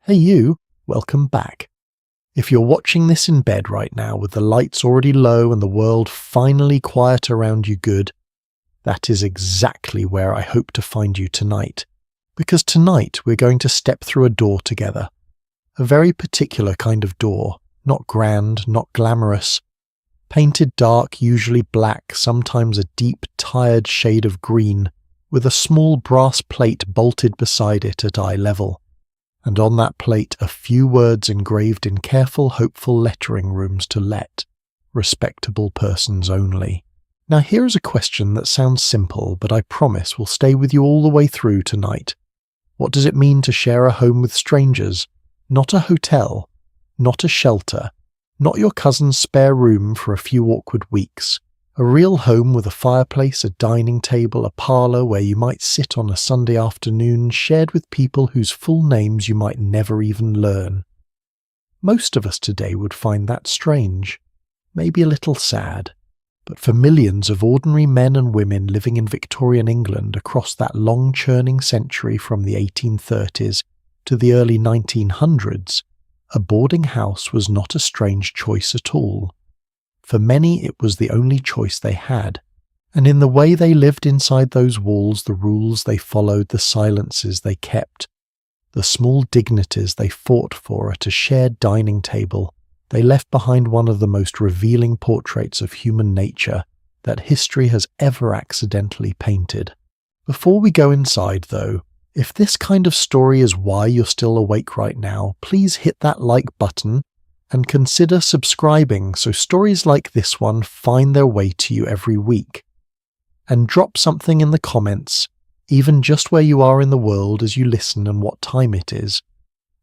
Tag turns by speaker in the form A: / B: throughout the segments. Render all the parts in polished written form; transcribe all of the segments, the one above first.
A: Hey you, welcome back. If you're watching this in bed right now with the lights already low and the world finally quiet around you good, that is exactly where I hope to find you tonight. Because tonight we're going to step through a door together. A very particular kind of door, not grand, not glamorous. Painted dark, usually black, sometimes a deep, tired shade of green, with a small brass plate bolted beside it at eye level. And on that plate a few words engraved in careful, hopeful lettering rooms to let. Respectable persons only. Now here is a question that sounds simple, but I promise will stay with you all the way through tonight. What does it mean to share a home with strangers? Not a hotel, not a shelter, not your cousin's spare room for a few awkward weeks. A real home with a fireplace, a dining table, a parlor where you might sit on a Sunday afternoon, shared with people whose full names you might never even learn. Most of us today would find that strange, maybe a little sad. But for millions of ordinary men and women living in Victorian England across that long churning century from the 1830s to the early 1900s, a boarding house was not a strange choice at all. For many it was the only choice they had, and in the way they lived inside those walls, the rules they followed, the silences they kept, the small dignities they fought for at a shared dining table, they left behind one of the most revealing portraits of human nature that history has ever accidentally painted. Before we go inside, though, if this kind of story is why you're still awake right now, please hit that like button and consider subscribing so stories like this one find their way to you every week. And drop something in the comments, even just where you are in the world as you listen and what time it is.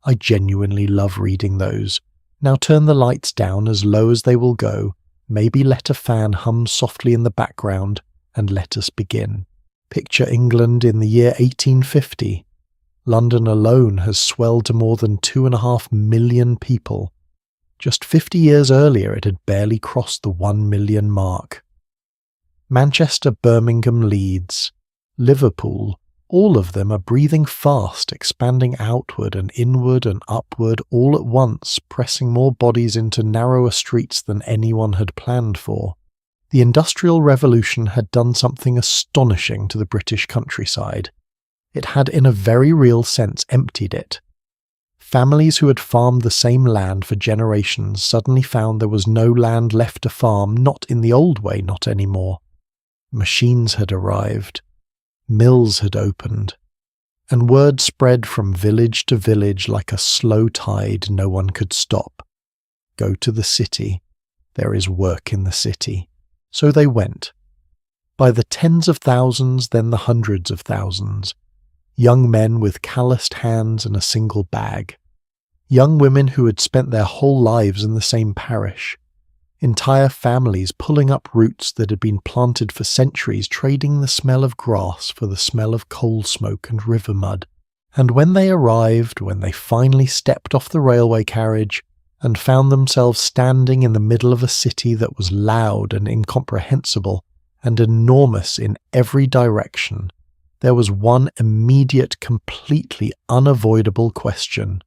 A: I genuinely love reading those. Now turn the lights down as low as they will go, maybe let a fan hum softly in the background, and let us begin. Picture England in the year 1850. London alone has swelled to more than 2.5 million people. Just 50 years earlier it had barely crossed the 1 million mark. Manchester, Birmingham, Leeds, Liverpool, all of them are breathing fast, expanding outward and inward and upward all at once, pressing more bodies into narrower streets than anyone had planned for. The Industrial Revolution had done something astonishing to the British countryside. It had in a very real sense emptied it. Families who had farmed the same land for generations suddenly found there was no land left to farm, not in the old way, not anymore. Machines had arrived. Mills had opened. And word spread from village to village like a slow tide no one could stop. Go to the city. There is work in the city. So they went. By the tens of thousands, then the hundreds of thousands. Young men with calloused hands and a single bag. Young women who had spent their whole lives in the same parish. Entire families pulling up roots that had been planted for centuries, trading the smell of grass for the smell of coal smoke and river mud. And when they arrived, when they finally stepped off the railway carriage and found themselves standing in the middle of a city that was loud and incomprehensible and enormous in every direction, there was one immediate, completely unavoidable question.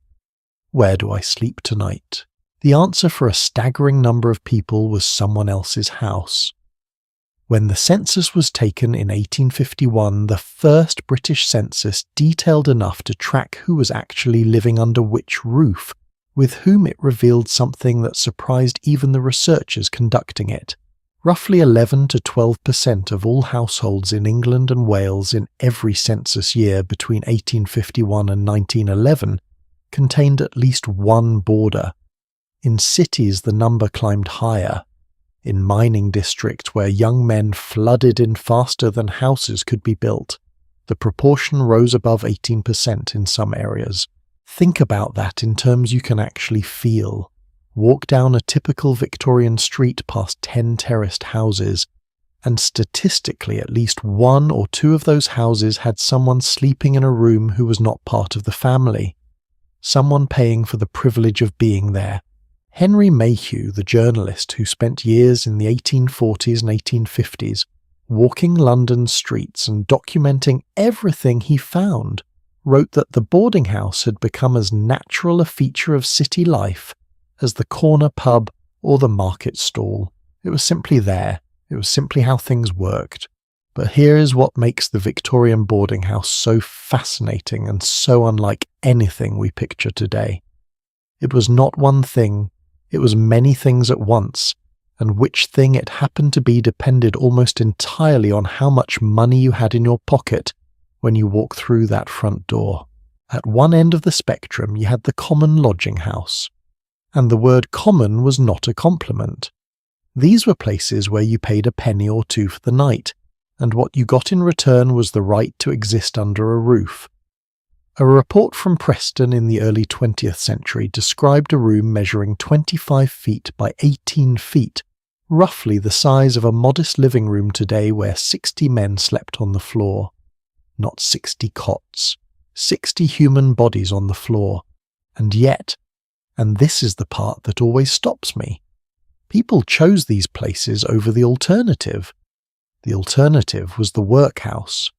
A: Where do I sleep tonight? The answer for a staggering number of people was someone else's house. When the census was taken in 1851, the first British census detailed enough to track who was actually living under which roof, with whom it revealed something that surprised even the researchers conducting it. Roughly 11 to 12% of all households in England and Wales in every census year between 1851 and 1911 contained at least one boarder. In cities the number climbed higher. In mining districts where young men flooded in faster than houses could be built, the proportion rose above 18% in some areas. Think about that in terms you can actually feel. Walk down a typical Victorian street past 10 terraced houses, and statistically at least one or two of those houses had someone sleeping in a room who was not part of the family. Someone paying for the privilege of being there. Henry Mayhew, the journalist who spent years in the 1840s and 1850s walking London streets and documenting everything he found, wrote that the boarding house had become as natural a feature of city life as the corner pub or the market stall. It was simply there. It was simply how things worked. But here is what makes the Victorian boarding house so fascinating and so unlike anything we picture today. It was not one thing, it was many things at once, and which thing it happened to be depended almost entirely on how much money you had in your pocket when you walked through that front door. At one end of the spectrum you had the common lodging house, and the word common was not a compliment. These were places where you paid a penny or two for the night, and what you got in return was the right to exist under a roof. A report from Preston in the early 20th century described a room measuring 25 feet by 18 feet, roughly the size of a modest living room today where 60 men slept on the floor. Not 60 cots, 60 human bodies on the floor. And yet, and this is the part that always stops me, people chose these places over the alternative. The alternative was the workhouse.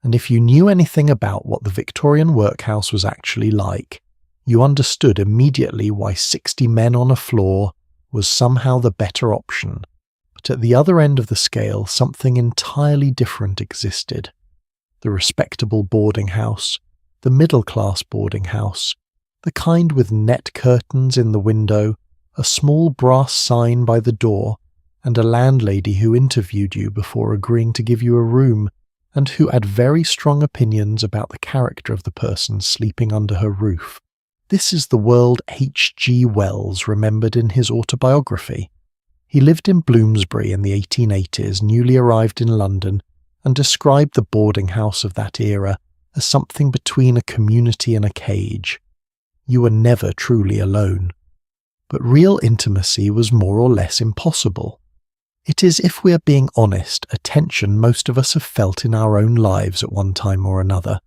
A: And if you knew anything about what the Victorian workhouse was actually like, you understood immediately why 60 men on a floor was somehow the better option. But at the other end of the scale, something entirely different existed. The respectable boarding house, the middle-class boarding house, the kind with net curtains in the window, a small brass sign by the door, and a landlady who interviewed you before agreeing to give you a room, and who had very strong opinions about the character of the person sleeping under her roof. This is the world H.G. Wells remembered in his autobiography. He lived in Bloomsbury in the 1880s, newly arrived in London, and described the boarding house of that era as something between a community and a cage. You were never truly alone. But real intimacy was more or less impossible. It is, if we are being honest, a tension most of us have felt in our own lives at one time or another.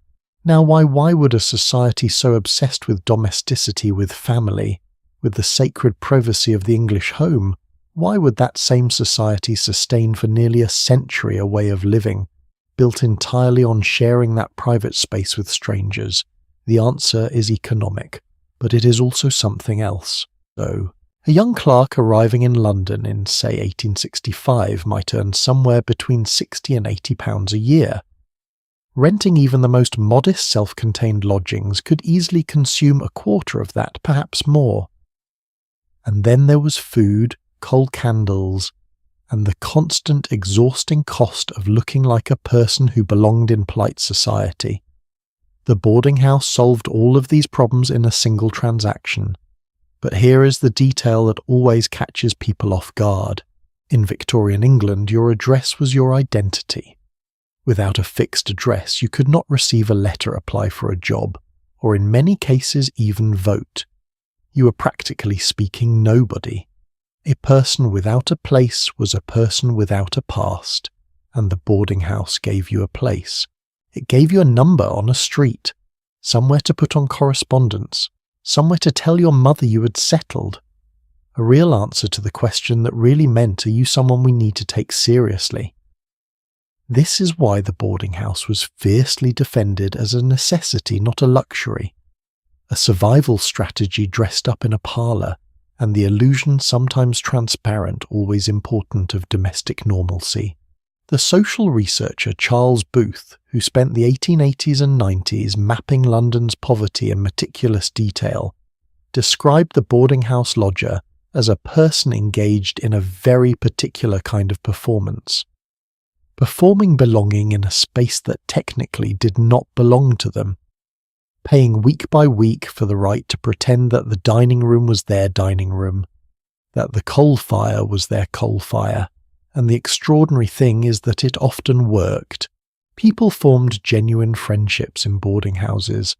A: Now why would a society so obsessed with domesticity, with family, with the sacred privacy of the English home, why would that same society sustain for nearly a century a way of living, built entirely on sharing that private space with strangers? The answer is economic, but it is also something else. So, a young clerk arriving in London in, say, 1865 might earn somewhere between £60 and £80 a year. Renting even the most modest self-contained lodgings could easily consume a quarter of that, perhaps more. And then there was food, cold candles, and the constant exhausting cost of looking like a person who belonged in polite society. The boarding house solved all of these problems in a single transaction. But here is the detail that always catches people off guard. In Victorian England, your address was your identity. Without a fixed address, you could not receive a letter, apply for a job, or in many cases even vote. You were practically speaking nobody. A person without a place was a person without a past, and the boarding house gave you a place. It gave you a number on a street, somewhere to put on correspondence, somewhere to tell your mother you had settled. A real answer to the question that really meant, are you someone we need to take seriously? This is why the boarding house was fiercely defended as a necessity, not a luxury. A survival strategy dressed up in a parlor, and the illusion sometimes transparent, always important, of domestic normalcy. The social researcher Charles Booth, who spent the 1880s and 90s mapping London's poverty in meticulous detail, described the boarding house lodger as a person engaged in a very particular kind of performance. Performing belonging in a space that technically did not belong to them. Paying week by week for the right to pretend that the dining room was their dining room, that the coal fire was their coal fire, and the extraordinary thing is that it often worked. People formed genuine friendships in boarding houses,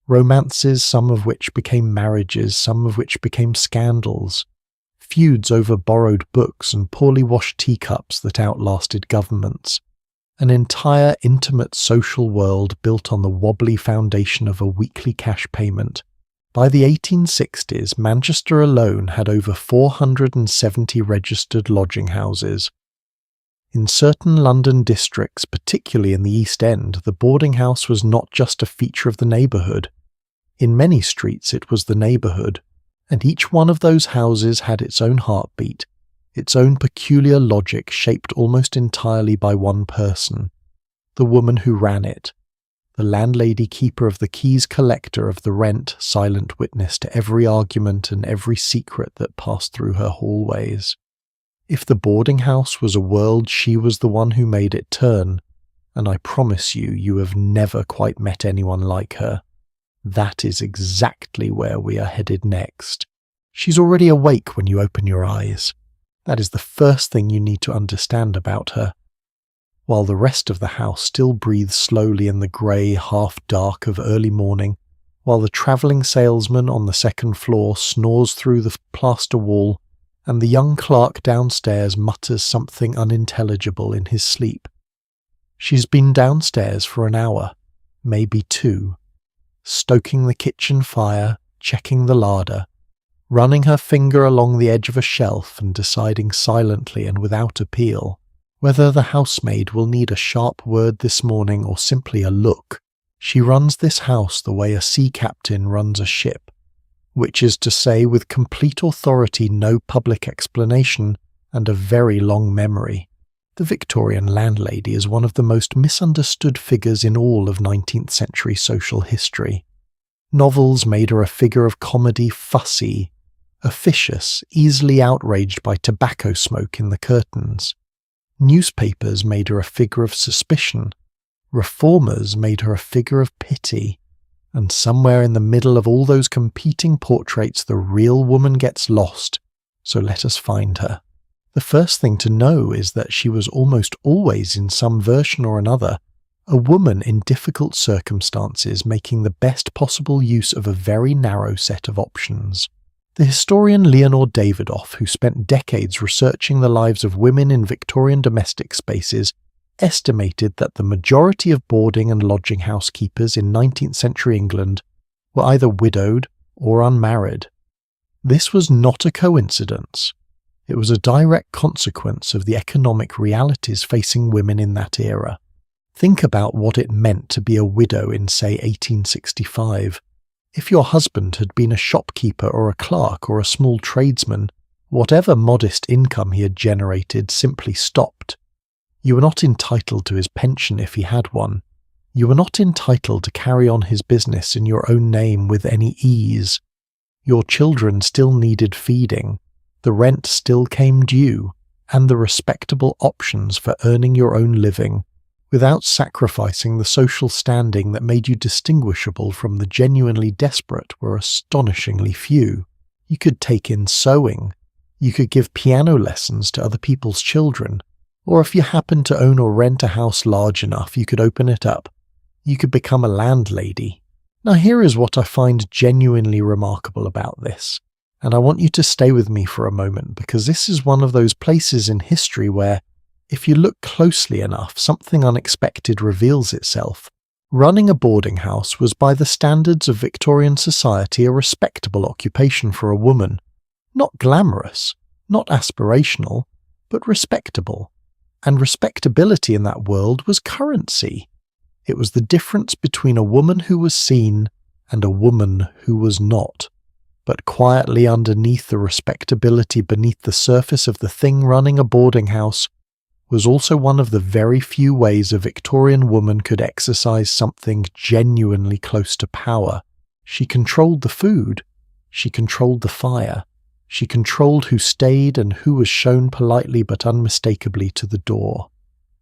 A: romances, some of which became marriages, some of which became scandals, feuds over borrowed books and poorly washed teacups that outlasted governments, an entire intimate social world built on the wobbly foundation of a weekly cash payment. By the 1860s, Manchester alone had over 470 registered lodging houses. In certain London districts, particularly in the East End, the boarding house was not just a feature of the neighbourhood. In many streets it was the neighbourhood, and each one of those houses had its own heartbeat, its own peculiar logic shaped almost entirely by one person, the woman who ran it, the landlady, keeper of the keys, collector of the rent, silent witness to every argument and every secret that passed through her hallways. If the boarding house was a world, she was the one who made it turn, and I promise you, you have never quite met anyone like her. That is exactly where we are headed next. She's already awake when you open your eyes. That is the first thing you need to understand about her. While the rest of the house still breathes slowly in the grey half-dark of early morning, while the travelling salesman on the second floor snores through the plaster wall, and the young clerk downstairs mutters something unintelligible in his sleep. She's been downstairs for an hour, maybe 2, stoking the kitchen fire, checking the larder, running her finger along the edge of a shelf and deciding silently and without appeal whether the housemaid will need a sharp word this morning or simply a look. She runs this house the way a sea captain runs a ship, which is to say with complete authority, no public explanation, and a very long memory. The Victorian landlady is one of the most misunderstood figures in all of 19th century social history. Novels made her a figure of comedy, fussy, officious, easily outraged by tobacco smoke in the curtains. Newspapers made her a figure of suspicion. Reformers made her a figure of pity. And somewhere in the middle of all those competing portraits, the real woman gets lost. So let us find her. The first thing to know is that she was almost always, in some version or another, a woman in difficult circumstances making the best possible use of a very narrow set of options. The historian Leonor Davidoff, who spent decades researching the lives of women in Victorian domestic spaces, estimated that the majority of boarding and lodging housekeepers in 19th century England were either widowed or unmarried. This was not a coincidence. It was a direct consequence of the economic realities facing women in that era. Think about what it meant to be a widow in, say, 1865. If your husband had been a shopkeeper or a clerk or a small tradesman, whatever modest income he had generated simply stopped. You were not entitled to his pension if he had one. You were not entitled to carry on his business in your own name with any ease. Your children still needed feeding, the rent still came due, and the respectable options for earning your own living, without sacrificing the social standing that made you distinguishable from the genuinely desperate, were astonishingly few. You could take in sewing, you could give piano lessons to other people's children, or if you happened to own or rent a house large enough, you could open it up. You could become a landlady. Now here is what I find genuinely remarkable about this, and I want you to stay with me for a moment, because this is one of those places in history where, if you look closely enough, something unexpected reveals itself. Running a boarding house was by the standards of Victorian society a respectable occupation for a woman. Not glamorous, not aspirational, but respectable. And respectability in that world was currency. It was the difference between a woman who was seen and a woman who was not. But quietly underneath the respectability beneath the surface of the thing running a boarding house was also one of the very few ways a Victorian woman could exercise something genuinely close to power. She controlled the food. She controlled the fire. She controlled who stayed and who was shown politely but unmistakably to the door.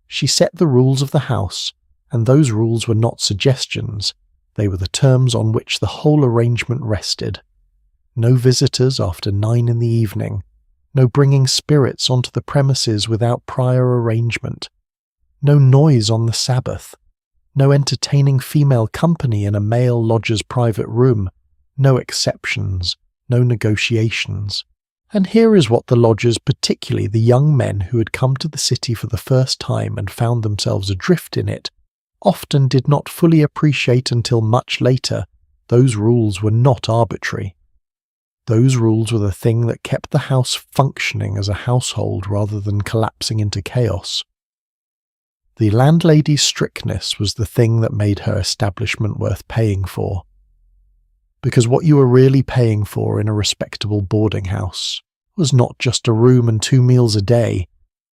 A: She set the rules of the house, and those rules were not suggestions. They were the terms on which the whole arrangement rested. No visitors after 9 in the evening. No bringing spirits onto the premises without prior arrangement. No noise on the Sabbath. No entertaining female company in a male lodger's private room. No exceptions. No negotiations. And here is what the lodgers, particularly the young men who had come to the city for the first time and found themselves adrift in it, often did not fully appreciate until much later. Those rules were not arbitrary. Those rules were the thing that kept the house functioning as a household rather than collapsing into chaos. The landlady's strictness was the thing that made her establishment worth paying for. Because what you were really paying for in a respectable boarding house was not just a room and 2 meals a day.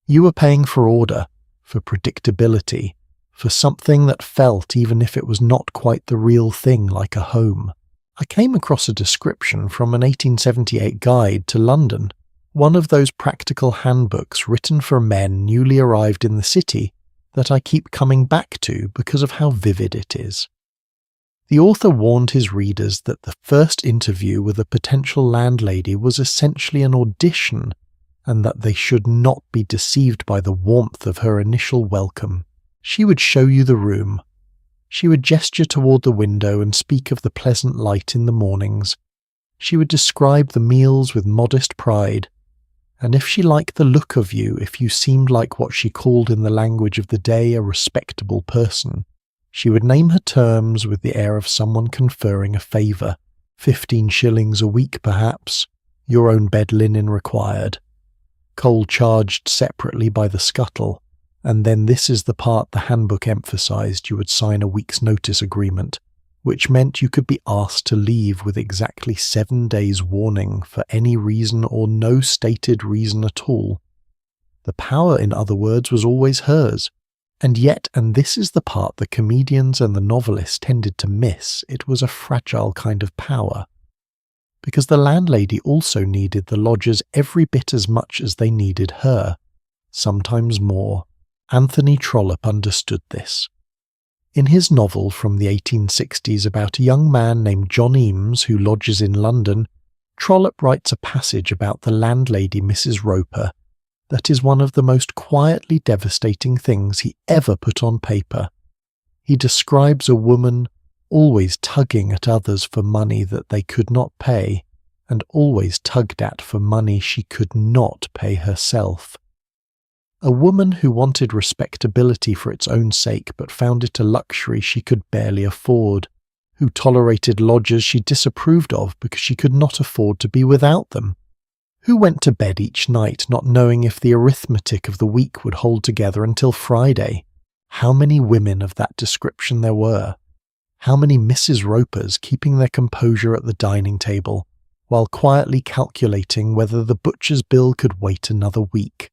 A: You were paying for order, for predictability, for something that felt, even if it was not quite the real thing, like a home. I came across a description from an 1878 guide to London, one of those practical handbooks written for men newly arrived in the city that I keep coming back to because of how vivid it is. The author warned his readers that the first interview with a potential landlady was essentially an audition, and that they should not be deceived by the warmth of her initial welcome. She would show you the room. She would gesture toward the window and speak of the pleasant light in the mornings. She would describe the meals with modest pride, and if she liked the look of you, if you seemed like what she called in the language of the day a respectable person, she would name her terms with the air of someone conferring a favour. 15 shillings a week perhaps, your own bed linen required, coal charged separately by the scuttle, and then this is the part the handbook emphasised: you would sign a week's notice agreement, which meant you could be asked to leave with exactly 7 days' warning for any reason or no stated reason at all. The power, in other words, was always hers. And yet, and this is the part the comedians and the novelists tended to miss, it was a fragile kind of power. Because the landlady also needed the lodgers every bit as much as they needed her, sometimes more. Anthony Trollope understood this. In his novel from the 1860s about a young man named John Eames who lodges in London, Trollope writes a passage about the landlady Mrs. Roper that is one of the most quietly devastating things he ever put on paper. He describes a woman always tugging at others for money that they could not pay, and always tugged at for money she could not pay herself. A woman who wanted respectability for its own sake but found it a luxury she could barely afford, who tolerated lodgers she disapproved of because she could not afford to be without them, who went to bed each night not knowing if the arithmetic of the week would hold together until Friday. How many women of that description there were! How many Mrs. Ropers keeping their composure at the dining table, while quietly calculating whether the butcher's bill could wait another week.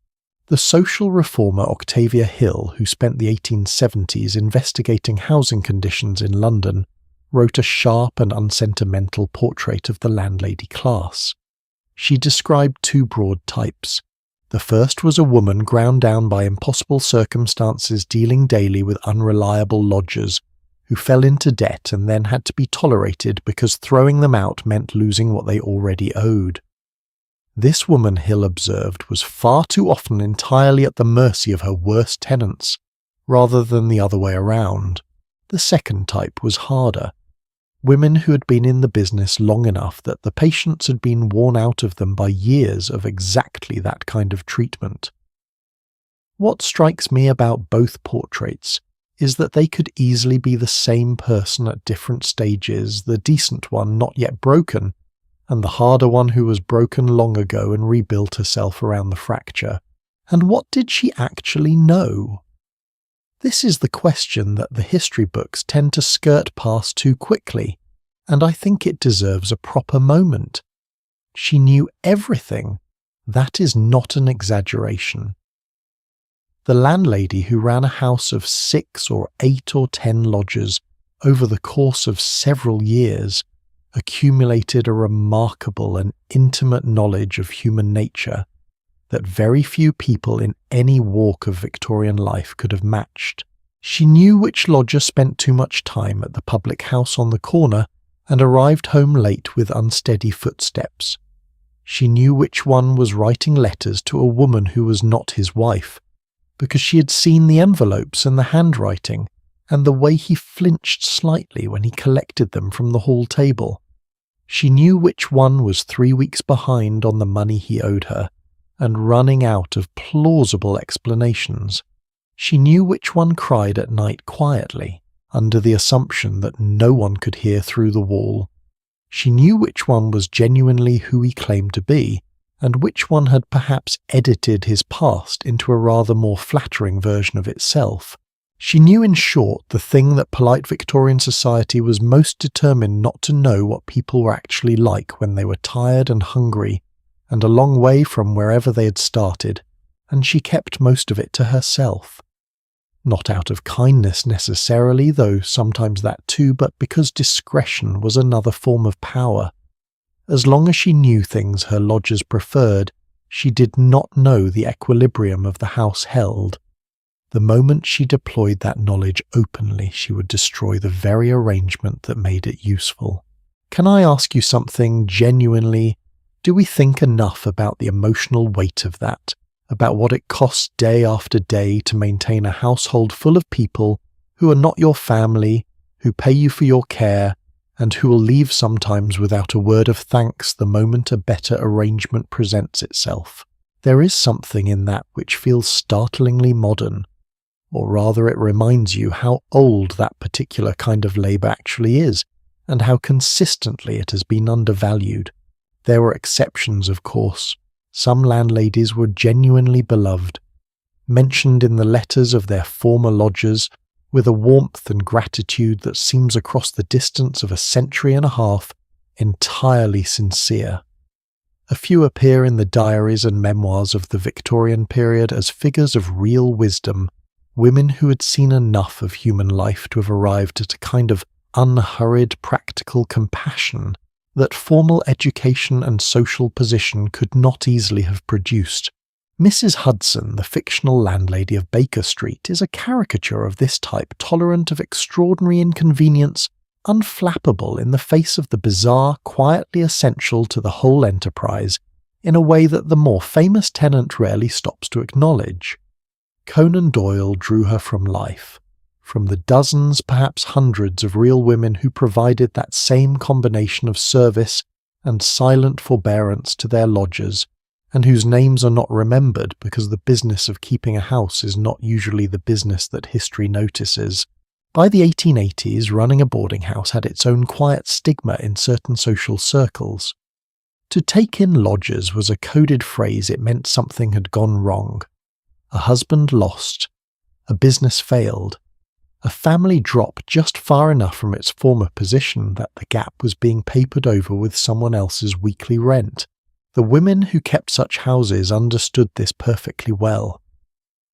A: The social reformer Octavia Hill, who spent the 1870s investigating housing conditions in London, wrote a sharp and unsentimental portrait of the landlady class. She described 2 broad types. The first was a woman ground down by impossible circumstances dealing daily with unreliable lodgers, who fell into debt and then had to be tolerated because throwing them out meant losing what they already owed. This woman, Hill observed, was far too often entirely at the mercy of her worst tenants, rather than the other way around. The second type was harder. Women who had been in the business long enough that the patients had been worn out of them by years of exactly that kind of treatment. What strikes me about both portraits is that they could easily be the same person at different stages, the decent one not yet broken, and the harder one who was broken long ago and rebuilt herself around the fracture. And what did she actually know? This is the question that the history books tend to skirt past too quickly, and I think it deserves a proper moment. She knew everything. That is not an exaggeration. The landlady who ran a house of 6 or 8 or 10 lodgers over the course of several years accumulated a remarkable and intimate knowledge of human nature that very few people in any walk of Victorian life could have matched. She knew which lodger spent too much time at the public house on the corner and arrived home late with unsteady footsteps. She knew which one was writing letters to a woman who was not his wife, because she had seen the envelopes and the handwriting, and the way he flinched slightly when he collected them from the hall table. She knew which one was 3 weeks behind on the money he owed her, and running out of plausible explanations. She knew which one cried at night quietly, under the assumption that no one could hear through the wall. She knew which one was genuinely who he claimed to be, and which one had perhaps edited his past into a rather more flattering version of itself. She knew in short the thing that polite Victorian society was most determined not to know what people were actually like when they were tired and hungry and a long way from wherever they had started, and she kept most of it to herself. Not out of kindness necessarily, though sometimes that too, but because discretion was another form of power. As long as she knew things her lodgers preferred, she did not know the equilibrium of the house held. The moment she deployed that knowledge openly, she would destroy the very arrangement that made it useful. Can I ask you something genuinely? Do we think enough about the emotional weight of that? About what it costs day after day to maintain a household full of people who are not your family, who pay you for your care, and who will leave sometimes without a word of thanks the moment a better arrangement presents itself? There is something in that which feels startlingly modern, or rather it reminds you how old that particular kind of labour actually is, and how consistently it has been undervalued. There were exceptions, of course. Some landladies were genuinely beloved, mentioned in the letters of their former lodgers with a warmth and gratitude that seems across the distance of a century and a half entirely sincere. A few appear in the diaries and memoirs of the Victorian period as figures of real wisdom, women who had seen enough of human life to have arrived at a kind of unhurried practical compassion that formal education and social position could not easily have produced. Mrs. Hudson, the fictional landlady of Baker Street, is a caricature of this type, tolerant of extraordinary inconvenience, unflappable in the face of the bizarre, quietly essential to the whole enterprise, in a way that the more famous tenant rarely stops to acknowledge. Conan Doyle drew her from life, from the dozens, perhaps hundreds of real women who provided that same combination of service and silent forbearance to their lodgers, and whose names are not remembered because the business of keeping a house is not usually the business that history notices. By the 1880s, running a boarding house had its own quiet stigma in certain social circles. To take in lodgers was a coded phrase. It meant something had gone wrong. A husband lost, a business failed, a family dropped just far enough from its former position that the gap was being papered over with someone else's weekly rent. The women who kept such houses understood this perfectly well.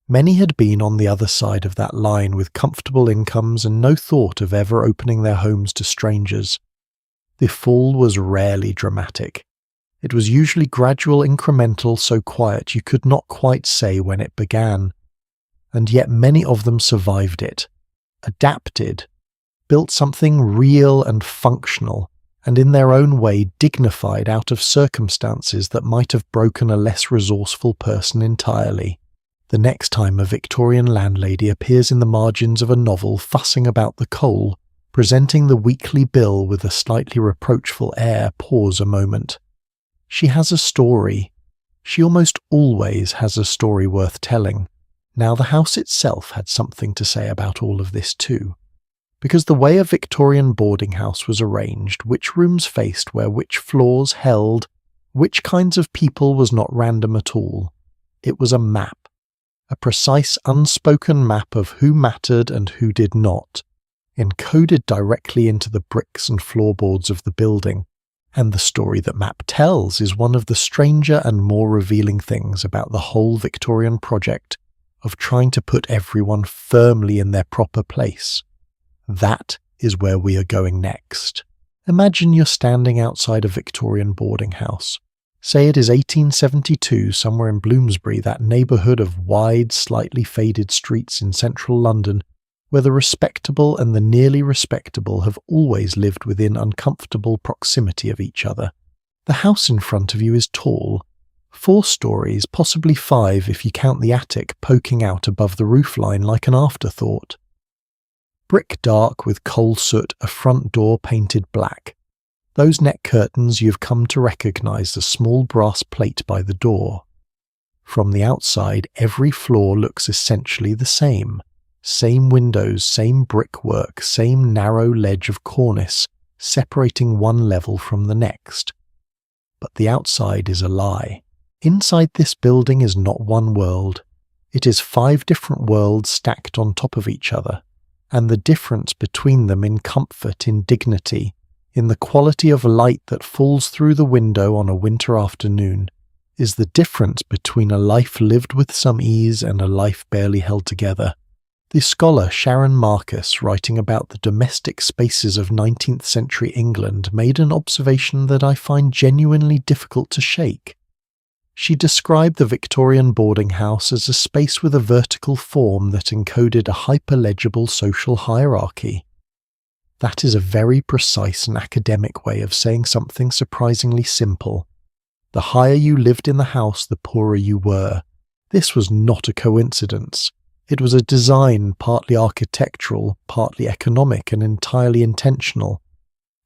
A: Many had been on the other side of that line with comfortable incomes and no thought of ever opening their homes to strangers. The fall was rarely dramatic. It was usually gradual, incremental, so quiet you could not quite say when it began. And yet many of them survived it, adapted, built something real and functional, and in their own way dignified out of circumstances that might have broken a less resourceful person entirely. The next time a Victorian landlady appears in the margins of a novel fussing about the coal, presenting the weekly bill with a slightly reproachful air, pause a moment. She has a story. She almost always has a story worth telling. Now the house itself had something to say about all of this too. Because the way a Victorian boarding house was arranged, which rooms faced where which floors held, which kinds of people was not random at all. It was a map. A precise unspoken map of who mattered and who did not, encoded directly into the bricks and floorboards of the building. And the story that map tells is one of the stranger and more revealing things about the whole Victorian project of trying to put everyone firmly in their proper place. That is where we are going next. Imagine you're standing outside a Victorian boarding house. Say it is 1872, somewhere in Bloomsbury, that neighbourhood of wide, slightly faded streets in central London, where the respectable and the nearly respectable have always lived within uncomfortable proximity of each other. The house in front of you is tall, 4 stories, possibly 5 if you count the attic poking out above the roofline like an afterthought. Brick dark with coal soot, a front door painted black. Those net curtains you've come to recognise the small brass plate by the door. From the outside, every floor looks essentially the same. Same windows, same brickwork, same narrow ledge of cornice, separating one level from the next. But the outside is a lie. Inside this building is not one world. It is 5 different worlds stacked on top of each other, and the difference between them in comfort, in dignity, in the quality of light that falls through the window on a winter afternoon, is the difference between a life lived with some ease and a life barely held together. The scholar Sharon Marcus, writing about the domestic spaces of 19th century England, made an observation that I find genuinely difficult to shake. She described the Victorian boarding house as a space with a vertical form that encoded a hyperlegible social hierarchy. That is a very precise and academic way of saying something surprisingly simple. The higher you lived in the house, the poorer you were. This was not a coincidence. It was a design partly architectural, partly economic, and entirely intentional.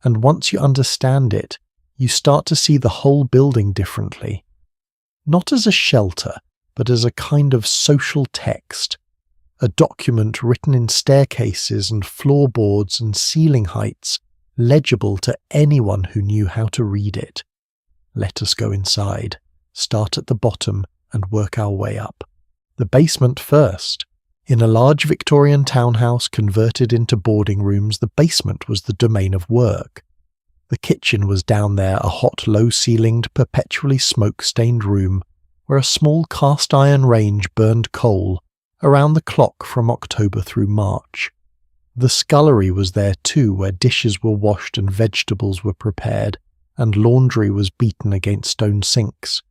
A: And once you understand it, you start to see the whole building differently. Not as a shelter, but as a kind of social text, a document written in staircases and floorboards and ceiling heights, legible to anyone who knew how to read it. Let us go inside, start at the bottom, and work our way up. The basement first. In a large Victorian townhouse converted into boarding rooms, the basement was the domain of work. The kitchen was down there, a hot, low-ceilinged, perpetually smoke-stained room, where a small cast-iron range burned coal, around the clock from October through March. The scullery was there too, where dishes were washed and vegetables were prepared, and laundry was beaten against stone sinks.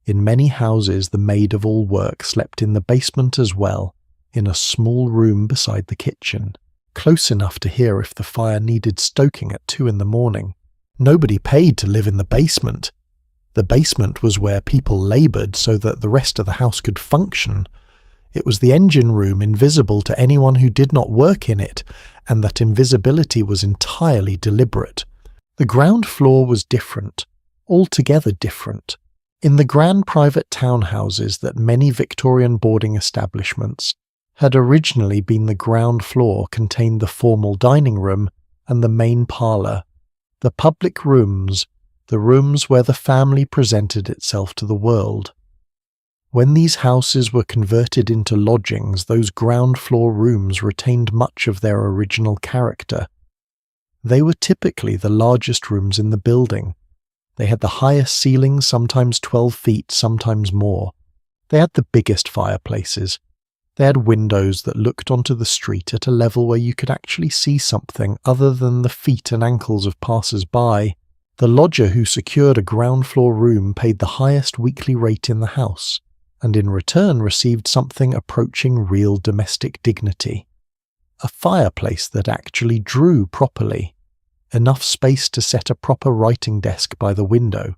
A: In many houses the maid-of-all-work slept in the basement as well, in a small room beside the kitchen, close enough to hear if the fire needed stoking at 2 a.m. Nobody paid to live in the basement. The basement was where people laboured so that the rest of the house could function. It was the engine room, invisible to anyone who did not work in it, and that invisibility was entirely deliberate. The ground floor was different, altogether different. In the grand private townhouses that many Victorian boarding establishments had originally been, the ground floor contained the formal dining room and the main parlour, the public rooms, the rooms where the family presented itself to the world. When these houses were converted into lodgings, those ground floor rooms retained much of their original character. They were typically the largest rooms in the building. They had the highest ceilings, sometimes 12 feet, sometimes more. They had the biggest fireplaces. They had windows that looked onto the street at a level where you could actually see something other than the feet and ankles of passers-by. The lodger who secured a ground floor room paid the highest weekly rate in the house, and in return received something approaching real domestic dignity. A fireplace that actually drew properly, enough space to set a proper writing desk by the window.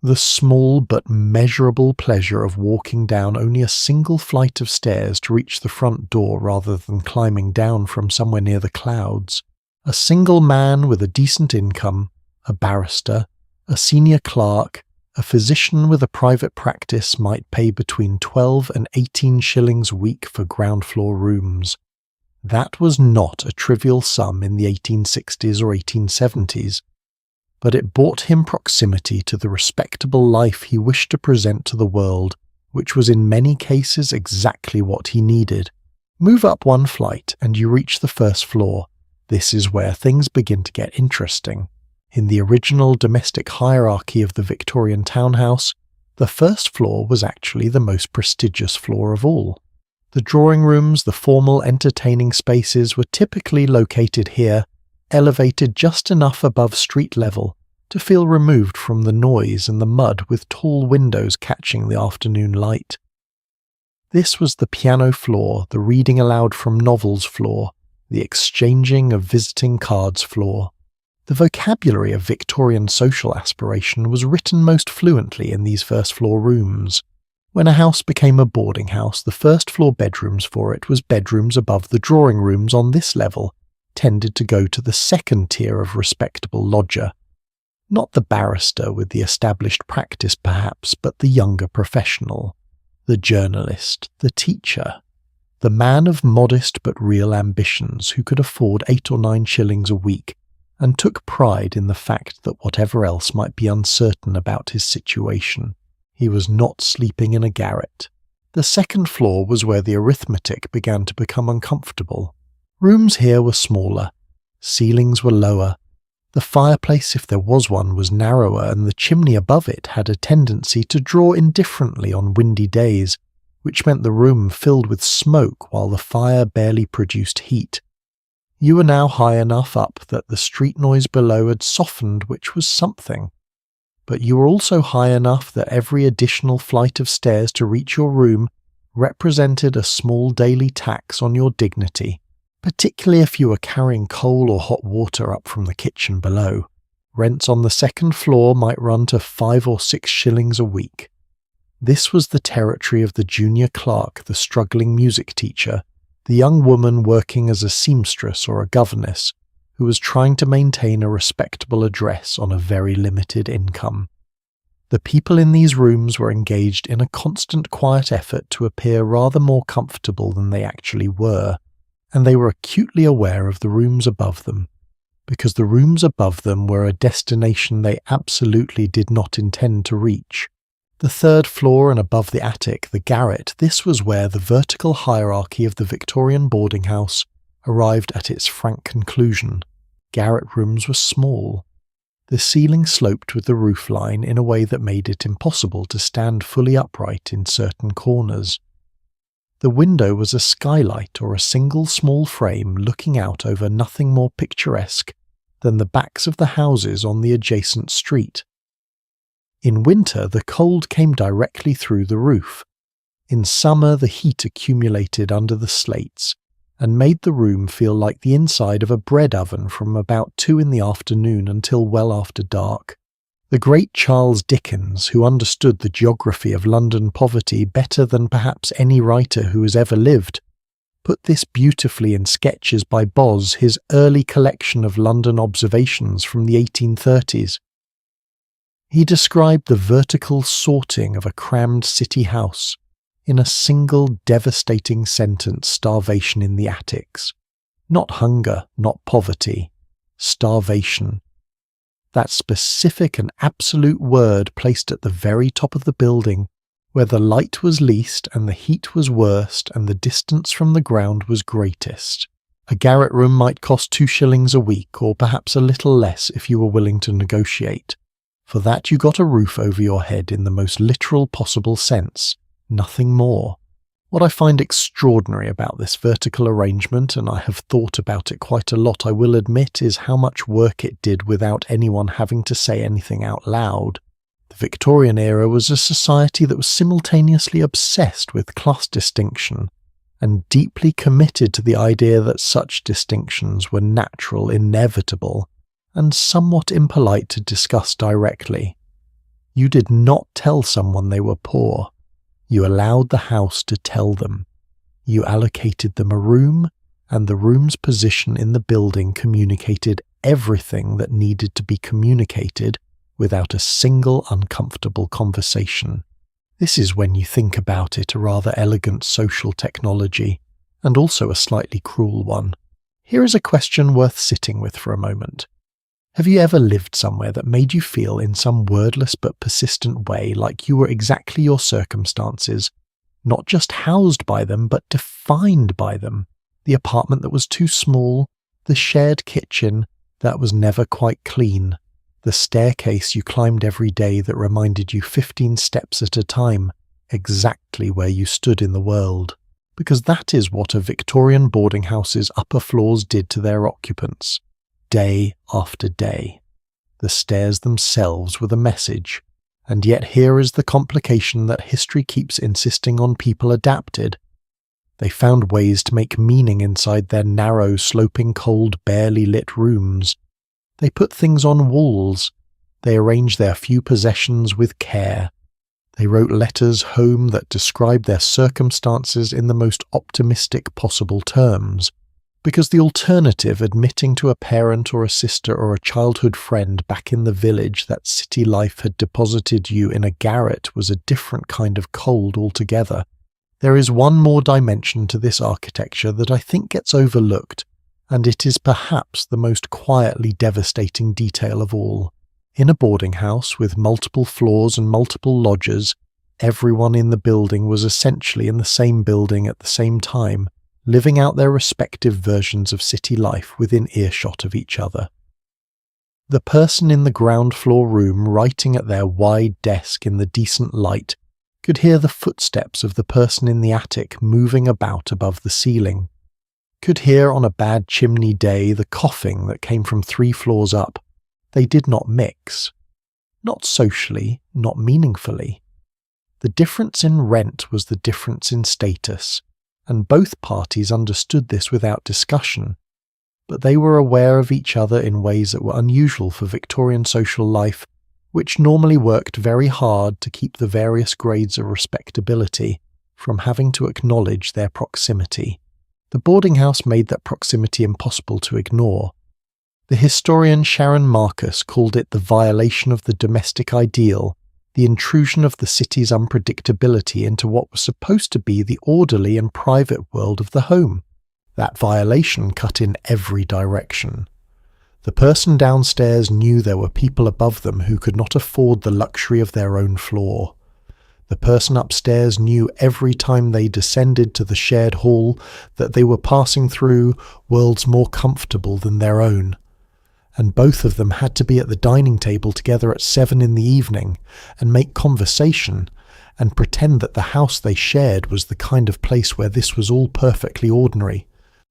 A: The small but measurable pleasure of walking down only a single flight of stairs to reach the front door rather than climbing down from somewhere near the clouds. A single man with a decent income, a barrister, a senior clerk, a physician with a private practice might pay between 12 and 18 shillings a week for ground floor rooms. That was not a trivial sum in the 1860s or 1870s, but it bought him proximity to the respectable life he wished to present to the world, which was in many cases exactly what he needed. Move up one flight and you reach the first floor. This is where things begin to get interesting. In the original domestic hierarchy of the Victorian townhouse, the first floor was actually the most prestigious floor of all. The drawing rooms, the formal entertaining spaces, were typically located here, elevated just enough above street level to feel removed from the noise and the mud, with tall windows catching the afternoon light. This was the piano floor, the reading aloud from novels floor, the exchanging of visiting cards floor. The vocabulary of Victorian social aspiration was written most fluently in these first floor rooms. When a house became a boarding house, the first floor bedrooms for it was bedrooms above the drawing rooms on this level, tended to go to the second tier of respectable lodger. Not the barrister with the established practice perhaps, but the younger professional, the journalist, the teacher, the man of modest but real ambitions who could afford 8 or 9 shillings a week and took pride in the fact that whatever else might be uncertain about his situation, he was not sleeping in a garret. The second floor was where the arithmetic began to become uncomfortable. Rooms here were smaller, ceilings were lower, the fireplace, if there was one, was narrower, and the chimney above it had a tendency to draw indifferently on windy days, which meant the room filled with smoke while the fire barely produced heat. You were now high enough up that the street noise below had softened, which was something. But you were also high enough that every additional flight of stairs to reach your room represented a small daily tax on your dignity, particularly if you were carrying coal or hot water up from the kitchen below. Rents on the second floor might run to 5 or 6 shillings a week. This was the territory of the junior clerk, the struggling music teacher, the young woman working as a seamstress or a governess, who was trying to maintain a respectable address on a very limited income. The people in these rooms were engaged in a constant quiet effort to appear rather more comfortable than they actually were, and they were acutely aware of the rooms above them, because the rooms above them were a destination they absolutely did not intend to reach. The third floor and above the attic, the garret, this was where the vertical hierarchy of the Victorian boarding house arrived at its frank conclusion. Garret rooms were small. The ceiling sloped with the roof line in a way that made it impossible to stand fully upright in certain corners. The window was a skylight or a single small frame looking out over nothing more picturesque than the backs of the houses on the adjacent street. In winter, the cold came directly through the roof. In summer, the heat accumulated under the slates and made the room feel like the inside of a bread oven from about 2 in the afternoon until well after dark. The great Charles Dickens, who understood the geography of London poverty better than perhaps any writer who has ever lived, put this beautifully in Sketches by Boz, his early collection of London observations from the 1830s. He described the vertical sorting of a crammed city house in a single devastating sentence: starvation in the attics. Not hunger, not poverty, starvation. That specific and absolute word placed at the very top of the building, where the light was least and the heat was worst and the distance from the ground was greatest. A garret room might cost 2 shillings a week, or perhaps a little less if you were willing to negotiate. For that you got a roof over your head in the most literal possible sense, nothing more. What I find extraordinary about this vertical arrangement, and I have thought about it quite a lot, I will admit, is how much work it did without anyone having to say anything out loud. The Victorian era was a society that was simultaneously obsessed with class distinction and deeply committed to the idea that such distinctions were natural, inevitable, and somewhat impolite to discuss directly. You did not tell someone they were poor. You allowed the house to tell them. You allocated them a room, and the room's position in the building communicated everything that needed to be communicated without a single uncomfortable conversation. This is, when you think about it, a rather elegant social technology, and also a slightly cruel one. Here is a question worth sitting with for a moment. Have you ever lived somewhere that made you feel in some wordless but persistent way like you were exactly your circumstances, not just housed by them but defined by them? The apartment that was too small, the shared kitchen that was never quite clean, the staircase you climbed every day that reminded you 15 steps at a time exactly where you stood in the world. Because that is what a Victorian boarding house's upper floors did to their occupants. Day after day. The stairs themselves were the message, and yet here is the complication that history keeps insisting on people adapted. They found ways to make meaning inside their narrow, sloping, cold, barely lit rooms. They put things on walls. They arranged their few possessions with care. They wrote letters home that described their circumstances in the most optimistic possible terms. Because the alternative, admitting to a parent or a sister or a childhood friend back in the village that city life had deposited you in a garret, was a different kind of cold altogether. There is one more dimension to this architecture that I think gets overlooked, and it is perhaps the most quietly devastating detail of all. In a boarding house with multiple floors and multiple lodgers, Everyone in the building was essentially in the same building at the same time, living out their respective versions of city life within earshot of each other. The person in the ground floor room writing at their wide desk in the decent light could hear the footsteps of the person in the attic moving about above the ceiling, could hear on a bad chimney day the coughing that came from 3 floors up. They did not mix. Not socially, not meaningfully. The difference in rent was the difference in status, and both parties understood this without discussion, but they were aware of each other in ways that were unusual for Victorian social life, which normally worked very hard to keep the various grades of respectability from having to acknowledge their proximity. The boarding house made that proximity impossible to ignore. The historian Sharon Marcus called it the violation of the domestic ideal, the intrusion of the city's unpredictability into what was supposed to be the orderly and private world of the home. That violation cut in every direction. The person downstairs knew there were people above them who could not afford the luxury of their own floor. The person upstairs knew every time they descended to the shared hall that they were passing through worlds more comfortable than their own. And both of them had to be at the dining table together at 7 in the evening and make conversation and pretend that the house they shared was the kind of place where this was all perfectly ordinary.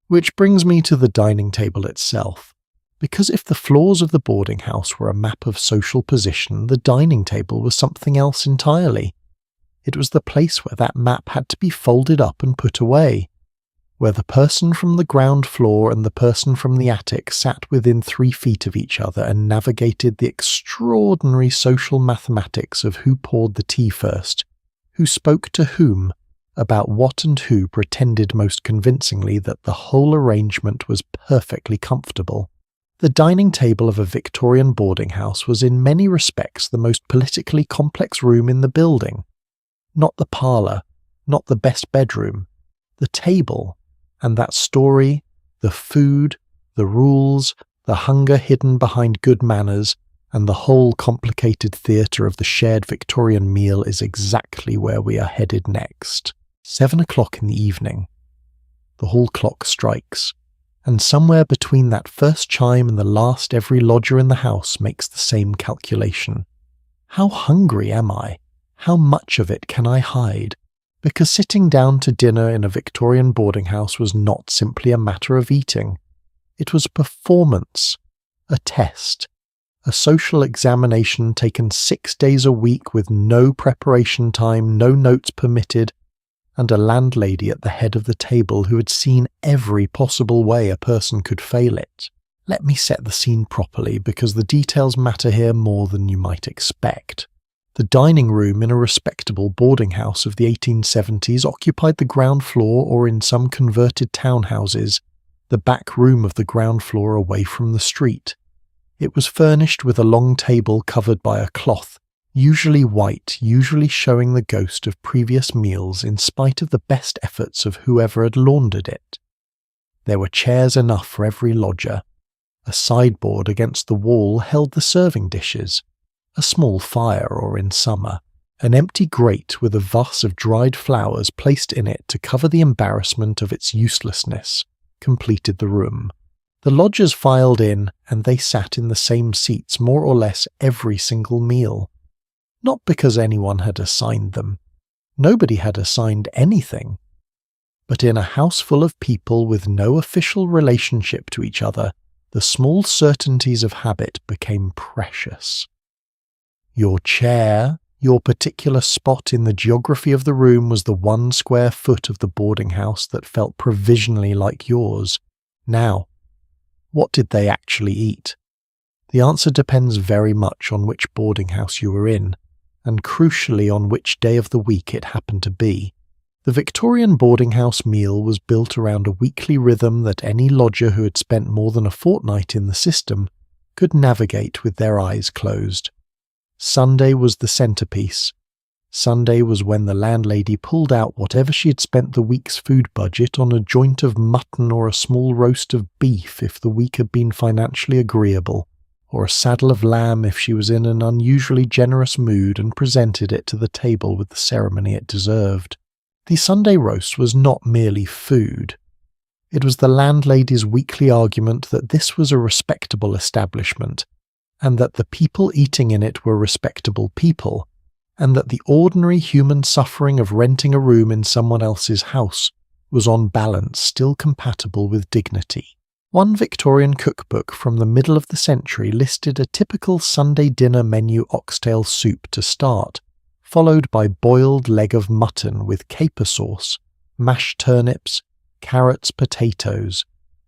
A: Which brings me to the dining table itself. Because if the floors of the boarding house were a map of social position, the dining table was something else entirely. It was the place where that map had to be folded up and put away, where the person from the ground floor and the person from the attic sat within 3 feet of each other and navigated the extraordinary social mathematics of who poured the tea first, who spoke to whom, about what and who pretended most convincingly that the whole arrangement was perfectly comfortable. The dining table of a Victorian boarding house was in many respects the most politically complex room in the building. Not the parlor, not the best bedroom, the table, and that story, the food, the rules, the hunger hidden behind good manners, and the whole complicated theatre of the shared Victorian meal is exactly where we are headed next. 7 o'clock in the evening. The hall clock strikes, and somewhere between that first chime and the last every lodger in the house makes the same calculation. How hungry am I? How much of it can I hide? Because sitting down to dinner in a Victorian boarding house was not simply a matter of eating. It was a performance, a test, a social examination taken 6 days a week with no preparation time, no notes permitted, and a landlady at the head of the table who had seen every possible way a person could fail it. Let me set the scene properly, because the details matter here more than you might expect. The dining room in a respectable boarding house of the 1870s occupied the ground floor, or in some converted townhouses, the back room of the ground floor away from the street. It was furnished with a long table covered by a cloth, usually white, usually showing the ghost of previous meals in spite of the best efforts of whoever had laundered it. There were chairs enough for every lodger. A sideboard against the wall held the serving dishes. A small fire, or in summer, an empty grate with a vase of dried flowers placed in it to cover the embarrassment of its uselessness, completed the room. The lodgers filed in, and they sat in the same seats more or less every single meal. Not because anyone had assigned them. Nobody had assigned anything. But in a house full of people with no official relationship to each other, the small certainties of habit became precious. Your chair, your particular spot in the geography of the room was the 1 square foot of the boarding house that felt provisionally like yours. Now, what did they actually eat? The answer depends very much on which boarding house you were in, and crucially on which day of the week it happened to be. The Victorian boarding house meal was built around a weekly rhythm that any lodger who had spent more than a fortnight in the system could navigate with their eyes closed. Sunday was the centrepiece. Sunday was when the landlady pulled out whatever she had spent the week's food budget on a joint of mutton or a small roast of beef if the week had been financially agreeable, or a saddle of lamb if she was in an unusually generous mood and presented it to the table with the ceremony it deserved. The Sunday roast was not merely food. It was the landlady's weekly argument that this was a respectable establishment, and that the people eating in it were respectable people, and that the ordinary human suffering of renting a room in someone else's house was on balance still compatible with dignity. One Victorian cookbook from the middle of the century listed a typical Sunday dinner menu oxtail soup to start, followed by boiled leg of mutton with caper sauce, mashed turnips, carrots, potatoes,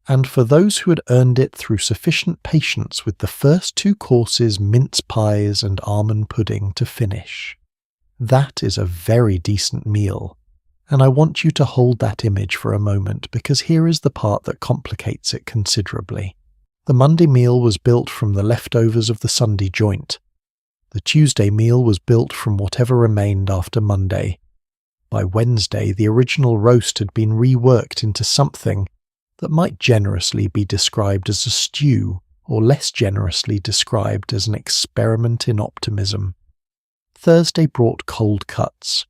A: and for those who had earned it through sufficient patience with the first two courses, mince pies and almond pudding to finish. That is a very decent meal, and I want you to hold that image for a moment because here is the part that complicates it considerably. The Monday meal was built from the leftovers of the Sunday joint. The Tuesday meal was built from whatever remained after Monday. By Wednesday, the original roast had been reworked into something that might generously be described as a stew, or less generously described as an experiment in optimism. Thursday brought cold cuts.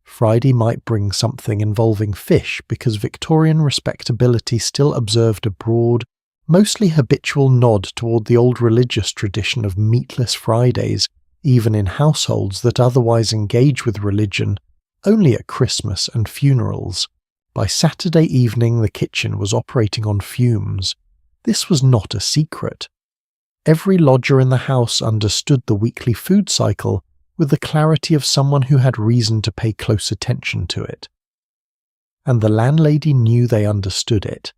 A: Friday might bring something involving fish because Victorian respectability still observed a broad, mostly habitual nod toward the old religious tradition of meatless Fridays, even in households that otherwise engage with religion only at Christmas and funerals. By Saturday evening the kitchen was operating on fumes. This was not a secret. Every lodger in the house understood the weekly food cycle with the clarity of someone who had reason to pay close attention to it. And the landlady knew they understood it.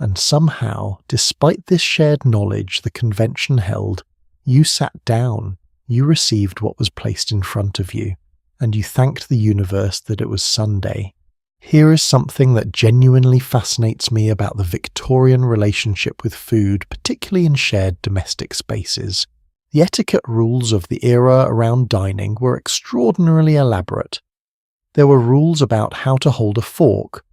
A: And somehow, despite this shared knowledge the convention held, you sat down, you received what was placed in front of you, and you thanked the universe that it was Sunday. Here is something that genuinely fascinates me about the Victorian relationship with food, particularly in shared domestic spaces. The etiquette rules of the era around dining were extraordinarily elaborate. There were rules about how to hold a fork,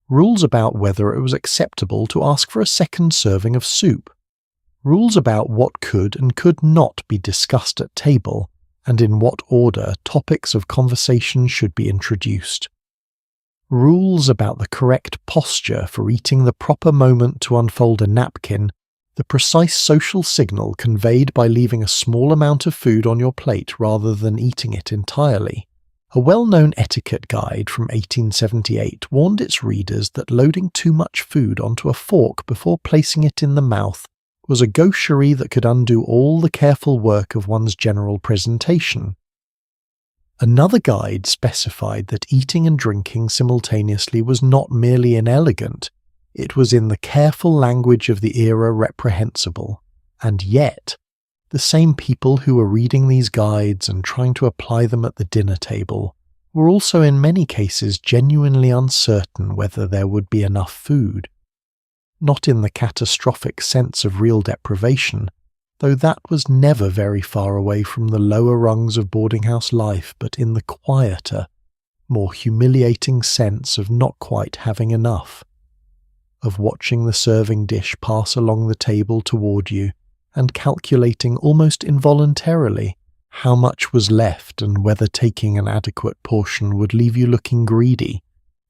A: rules about whether it was acceptable to ask for a second serving of soup, rules about what could and could not be discussed at table, and in what order topics of conversation should be introduced. Rules about the correct posture for eating, the proper moment to unfold a napkin, the precise social signal conveyed by leaving a small amount of food on your plate rather than eating it entirely. A well-known etiquette guide from 1878 warned its readers that loading too much food onto a fork before placing it in the mouth was a gaucherie that could undo all the careful work of one's general presentation. Another guide specified that eating and drinking simultaneously was not merely inelegant, it was in the careful language of the era reprehensible. And yet, the same people who were reading these guides and trying to apply them at the dinner table were also in many cases genuinely uncertain whether there would be enough food. Not in the catastrophic sense of real deprivation, though that was never very far away from the lower rungs of boarding house life, but in the quieter, more humiliating sense of not quite having enough, of watching the serving dish pass along the table toward you and calculating almost involuntarily how much was left and whether taking an adequate portion would leave you looking greedy.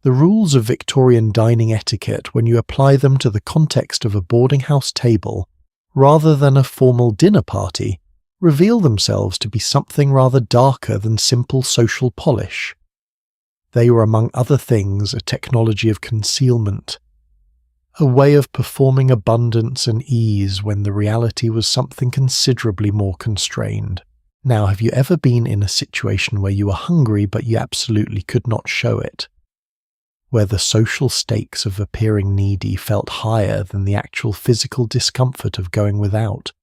A: The rules of Victorian dining etiquette, when you apply them to the context of a boarding house table, rather than a formal dinner party, reveal themselves to be something rather darker than simple social polish. They were, among other things, a technology of concealment, a way of performing abundance and ease when the reality was something considerably more constrained. Now, have you ever been in a situation where you were hungry but you absolutely could not show it? Where the social stakes of appearing needy felt higher than the actual physical discomfort of going without?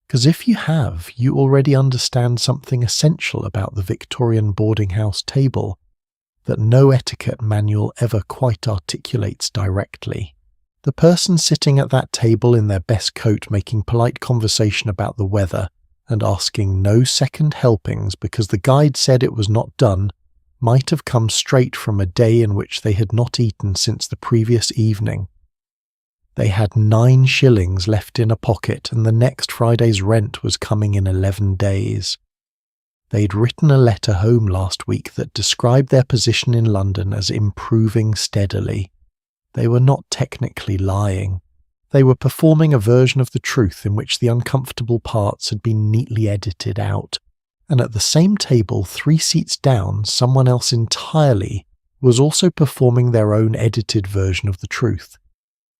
A: Because if you have, you already understand something essential about the Victorian boarding house table that no etiquette manual ever quite articulates directly. The person sitting at that table in their best coat making polite conversation about the weather and asking no second helpings because the guide said it was not done might have come straight from a day in which they had not eaten since the previous evening. They had 9 shillings left in a pocket, and the next Friday's rent was coming in 11 days. They'd written a letter home last week that described their position in London as improving steadily. They were not technically lying. They were performing a version of the truth in which the uncomfortable parts had been neatly edited out. And at the same table, 3 seats down, someone else entirely was also performing their own edited version of the truth.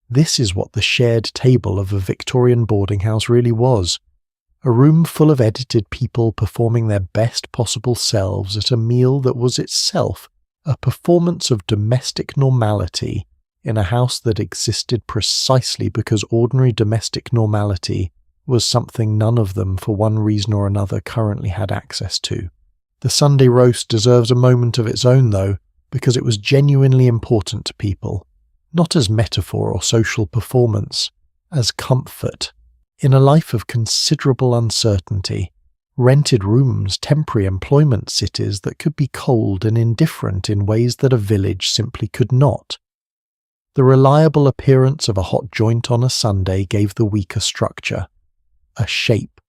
A: This is what the shared table of a Victorian boarding house really was. A room full of edited people performing their best possible selves at a meal that was itself a performance of domestic normality in a house that existed precisely because ordinary domestic normality was something none of them, for one reason or another, currently had access to. The Sunday roast deserves a moment of its own, though, because it was genuinely important to people, not as metaphor or social performance, as comfort. In a life of considerable uncertainty, rented rooms, temporary employment cities that could be cold and indifferent in ways that a village simply could not. The reliable appearance of a hot joint on a Sunday gave the week a structure, a shape,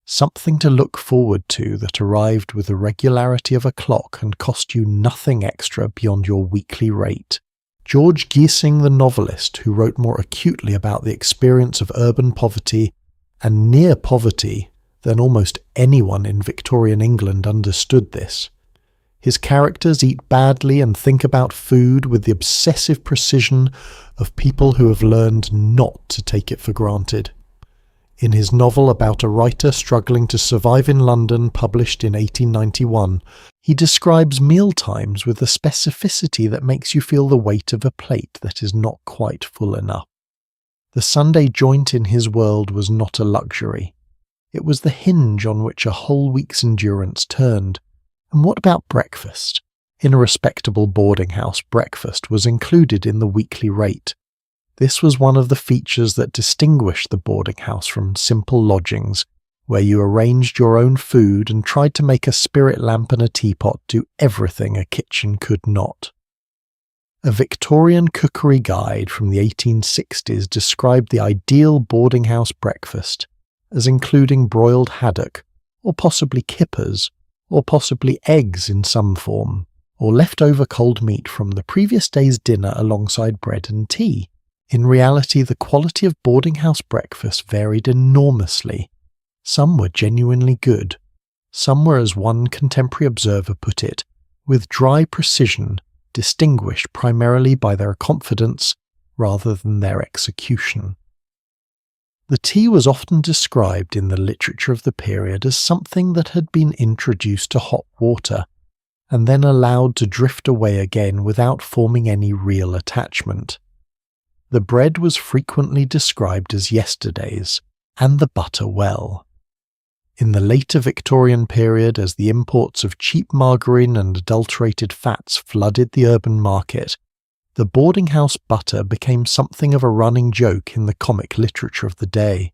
A: something to look forward to that arrived with the regularity of a clock and cost you nothing extra beyond your weekly rate. George Gissing, the novelist, who wrote more acutely about the experience of urban poverty and near poverty than almost anyone in Victorian England, understood this. His characters eat badly and think about food with the obsessive precision of people who have learned not to take it for granted. In his novel about a writer struggling to survive in London, published in 1891, he describes mealtimes with a specificity that makes you feel the weight of a plate that is not quite full enough. The Sunday joint in his world was not a luxury. It was the hinge on which a whole week's endurance turned. And what about breakfast? In a respectable boarding house, breakfast was included in the weekly rate. This was one of the features that distinguished the boarding house from simple lodgings, where you arranged your own food and tried to make a spirit lamp and a teapot do everything a kitchen could not. A Victorian cookery guide from the 1860s described the ideal boarding house breakfast as including broiled haddock, or possibly kippers, or possibly eggs in some form, or leftover cold meat from the previous day's dinner alongside bread and tea. In reality, the quality of boarding house breakfast varied enormously. Some were genuinely good. Some were, as one contemporary observer put it, with dry precision, distinguished primarily by their confidence rather than their execution. The tea was often described in the literature of the period as something that had been introduced to hot water, and then allowed to drift away again without forming any real attachment. The bread was frequently described as yesterday's, and the butter well. In the later Victorian period, as the imports of cheap margarine and adulterated fats flooded the urban market, the boarding house butter became something of a running joke in the comic literature of the day.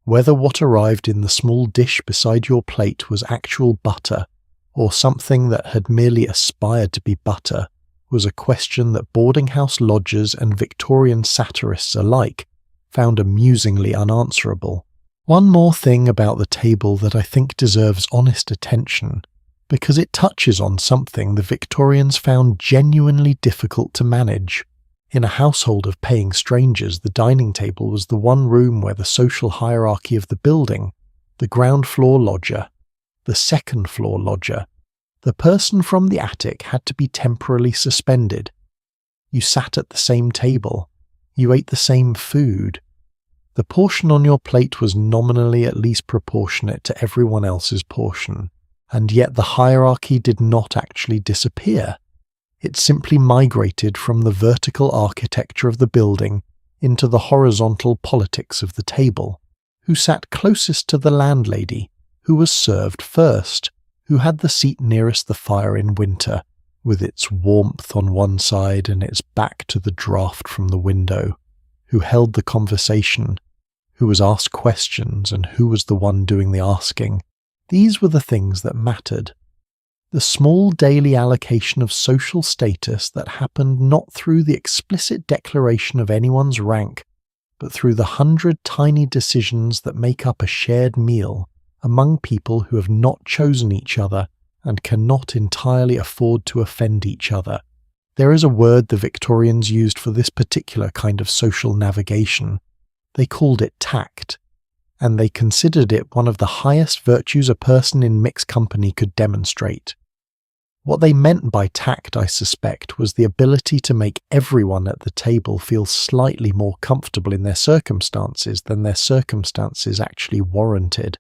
A: Whether what arrived in the small dish beside your plate was actual butter, or something that had merely aspired to be butter, was a question that boarding house lodgers and Victorian satirists alike found amusingly unanswerable. One more thing about the table that I think deserves honest attention, because it touches on something the Victorians found genuinely difficult to manage. In a household of paying strangers, the dining table was the one room where the social hierarchy of the building, the ground floor lodger, the second floor lodger, the person from the attic had to be temporarily suspended. You sat at the same table. You ate the same food. The portion on your plate was nominally at least proportionate to everyone else's portion, and yet the hierarchy did not actually disappear. It simply migrated from the vertical architecture of the building into the horizontal politics of the table. Who sat closest to the landlady? Who was served first? Who had the seat nearest the fire in winter, with its warmth on one side and its back to the draught from the window? Who held the conversation? Who was asked questions, and who was the one doing the asking? These were the things that mattered. The small daily allocation of social status that happened not through the explicit declaration of anyone's rank, but through the 100 tiny decisions that make up a shared meal among people who have not chosen each other and cannot entirely afford to offend each other. There is a word the Victorians used for this particular kind of social navigation. They called it tact, and they considered it one of the highest virtues a person in mixed company could demonstrate. What they meant by tact, I suspect, was the ability to make everyone at the table feel slightly more comfortable in their circumstances than their circumstances actually warranted.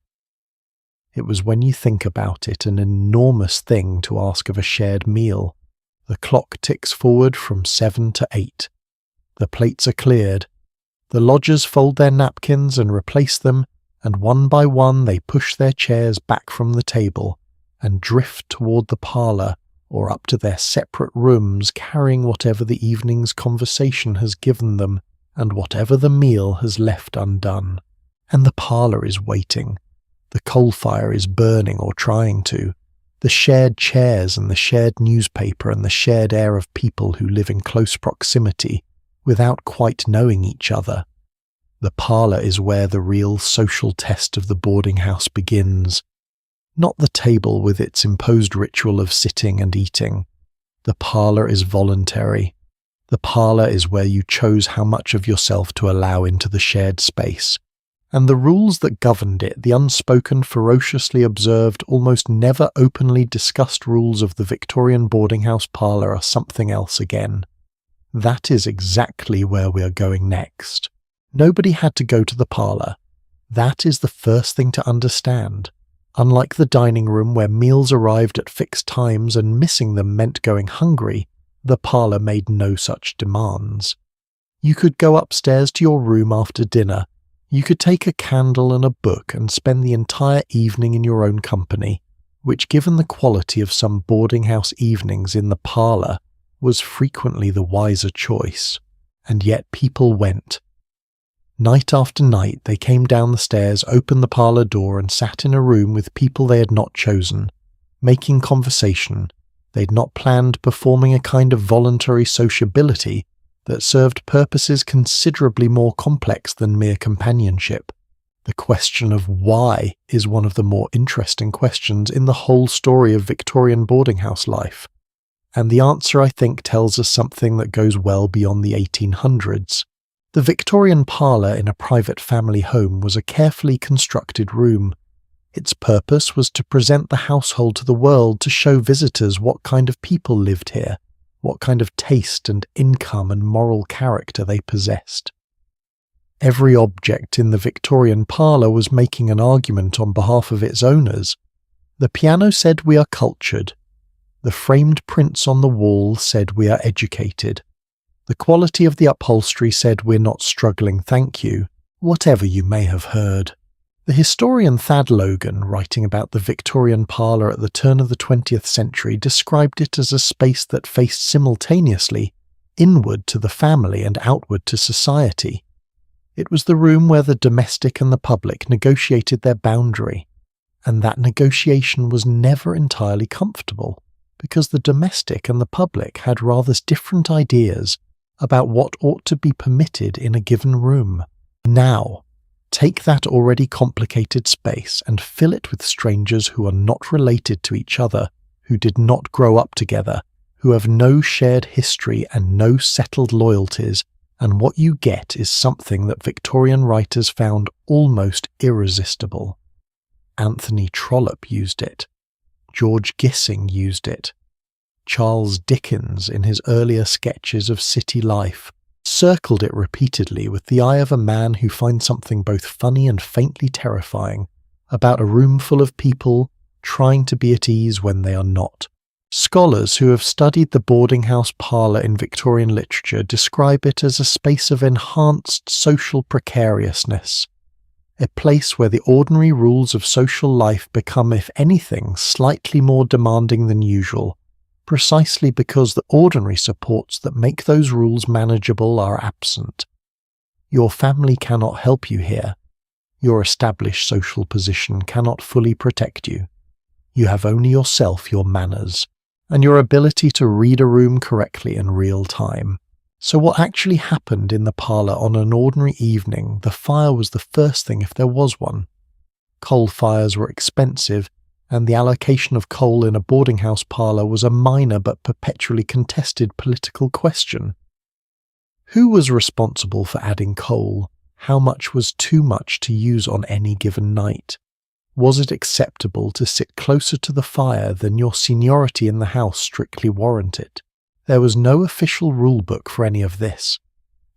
A: It was, when you think about it, an enormous thing to ask of a shared meal. The clock ticks forward from 7 to 8. The plates are cleared. The lodgers fold their napkins and replace them, and one by one they push their chairs back from the table and drift toward the parlor or up to their separate rooms, carrying whatever the evening's conversation has given them and whatever the meal has left undone. And the parlor is waiting. The coal fire is burning or trying to. The shared chairs and the shared newspaper and the shared air of people who live in close proximity without quite knowing each other. The parlor is where the real social test of the boarding house begins. Not the table with its imposed ritual of sitting and eating. The parlor is voluntary. The parlor is where you chose how much of yourself to allow into the shared space. And the rules that governed it, the unspoken, ferociously observed, almost never openly discussed rules of the Victorian boarding house parlor are something else again. That is exactly where we are going next. Nobody had to go to the parlor. That is the first thing to understand. Unlike the dining room where meals arrived at fixed times and missing them meant going hungry, the parlor made no such demands. You could go upstairs to your room after dinner. You could take a candle and a book and spend the entire evening in your own company, which, given the quality of some boarding house evenings in the parlor, was frequently the wiser choice. And yet people went. Night after night they came down the stairs, opened the parlor door and sat in a room with people they had not chosen, making conversation they'd not planned, performing a kind of voluntary sociability that served purposes considerably more complex than mere companionship. The question of why is one of the more interesting questions in the whole story of Victorian boarding house life, and the answer, I think, tells us something that goes well beyond the 1800s. The Victorian parlour in a private family home was a carefully constructed room. Its purpose was to present the household to the world, to show visitors what kind of people lived here, what kind of taste and income and moral character they possessed. Every object in the Victorian parlour was making an argument on behalf of its owners. The piano said we are cultured. The framed prints on the wall said we are educated. The quality of the upholstery said we're not struggling, thank you, whatever you may have heard. The historian Thad Logan, writing about the Victorian parlour at the turn of the 20th century, described it as a space that faced simultaneously inward to the family and outward to society. It was the room where the domestic and the public negotiated their boundary, and that negotiation was never entirely comfortable, because the domestic and the public had rather different ideas about what ought to be permitted in a given room. Now, take that already complicated space and fill it with strangers who are not related to each other, who did not grow up together, who have no shared history and no settled loyalties, and what you get is something that Victorian writers found almost irresistible. Anthony Trollope used it. George Gissing used it. Charles Dickens, in his earlier sketches of city life, circled it repeatedly with the eye of a man who finds something both funny and faintly terrifying about a room full of people trying to be at ease when they are not. Scholars who have studied the boarding house parlour in Victorian literature describe it as a space of enhanced social precariousness, a place where the ordinary rules of social life become, if anything, slightly more demanding than usual, precisely because the ordinary supports that make those rules manageable are absent. Your family cannot help you here. Your established social position cannot fully protect you. You have only yourself, your manners, and your ability to read a room correctly in real time. So what actually happened in the parlour on an ordinary evening? The fire was the first thing if there was one. Coal fires were expensive, and the allocation of coal in a boarding house parlour was a minor but perpetually contested political question. Who was responsible for adding coal? How much was too much to use on any given night? Was it acceptable to sit closer to the fire than your seniority in the house strictly warranted? There was no official rule book for any of this.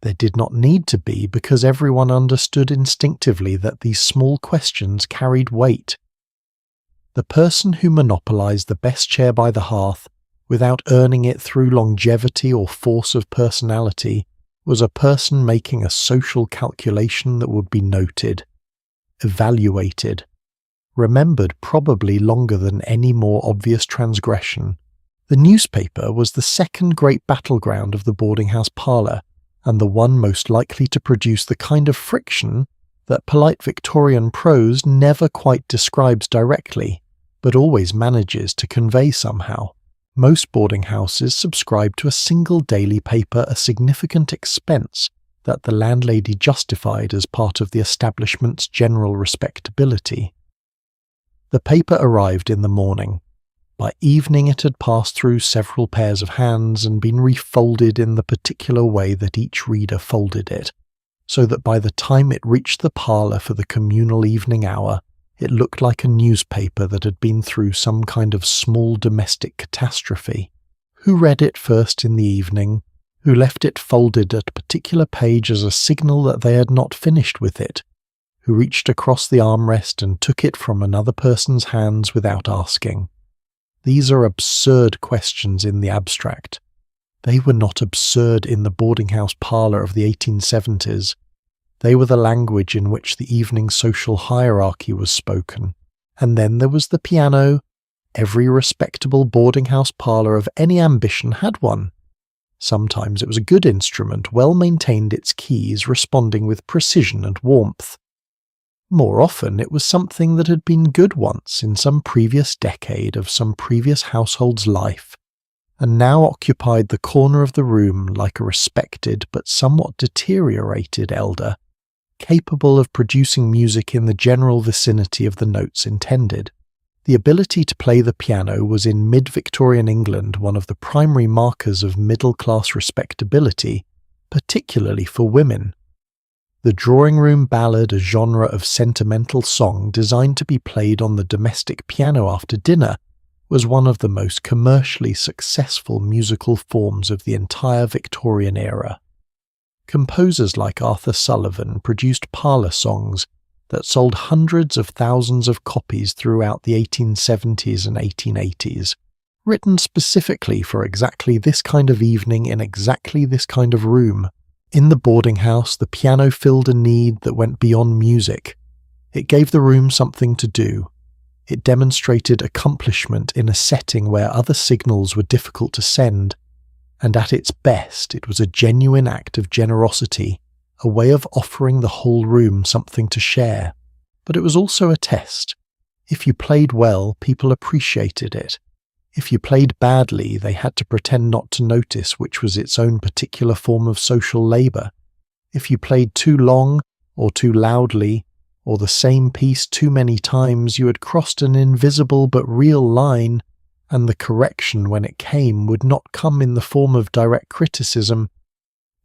A: There did not need to be, because everyone understood instinctively that these small questions carried weight. The person who monopolized the best chair by the hearth, without earning it through longevity or force of personality, was a person making a social calculation that would be noted, evaluated, remembered probably longer than any more obvious transgression. The newspaper was the second great battleground of the boarding house parlour, and the one most likely to produce the kind of friction that polite Victorian prose never quite describes directly, but always manages to convey somehow. Most boarding houses subscribe to a single daily paper, a significant expense that the landlady justified as part of the establishment's general respectability. The paper arrived in the morning. By evening it had passed through several pairs of hands and been refolded in the particular way that each reader folded it, so that by the time it reached the parlour for the communal evening hour, it looked like a newspaper that had been through some kind of small domestic catastrophe. Who read it first in the evening? Who left it folded at a particular page as a signal that they had not finished with it? Who reached across the armrest and took it from another person's hands without asking? These are absurd questions in the abstract. They were not absurd in the boarding house parlour of the 1870s. They were the language in which the evening social hierarchy was spoken. And then there was the piano. Every respectable boarding house parlour of any ambition had one. Sometimes it was a good instrument, well maintained its keys, responding with precision and warmth. More often it was something that had been good once in some previous decade of some previous household's life, and now occupied the corner of the room like a respected but somewhat deteriorated elder, capable of producing music in the general vicinity of the notes intended. The ability to play the piano was in mid-Victorian England one of the primary markers of middle-class respectability, particularly for women. The drawing-room ballad, a genre of sentimental song designed to be played on the domestic piano after dinner, was one of the most commercially successful musical forms of the entire Victorian era. Composers like Arthur Sullivan produced parlour songs that sold hundreds of thousands of copies throughout the 1870s and 1880s, written specifically for exactly this kind of evening in exactly this kind of room. In the boarding house, the piano filled a need that went beyond music. It gave the room something to do. It demonstrated accomplishment in a setting where other signals were difficult to send, and at its best it was a genuine act of generosity, a way of offering the whole room something to share. But it was also a test. If you played well, people appreciated it. If you played badly, they had to pretend not to notice, which was its own particular form of social labour. If you played too long, or too loudly, or the same piece too many times, you had crossed an invisible but real line, and the correction, when it came, would not come in the form of direct criticism.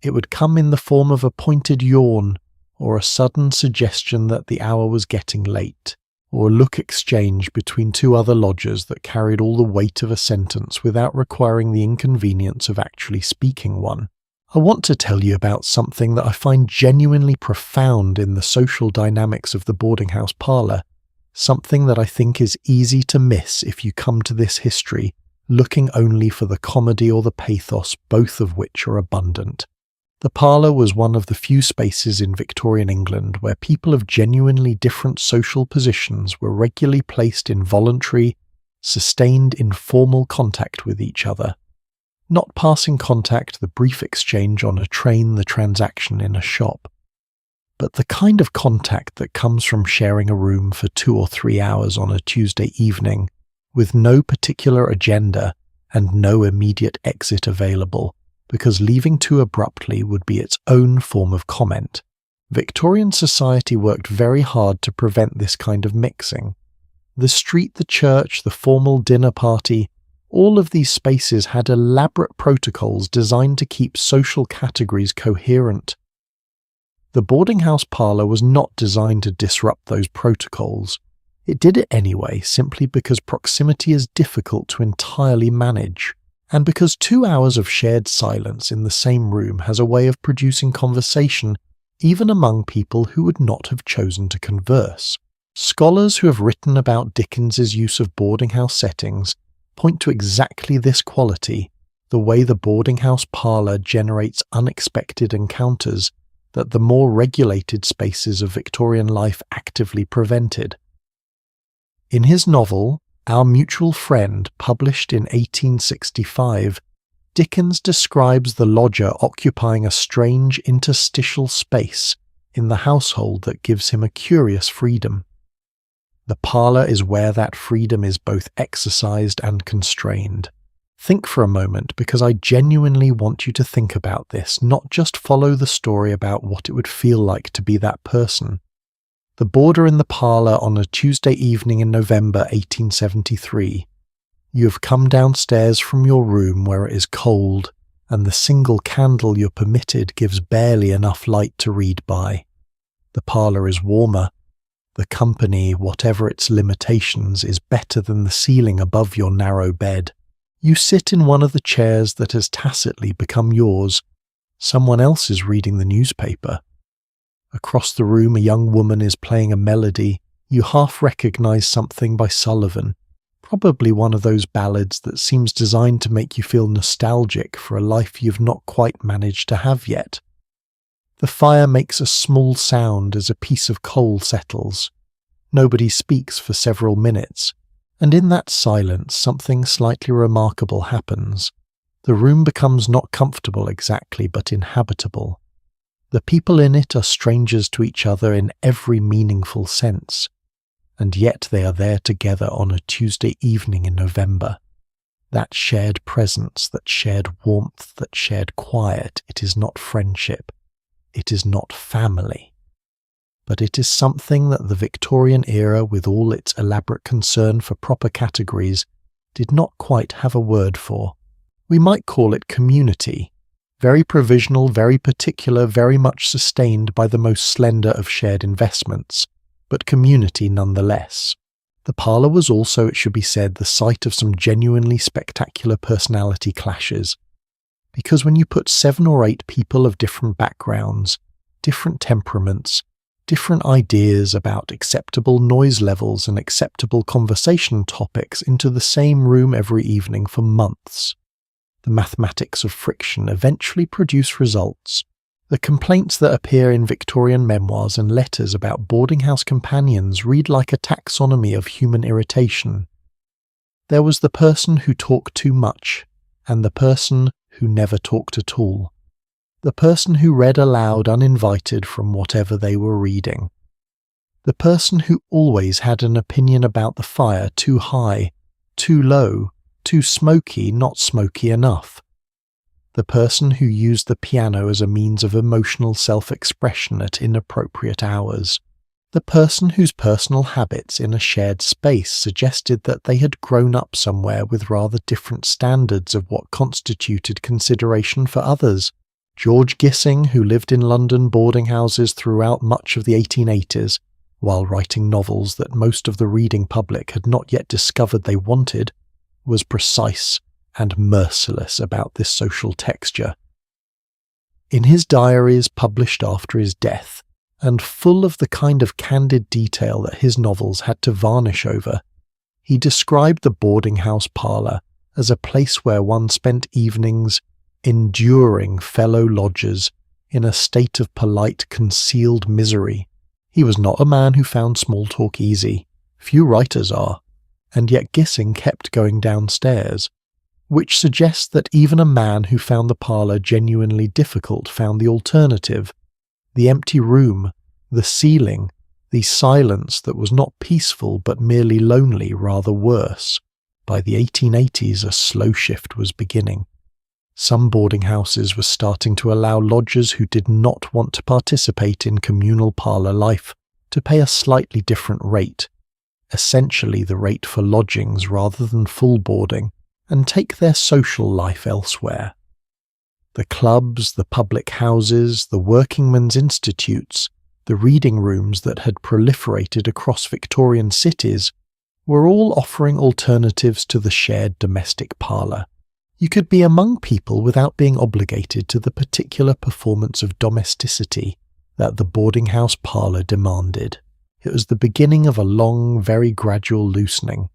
A: It would come in the form of a pointed yawn, or a sudden suggestion that the hour was getting late, or a look exchanged between two other lodgers that carried all the weight of a sentence without requiring the inconvenience of actually speaking one. I want to tell you about something that I find genuinely profound in the social dynamics of the boarding house parlour, something that I think is easy to miss if you come to this history looking only for the comedy or the pathos, both of which are abundant. The parlour was one of the few spaces in Victorian England where people of genuinely different social positions were regularly placed in voluntary, sustained informal contact with each other. Not passing contact, the brief exchange on a train, the transaction in a shop, but the kind of contact that comes from sharing a room for 2 or 3 hours on a Tuesday evening, with no particular agenda and no immediate exit available, because leaving too abruptly would be its own form of comment. Victorian society worked very hard to prevent this kind of mixing. The street, the church, the formal dinner party, all of these spaces had elaborate protocols designed to keep social categories coherent. The boarding house parlour was not designed to disrupt those protocols. It did it anyway, simply because proximity is difficult to entirely manage, and because 2 hours of shared silence in the same room has a way of producing conversation even among people who would not have chosen to converse. Scholars who have written about Dickens's use of boarding house settings point to exactly this quality, the way the boarding house parlour generates unexpected encounters that the more regulated spaces of Victorian life actively prevented. In his novel, Our Mutual Friend, published in 1865, Dickens describes the lodger occupying a strange interstitial space in the household that gives him a curious freedom. The parlour is where that freedom is both exercised and constrained. Think for a moment, because I genuinely want you to think about this, not just follow the story about what it would feel like to be that person. The boarder in the parlour on a Tuesday evening in November 1873. You have come downstairs from your room where it is cold, and the single candle you're permitted gives barely enough light to read by. The parlour is warmer. The company, whatever its limitations, is better than the ceiling above your narrow bed. You sit in one of the chairs that has tacitly become yours. Someone else is reading the newspaper. Across the room a young woman is playing a melody. You half recognise something by Sullivan, probably one of those ballads that seems designed to make you feel nostalgic for a life you've not quite managed to have yet. The fire makes a small sound as a piece of coal settles. Nobody speaks for several minutes, and in that silence something slightly remarkable happens. The room becomes not comfortable exactly, but inhabitable. The people in it are strangers to each other in every meaningful sense, and yet they are there together on a Tuesday evening in November. That shared presence, that shared warmth, that shared quiet, it is not friendship. It is not family. But it is something that the Victorian era, with all its elaborate concern for proper categories, did not quite have a word for. We might call it community, very provisional, very particular, very much sustained by the most slender of shared investments, but community nonetheless. The parlour was also, it should be said, the site of some genuinely spectacular personality clashes. Because when you put 7 or 8 people of different backgrounds, different temperaments, different ideas about acceptable noise levels and acceptable conversation topics into the same room every evening for months, the mathematics of friction eventually produce results. The complaints that appear in Victorian memoirs and letters about boarding house companions read like a taxonomy of human irritation. There was the person who talked too much, and the person who never talked at all. The person who read aloud uninvited from whatever they were reading. The person who always had an opinion about the fire too high, too low, too smoky, not smoky enough. The person who used the piano as a means of emotional self-expression at inappropriate hours. The person whose personal habits in a shared space suggested that they had grown up somewhere with rather different standards of what constituted consideration for others. George Gissing, who lived in London boarding houses throughout much of the 1880s, while writing novels that most of the reading public had not yet discovered they wanted, was precise and merciless about this social texture. In his diaries published after his death, and full of the kind of candid detail that his novels had to varnish over, he described the boarding house parlour as a place where one spent evenings enduring fellow lodgers in a state of polite concealed misery. He was not a man who found small talk easy. Few writers are, and yet Gissing kept going downstairs, which suggests that even a man who found the parlour genuinely difficult found the alternative, the empty room, the ceiling, the silence that was not peaceful but merely lonely, rather worse. By the 1880s, a slow shift was beginning. Some boarding houses were starting to allow lodgers who did not want to participate in communal parlour life to pay a slightly different rate, essentially the rate for lodgings rather than full boarding, and take their social life elsewhere. The clubs, the public houses, the workingmen's institutes, the reading rooms that had proliferated across Victorian cities were all offering alternatives to the shared domestic parlour. You could be among people without being obligated to the particular performance of domesticity that the boarding house parlour demanded. It was the beginning of a long, very gradual loosening.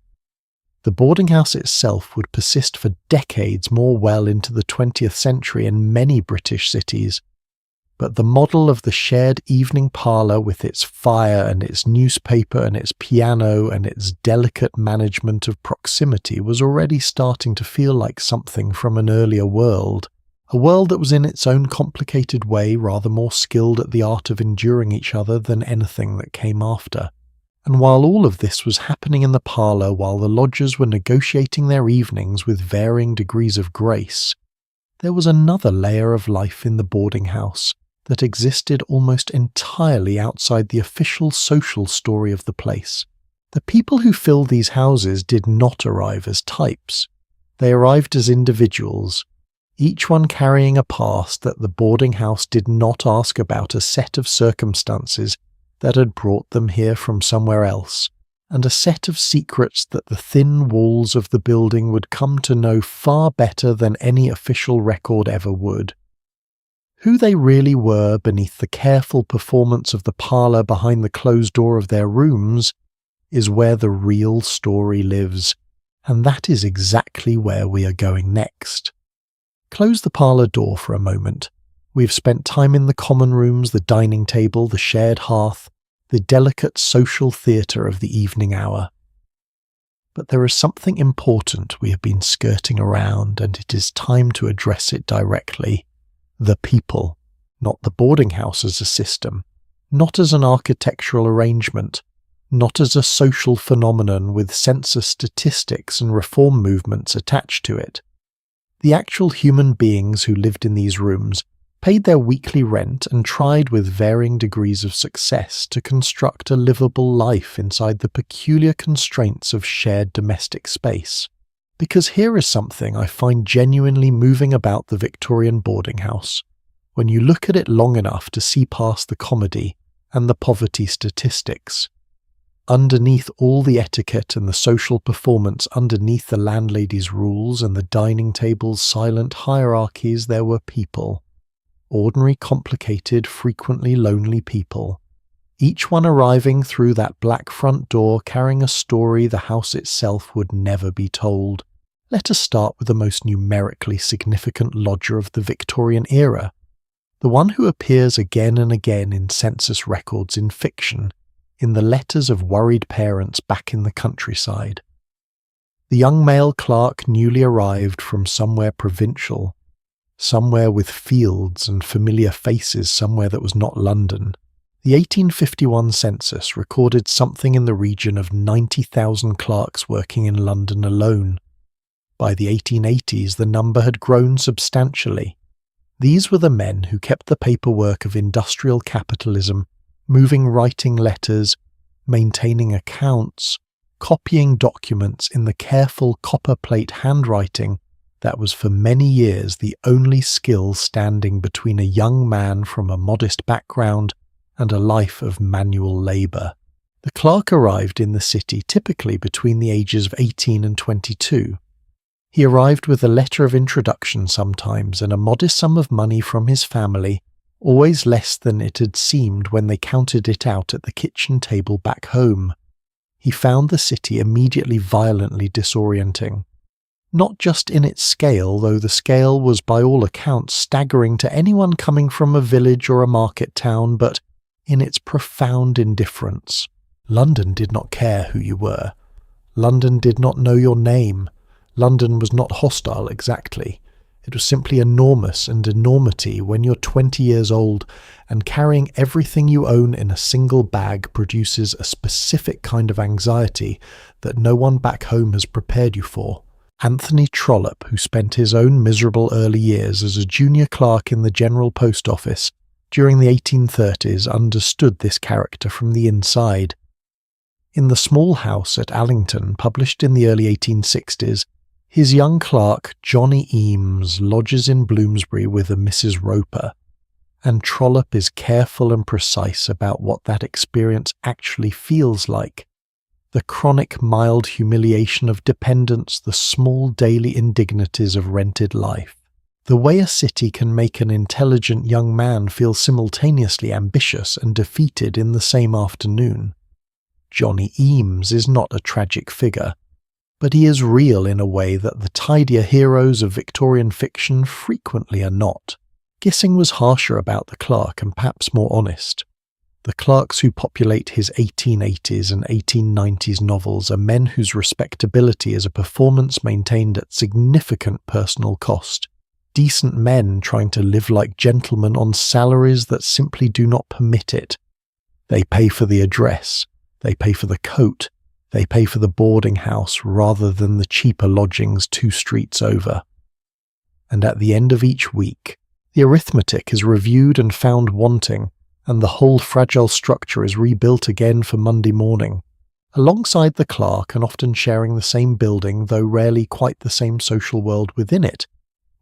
A: The boarding house itself would persist for decades more well into the 20th century in many British cities, but the model of the shared evening parlour with its fire and its newspaper and its piano and its delicate management of proximity was already starting to feel like something from an earlier world, a world that was in its own complicated way rather more skilled at the art of enduring each other than anything that came after. And while all of this was happening in the parlour, while the lodgers were negotiating their evenings with varying degrees of grace, there was another layer of life in the boarding house that existed almost entirely outside the official social story of the place. The people who filled these houses did not arrive as types. They arrived as individuals, each one carrying a past that the boarding house did not ask about, a set of circumstances that had brought them here from somewhere else, and a set of secrets that the thin walls of the building would come to know far better than any official record ever would. Who they really were beneath the careful performance of the parlour behind the closed door of their rooms is where the real story lives, and that is exactly where we are going next. Close the parlour door for a moment. We've spent time in the common rooms, the dining table, the shared hearth, the delicate social theatre of the evening hour. But there is something important we have been skirting around, and it is time to address it directly. The people, not the boarding house as a system, not as an architectural arrangement, not as a social phenomenon with census statistics and reform movements attached to it. The actual human beings who lived in these rooms paid their weekly rent and tried with varying degrees of success to construct a livable life inside the peculiar constraints of shared domestic space. Because here is something I find genuinely moving about the Victorian boarding house, when you look at it long enough to see past the comedy and the poverty statistics. Underneath all the etiquette and the social performance, underneath the landlady's rules and the dining table's silent hierarchies, there were people. Ordinary, complicated, frequently lonely people. Each one arriving through that black front door carrying a story the house itself would never be told. Let us start with the most numerically significant lodger of the Victorian era, the one who appears again and again in census records in fiction, in the letters of worried parents back in the countryside. The young male clerk newly arrived from somewhere provincial, somewhere with fields and familiar faces, somewhere that was not London. The 1851 census recorded something in the region of 90,000 clerks working in London alone. By the 1880s, the number had grown substantially. These were the men who kept the paperwork of industrial capitalism, moving writing letters, maintaining accounts, copying documents in the careful copperplate handwriting that was for many years the only skill standing between a young man from a modest background and a life of manual labour. The clerk arrived in the city typically between the ages of 18 and 22. He arrived with a letter of introduction sometimes and a modest sum of money from his family, always less than it had seemed when they counted it out at the kitchen table back home. He found the city immediately violently disorienting. Not just in its scale, though the scale was by all accounts staggering to anyone coming from a village or a market town, but in its profound indifference. London did not care who you were. London did not know your name. London was not hostile exactly. It was simply enormous, and enormity, when you're 20 years old and carrying everything you own in a single bag, produces a specific kind of anxiety that no one back home has prepared you for. Anthony Trollope, who spent his own miserable early years as a junior clerk in the General Post Office during the 1830s, understood this character from the inside. In The Small House at Allington, published in the early 1860s, his young clerk, Johnny Eames, lodges in Bloomsbury with a Mrs. Roper, and Trollope is careful and precise about what that experience actually feels like. The chronic mild humiliation of dependence, the small daily indignities of rented life. The way a city can make an intelligent young man feel simultaneously ambitious and defeated in the same afternoon. Johnny Eames is not a tragic figure, but he is real in a way that the tidier heroes of Victorian fiction frequently are not. Gissing was harsher about the clerk and perhaps more honest. The clerks who populate his 1880s and 1890s novels are men whose respectability is a performance maintained at significant personal cost. Decent men trying to live like gentlemen on salaries that simply do not permit it. They pay for the address, they pay for the coat, they pay for the boarding house rather than the cheaper lodgings 2 streets over. And at the end of each week, the arithmetic is reviewed and found wanting, and the whole fragile structure is rebuilt again for Monday morning. Alongside the clerk, and often sharing the same building, though rarely quite the same social world within it,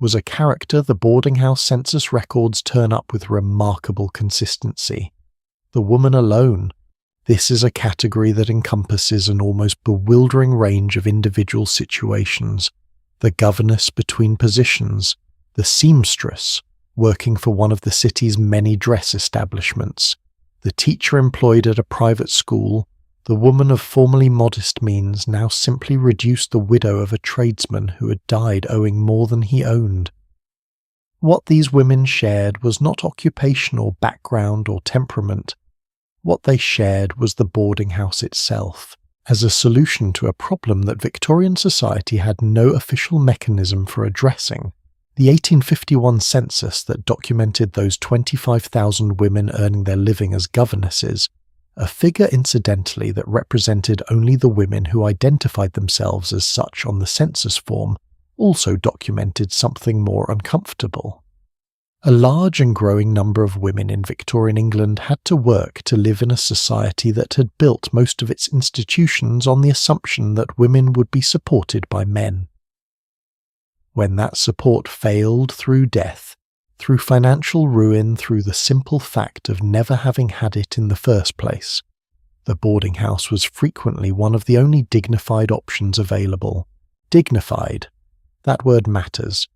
A: was a character the boarding house census records turn up with remarkable consistency. The woman alone. This is a category that encompasses an almost bewildering range of individual situations. The governess between positions, the seamstress, working for one of the city's many dress establishments, the teacher employed at a private school, the woman of formerly modest means, now simply reduced the widow of a tradesman who had died owing more than he owned. What these women shared was not occupation or background or temperament. What they shared was the boarding house itself, as a solution to a problem that Victorian society had no official mechanism for addressing. The 1851 census that documented those 25,000 women earning their living as governesses, a figure incidentally that represented only the women who identified themselves as such on the census form, also documented something more uncomfortable. A large and growing number of women in Victorian England had to work to live in a society that had built most of its institutions on the assumption that women would be supported by men. When that support failed through death, through financial ruin, through the simple fact of never having had it in the first place, the boarding house was frequently one of the only dignified options available. Dignified. That word matters.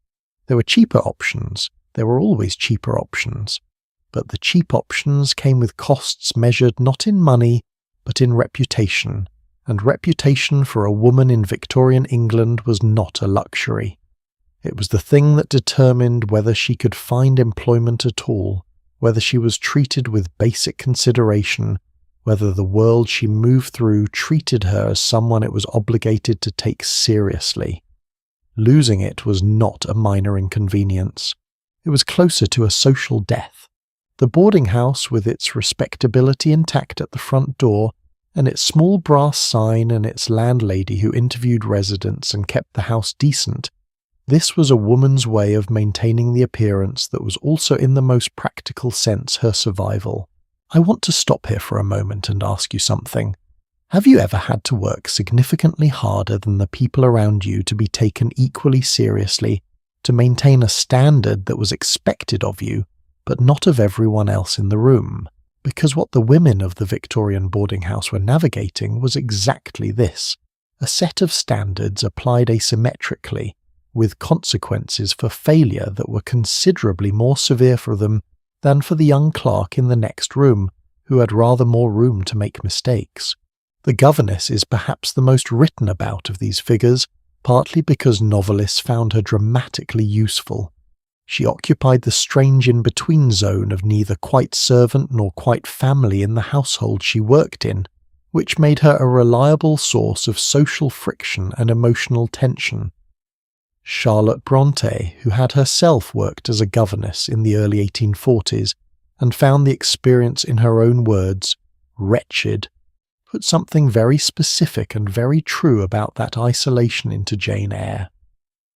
A: There were cheaper options. There were always cheaper options. But the cheap options came with costs measured not in money, but in reputation. And reputation for a woman in Victorian England was not a luxury. It was the thing that determined whether she could find employment at all, whether she was treated with basic consideration, whether the world she moved through treated her as someone it was obligated to take seriously. Losing it was not a minor inconvenience. It was closer to a social death. The boarding house, with its respectability intact at the front door, and its small brass sign and its landlady who interviewed residents and kept the house decent, this was a woman's way of maintaining the appearance that was also in the most practical sense her survival. I want to stop here for a moment and ask you something. Have you ever had to work significantly harder than the people around you to be taken equally seriously, to maintain a standard that was expected of you, but not of everyone else in the room? Because what the women of the Victorian boarding house were navigating was exactly this, a set of standards applied asymmetrically, with consequences for failure that were considerably more severe for them than for the young clerk in the next room, who had rather more room to make mistakes. The governess is perhaps the most written about of these figures, partly because novelists found her dramatically useful. She occupied the strange in-between zone of neither quite servant nor quite family in the household she worked in, which made her a reliable source of social friction and emotional tension. Charlotte Bronte, who had herself worked as a governess in the early 1840s and found the experience, in her own words, wretched, put something very specific and very true about that isolation into Jane Eyre.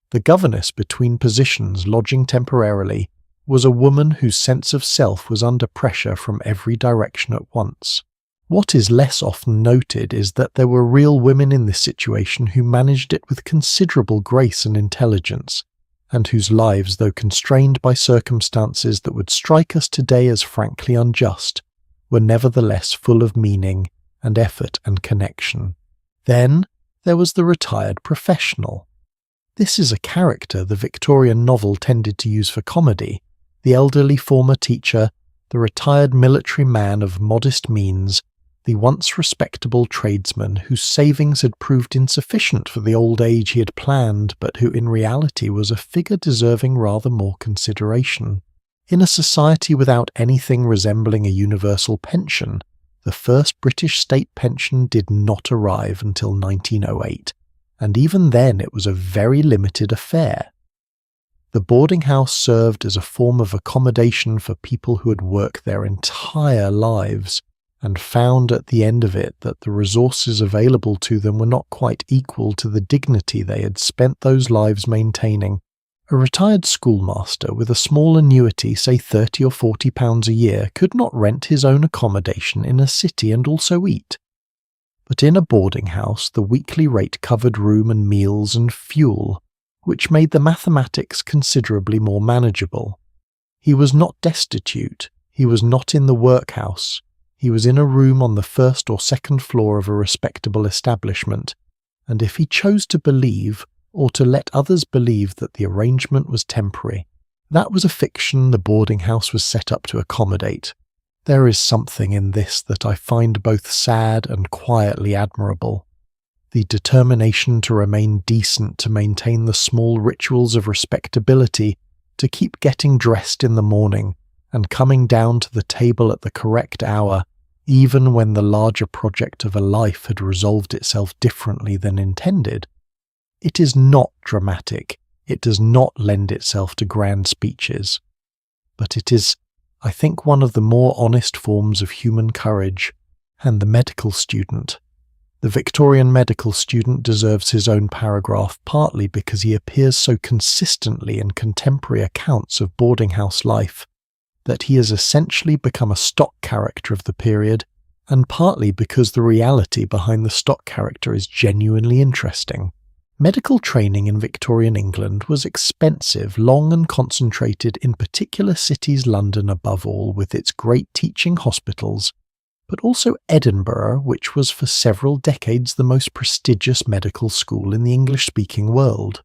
A: The governess between positions lodging temporarily was a woman whose sense of self was under pressure from every direction at once. What is less often noted is that there were real women in this situation who managed it with considerable grace and intelligence, and whose lives, though constrained by circumstances that would strike us today as frankly unjust, were nevertheless full of meaning and effort and connection. Then there was the retired professional. This is a character the Victorian novel tended to use for comedy, the elderly former teacher, the retired military man of modest means, the once respectable tradesman whose savings had proved insufficient for the old age he had planned, but who in reality was a figure deserving rather more consideration. In a society without anything resembling a universal pension, the first British state pension did not arrive until 1908, and even then it was a very limited affair. The boarding house served as a form of accommodation for people who had worked their entire lives, and found at the end of it that the resources available to them were not quite equal to the dignity they had spent those lives maintaining. A retired schoolmaster with a small annuity, say £30 or £40 a year, could not rent his own accommodation in a city and also eat. But in a boarding house the weekly rate covered room and meals and fuel, which made the mathematics considerably more manageable. He was not destitute, he was not in the workhouse, he was in a room on the first or second floor of a respectable establishment, and if he chose to believe, or to let others believe, that the arrangement was temporary, that was a fiction the boarding house was set up to accommodate. There is something in this that I find both sad and quietly admirable. The determination to remain decent, to maintain the small rituals of respectability, to keep getting dressed in the morning, and coming down to the table at the correct hour, even when the larger project of a life had resolved itself differently than intended. It is not dramatic, it does not lend itself to grand speeches, but it is, I think, one of the more honest forms of human courage. And the medical student. The Victorian medical student deserves his own paragraph, partly because he appears so consistently in contemporary accounts of boarding house life that he has essentially become a stock character of the period, and partly because the reality behind the stock character is genuinely interesting. Medical training in Victorian England was expensive, long and concentrated in particular cities, London above all, with its great teaching hospitals, but also Edinburgh, which was for several decades the most prestigious medical school in the English-speaking world.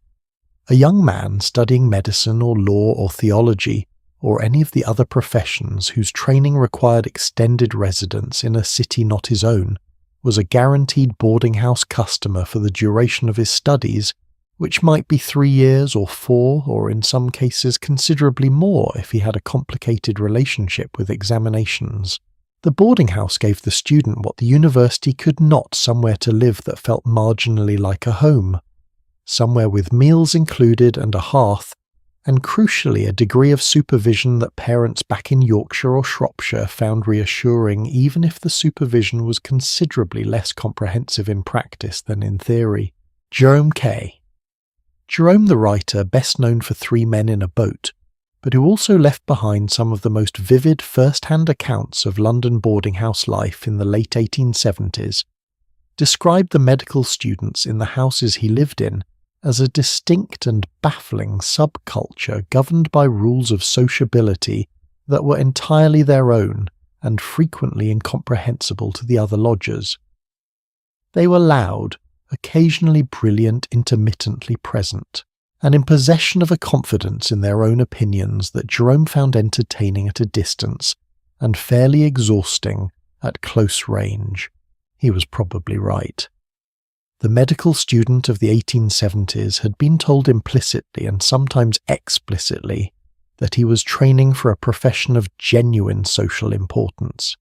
A: A young man studying medicine or law or theology, or any of the other professions whose training required extended residence in a city not his own, was a guaranteed boarding house customer for the duration of his studies, which might be 3 years or 4, or in some cases considerably more if he had a complicated relationship with examinations. The boarding house gave the student what the university could not: somewhere to live that felt marginally like a home, somewhere with meals included and a hearth, and crucially a degree of supervision that parents back in Yorkshire or Shropshire found reassuring, even if the supervision was considerably less comprehensive in practice than in theory. Jerome Kay. Jerome the writer, best known for 3 Men in a Boat, but who also left behind some of the most vivid first-hand accounts of London boarding house life in the late 1870s, described the medical students in the houses he lived in as a distinct and baffling subculture governed by rules of sociability that were entirely their own and frequently incomprehensible to the other lodgers. They were loud, occasionally brilliant, intermittently present, and in possession of a confidence in their own opinions that Jerome found entertaining at a distance and fairly exhausting at close range. He was probably right. The medical student of the 1870s had been told implicitly and sometimes explicitly that he was training for a profession of genuine social importance.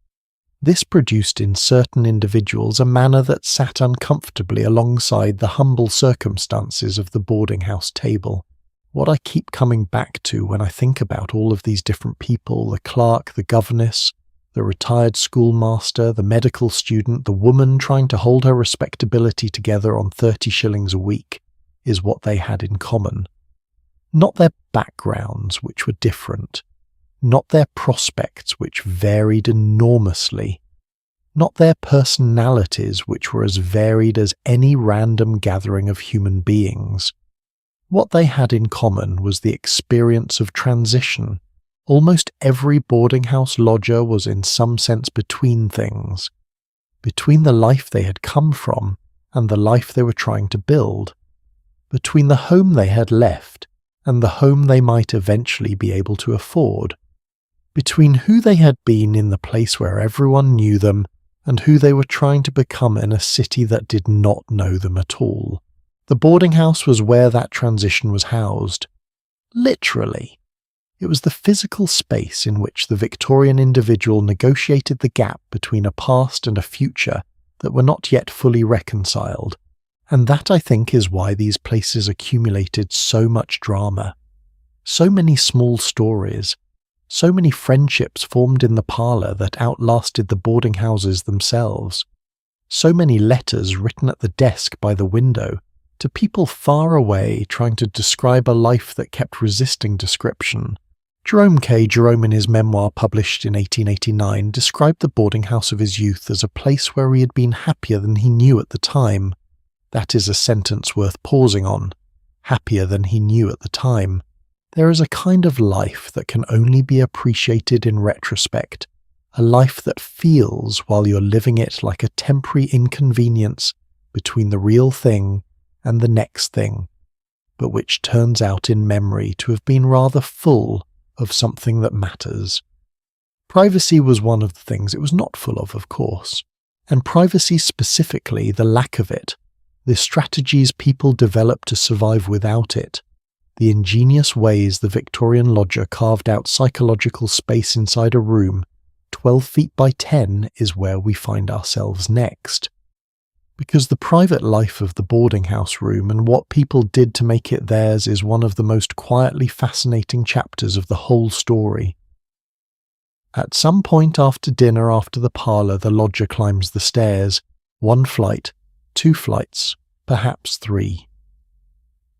A: This produced in certain individuals a manner that sat uncomfortably alongside the humble circumstances of the boarding house table. What I keep coming back to when I think about all of these different people, the clerk, the governess, the retired schoolmaster, the medical student, the woman trying to hold her respectability together on 30 shillings a week, is what they had in common. Not their backgrounds, which were different. Not their prospects, which varied enormously. Not their personalities, which were as varied as any random gathering of human beings. What they had in common was the experience of transition. Almost every boarding house lodger was in some sense between things. Between the life they had come from and the life they were trying to build. Between the home they had left and the home they might eventually be able to afford. Between who they had been in the place where everyone knew them and who they were trying to become in a city that did not know them at all. The boarding house was where that transition was housed. Literally. It was the physical space in which the Victorian individual negotiated the gap between a past and a future that were not yet fully reconciled, and that, I think, is why these places accumulated so much drama. So many small stories, so many friendships formed in the parlour that outlasted the boarding houses themselves, so many letters written at the desk by the window to people far away trying to describe a life that kept resisting description. Jerome in his memoir published in 1889, described the boarding house of his youth as a place where he had been happier than he knew at the time. That is a sentence worth pausing on. Happier than he knew at the time. There is a kind of life that can only be appreciated in retrospect, a life that feels while you're living it like a temporary inconvenience between the real thing and the next thing, but which turns out in memory to have been rather full of something that matters. Privacy was one of the things it was not full of course, and privacy specifically, the lack of it, the strategies people developed to survive without it, the ingenious ways the Victorian lodger carved out psychological space inside a room 12 feet by 10 is where we find ourselves next. Because the private life of the boarding house room and what people did to make it theirs is one of the most quietly fascinating chapters of the whole story. At some point after dinner after the parlour, the lodger climbs the stairs, 1 flight, 2 flights, perhaps 3.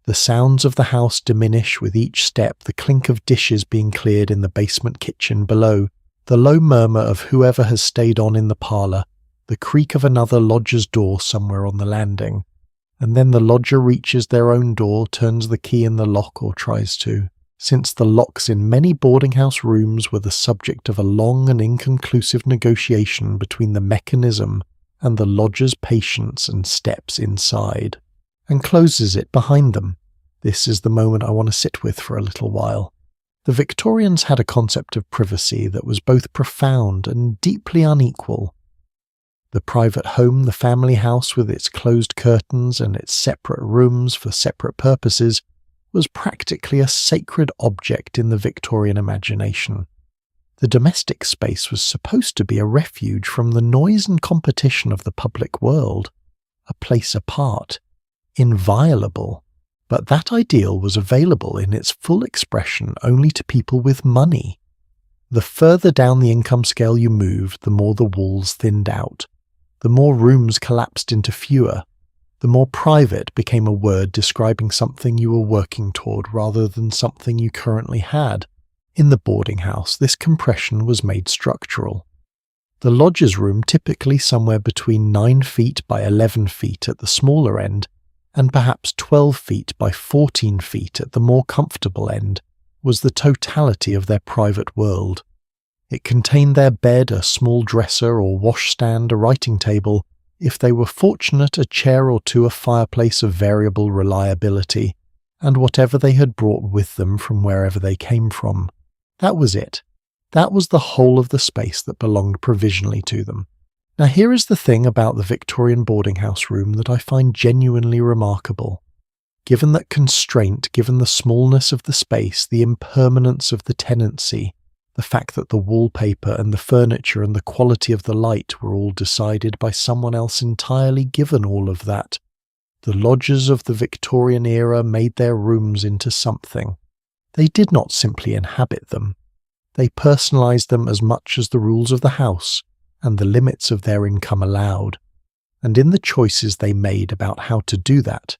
A: The sounds of the house diminish with each step, the clink of dishes being cleared in the basement kitchen below, the low murmur of whoever has stayed on in the parlour, the creak of another lodger's door somewhere on the landing, and then the lodger reaches their own door, turns the key in the lock or tries to, since the locks in many boarding house rooms were the subject of a long and inconclusive negotiation between the mechanism and the lodger's patience and steps inside, and closes it behind them. This is the moment I want to sit with for a little while. The Victorians had a concept of privacy that was both profound and deeply unequal. The private home, the family house with its closed curtains and its separate rooms for separate purposes, was practically a sacred object in the Victorian imagination. The domestic space was supposed to be a refuge from the noise and competition of the public world, a place apart, inviolable. But that ideal was available in its full expression only to people with money. The further down the income scale you moved, the more the walls thinned out. The more rooms collapsed into fewer, the more private became a word describing something you were working toward rather than something you currently had. In the boarding house, this compression was made structural. The lodger's room, typically somewhere between 9 feet by 11 feet at the smaller end, and perhaps 12 feet by 14 feet at the more comfortable end, was the totality of their private world. It contained their bed, a small dresser or washstand, a writing table, if they were fortunate, a chair or two, a fireplace of variable reliability, and whatever they had brought with them from wherever they came from. That was it. That was the whole of the space that belonged provisionally to them. Now here is the thing about the Victorian boarding house room that I find genuinely remarkable. Given that constraint, given the smallness of the space, the impermanence of the tenancy, The fact that the wallpaper and the furniture and the quality of the light were all decided by someone else entirely, given all of that. The lodgers of the Victorian era made their rooms into something. They did not simply inhabit them. They personalised them as much as the rules of the house and the limits of their income allowed. And in the choices they made about how to do that,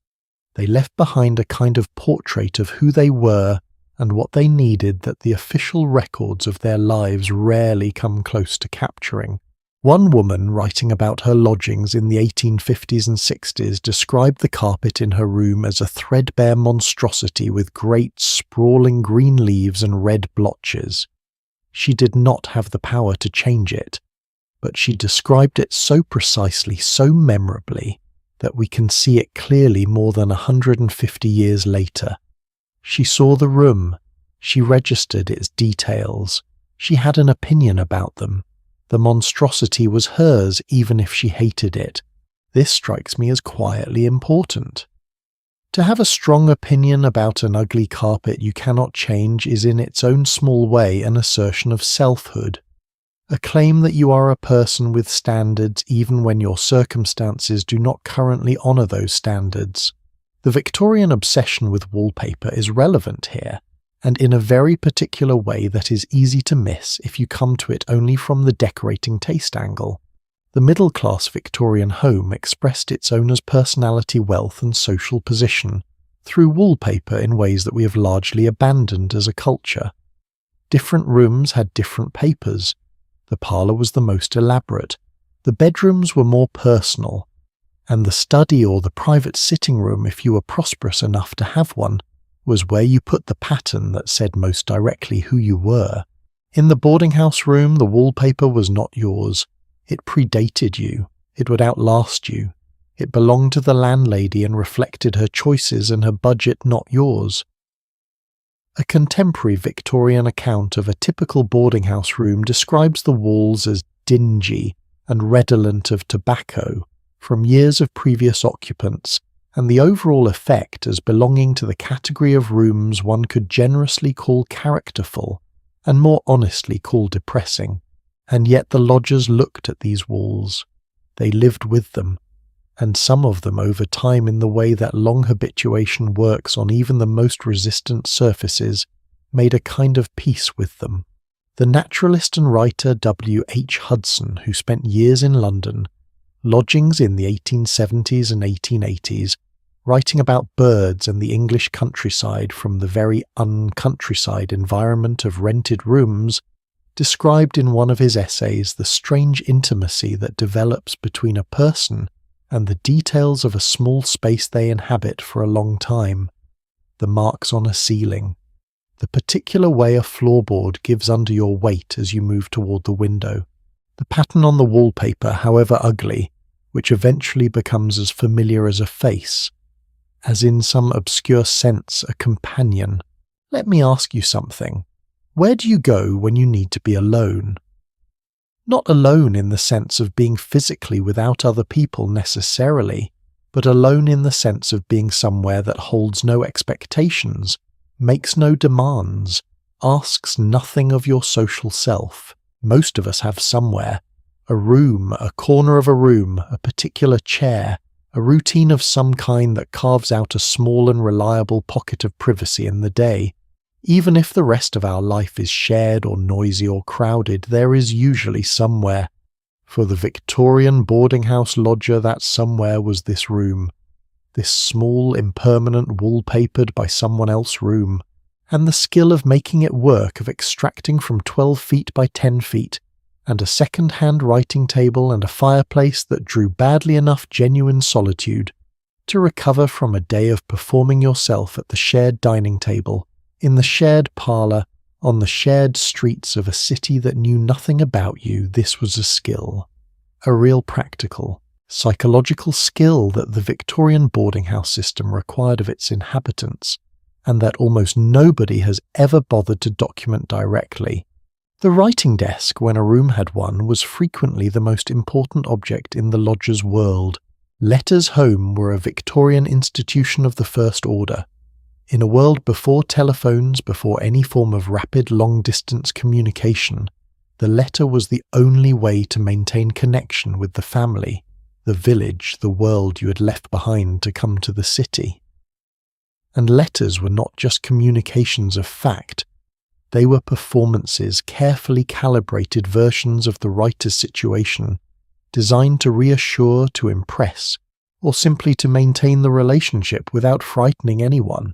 A: they left behind a kind of portrait of who they were and what they needed that the official records of their lives rarely come close to capturing. One woman writing about her lodgings in the 1850s and 60s described the carpet in her room as a threadbare monstrosity with great sprawling green leaves and red blotches. She did not have the power to change it, but she described it so precisely, so memorably, that we can see it clearly more than 150 years later. She saw the room, she registered its details, she had an opinion about them. The monstrosity was hers even if she hated it. This strikes me as quietly important. To have a strong opinion about an ugly carpet you cannot change is in its own small way an assertion of selfhood, a claim that you are a person with standards even when your circumstances do not currently honour those standards. The Victorian obsession with wallpaper is relevant here, and in a very particular way that is easy to miss if you come to it only from the decorating taste angle. The middle-class Victorian home expressed its owner's personality, wealth and social position through wallpaper in ways that we have largely abandoned as a culture. Different rooms had different papers. The parlour was the most elaborate. The bedrooms were more personal. And the study or the private sitting room, if you were prosperous enough to have one, was where you put the pattern that said most directly who you were. In the boarding house room, the wallpaper was not yours. It predated you. It would outlast you. It belonged to the landlady and reflected her choices and her budget, not yours. A contemporary Victorian account of a typical boarding house room describes the walls as dingy and redolent of tobacco from years of previous occupants, and the overall effect as belonging to the category of rooms one could generously call characterful and more honestly call depressing. And yet the lodgers looked at these walls. They lived with them, and some of them over time in the way that long habituation works on even the most resistant surfaces, made a kind of peace with them. The naturalist and writer W. H. Hudson, who spent years in London, lodgings in the 1870s and 1880s, writing about birds and the English countryside from the very uncountryside environment of rented rooms, described in one of his essays the strange intimacy that develops between a person and the details of a small space they inhabit for a long time. The marks on a ceiling, the particular way a floorboard gives under your weight as you move toward the window, the pattern on the wallpaper, however ugly, which eventually becomes as familiar as a face, as in some obscure sense a companion. Let me ask you something. Where do you go when you need to be alone? Not alone in the sense of being physically without other people necessarily, but alone in the sense of being somewhere that holds no expectations, makes no demands, asks nothing of your social self. Most of us have somewhere. A room, a corner of a room, a particular chair, a routine of some kind that carves out a small and reliable pocket of privacy in the day. Even if the rest of our life is shared or noisy or crowded, there is usually somewhere. For the Victorian boarding house lodger, that somewhere was this room, this small, impermanent, wallpapered by someone else room, and the skill of making it work, of extracting from 12 feet by 10 feet, and a second-hand writing table and a fireplace that drew badly enough genuine solitude to recover from a day of performing yourself at the shared dining table, in the shared parlour, on the shared streets of a city that knew nothing about you. This was a skill, a real practical, psychological skill that the Victorian boarding house system required of its inhabitants, and that almost nobody has ever bothered to document directly. The writing desk, when a room had one, was frequently the most important object in the lodger's world. Letters home were a Victorian institution of the first order. In a world before telephones, before any form of rapid long-distance communication, the letter was the only way to maintain connection with the family, the village, the world you had left behind to come to the city. And letters were not just communications of fact, they were performances, carefully calibrated versions of the writer's situation, designed to reassure, to impress, or simply to maintain the relationship without frightening anyone.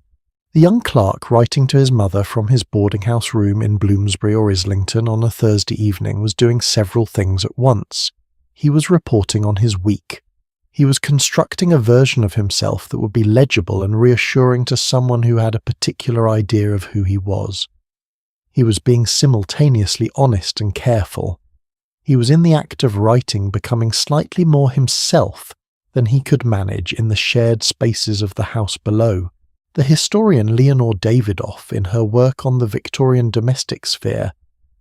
A: The young clerk writing to his mother from his boarding house room in Bloomsbury or Islington on a Thursday evening was doing several things at once. He was reporting on his week. He was constructing a version of himself that would be legible and reassuring to someone who had a particular idea of who he was. He was being simultaneously honest and careful. He was in the act of writing becoming slightly more himself than he could manage in the shared spaces of the house below. The historian Leonore Davidoff, in her work on the Victorian domestic sphere,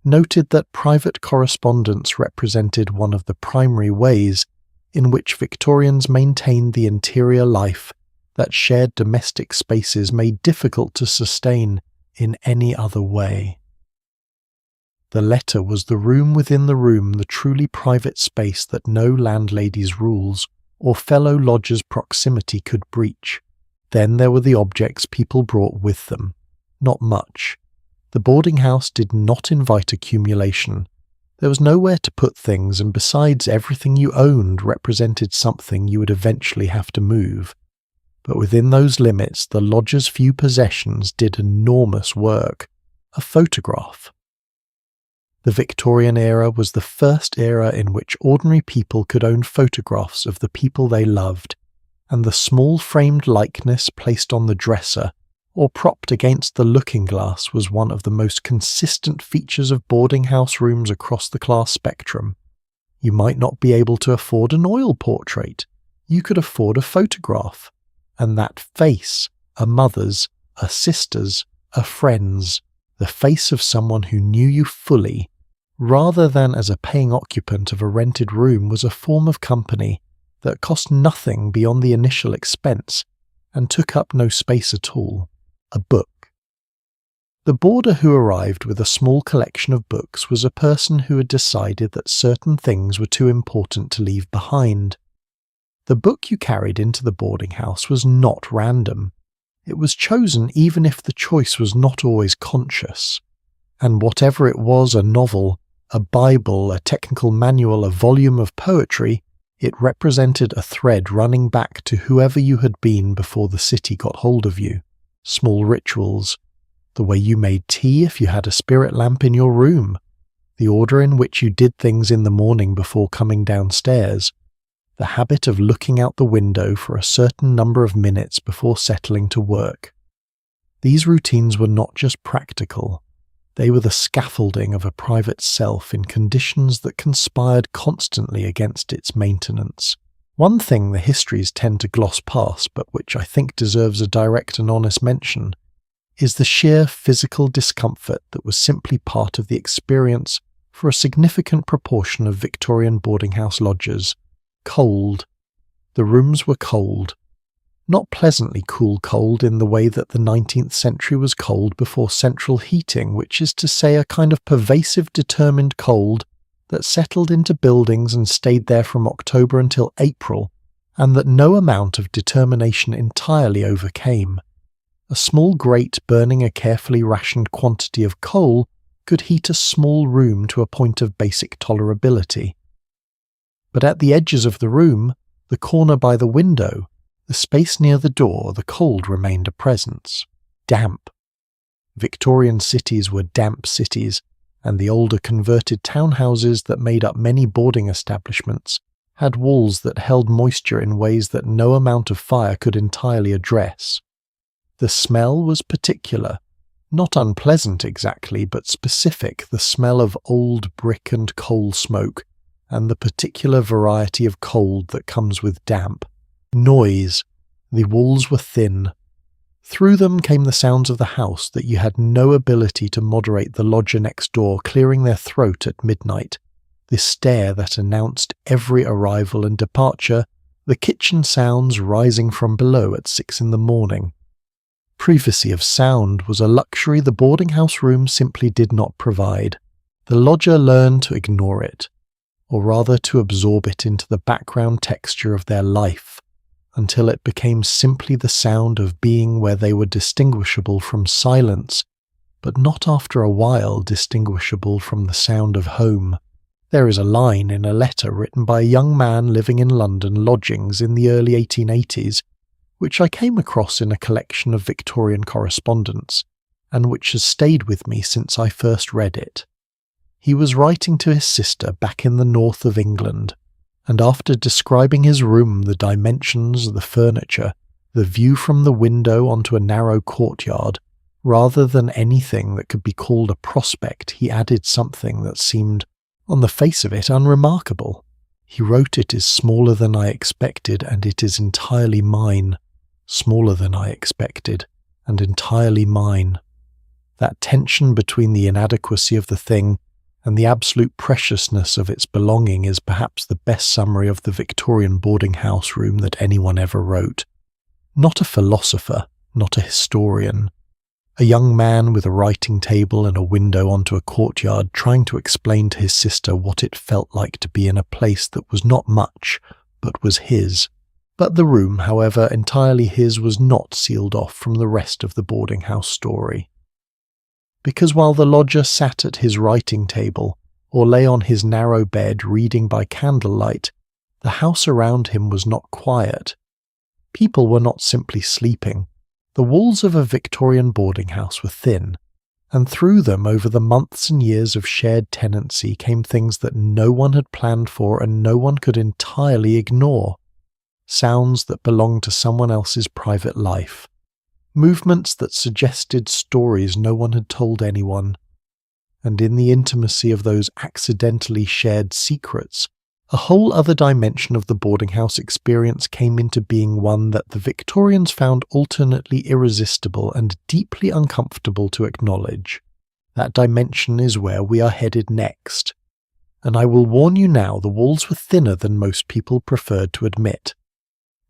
A: noted that private correspondence represented one of the primary ways in which Victorians maintained the interior life that shared domestic spaces made difficult to sustain in any other way. The letter was the room within the room, the truly private space that no landlady's rules or fellow lodgers' proximity could breach. Then there were the objects people brought with them. Not much. The boarding house did not invite accumulation. There was nowhere to put things, and besides, everything you owned represented something you would eventually have to move. But within those limits, the lodger's few possessions did enormous work. A photograph. The Victorian era was the first era in which ordinary people could own photographs of the people they loved, and the small framed likeness placed on the dresser or propped against the looking-glass was one of the most consistent features of boarding house rooms across the class spectrum. You might not be able to afford an oil portrait. You could afford a photograph, and that face, a mother's, a sister's, a friend's, the face of someone who knew you fully, rather than as a paying occupant of a rented room, was a form of company that cost nothing beyond the initial expense and took up no space at all. A book. The boarder who arrived with a small collection of books was a person who had decided that certain things were too important to leave behind. The book you carried into the boarding house was not random. It was chosen even if the choice was not always conscious. And whatever it was, a novel, a Bible, a technical manual, a volume of poetry, it represented a thread running back to whoever you had been before the city got hold of you. Small rituals, the way you made tea if you had a spirit lamp in your room, the order in which you did things in the morning before coming downstairs, the habit of looking out the window for a certain number of minutes before settling to work. These routines were not just practical, they were the scaffolding of a private self in conditions that conspired constantly against its maintenance. One thing the histories tend to gloss past, but which I think deserves a direct and honest mention, is the sheer physical discomfort that was simply part of the experience for a significant proportion of Victorian boarding house lodgers. Cold. The rooms were cold. Not pleasantly cool cold in the way that the 19th century was cold before central heating, which is to say a kind of pervasive determined cold that settled into buildings and stayed there from October until April, and that no amount of determination entirely overcame. A small grate burning a carefully rationed quantity of coal could heat a small room to a point of basic tolerability. But at the edges of the room, the corner by the window, the space near the door, the cold remained a presence. Damp. Victorian cities were damp cities, and the older converted townhouses that made up many boarding establishments had walls that held moisture in ways that no amount of fire could entirely address. The smell was particular, not unpleasant exactly, but specific, the smell of old brick and coal smoke, and the particular variety of cold that comes with damp. Noise. The walls were thin. Through them came the sounds of the house that you had no ability to moderate, the lodger next door clearing their throat at midnight, the stare that announced every arrival and departure, the kitchen sounds rising from below at 6 in the morning. Privacy of sound was a luxury the boarding house room simply did not provide. The lodger learned to ignore it, or rather to absorb it into the background texture of their life, until it became simply the sound of being where they were distinguishable from silence, but not after a while distinguishable from the sound of home. There is a line in a letter written by a young man living in London lodgings in the early 1880s, which I came across in a collection of Victorian correspondence, and which has stayed with me since I first read it. He was writing to his sister back in the north of England, and after describing his room, the dimensions, the furniture, the view from the window onto a narrow courtyard, rather than anything that could be called a prospect, he added something that seemed, on the face of it, unremarkable. He wrote, "It is smaller than I expected, and it is entirely mine. Smaller than I expected, and entirely mine." That tension between the inadequacy of the thing and the absolute preciousness of its belonging is perhaps the best summary of the Victorian boarding house room that anyone ever wrote. Not a philosopher, not a historian. A young man with a writing table and a window onto a courtyard trying to explain to his sister what it felt like to be in a place that was not much, but was his. But the room, however entirely his, was not sealed off from the rest of the boarding house story. Because while the lodger sat at his writing table, or lay on his narrow bed reading by candlelight, the house around him was not quiet. People were not simply sleeping. The walls of a Victorian boarding house were thin, and through them over the months and years of shared tenancy came things that no one had planned for and no one could entirely ignore. Sounds that belonged to someone else's private life. Movements that suggested stories no one had told anyone. And in the intimacy of those accidentally shared secrets, a whole other dimension of the boarding house experience came into being, one that the Victorians found alternately irresistible and deeply uncomfortable to acknowledge. That dimension is where we are headed next. And I will warn you now, the walls were thinner than most people preferred to admit.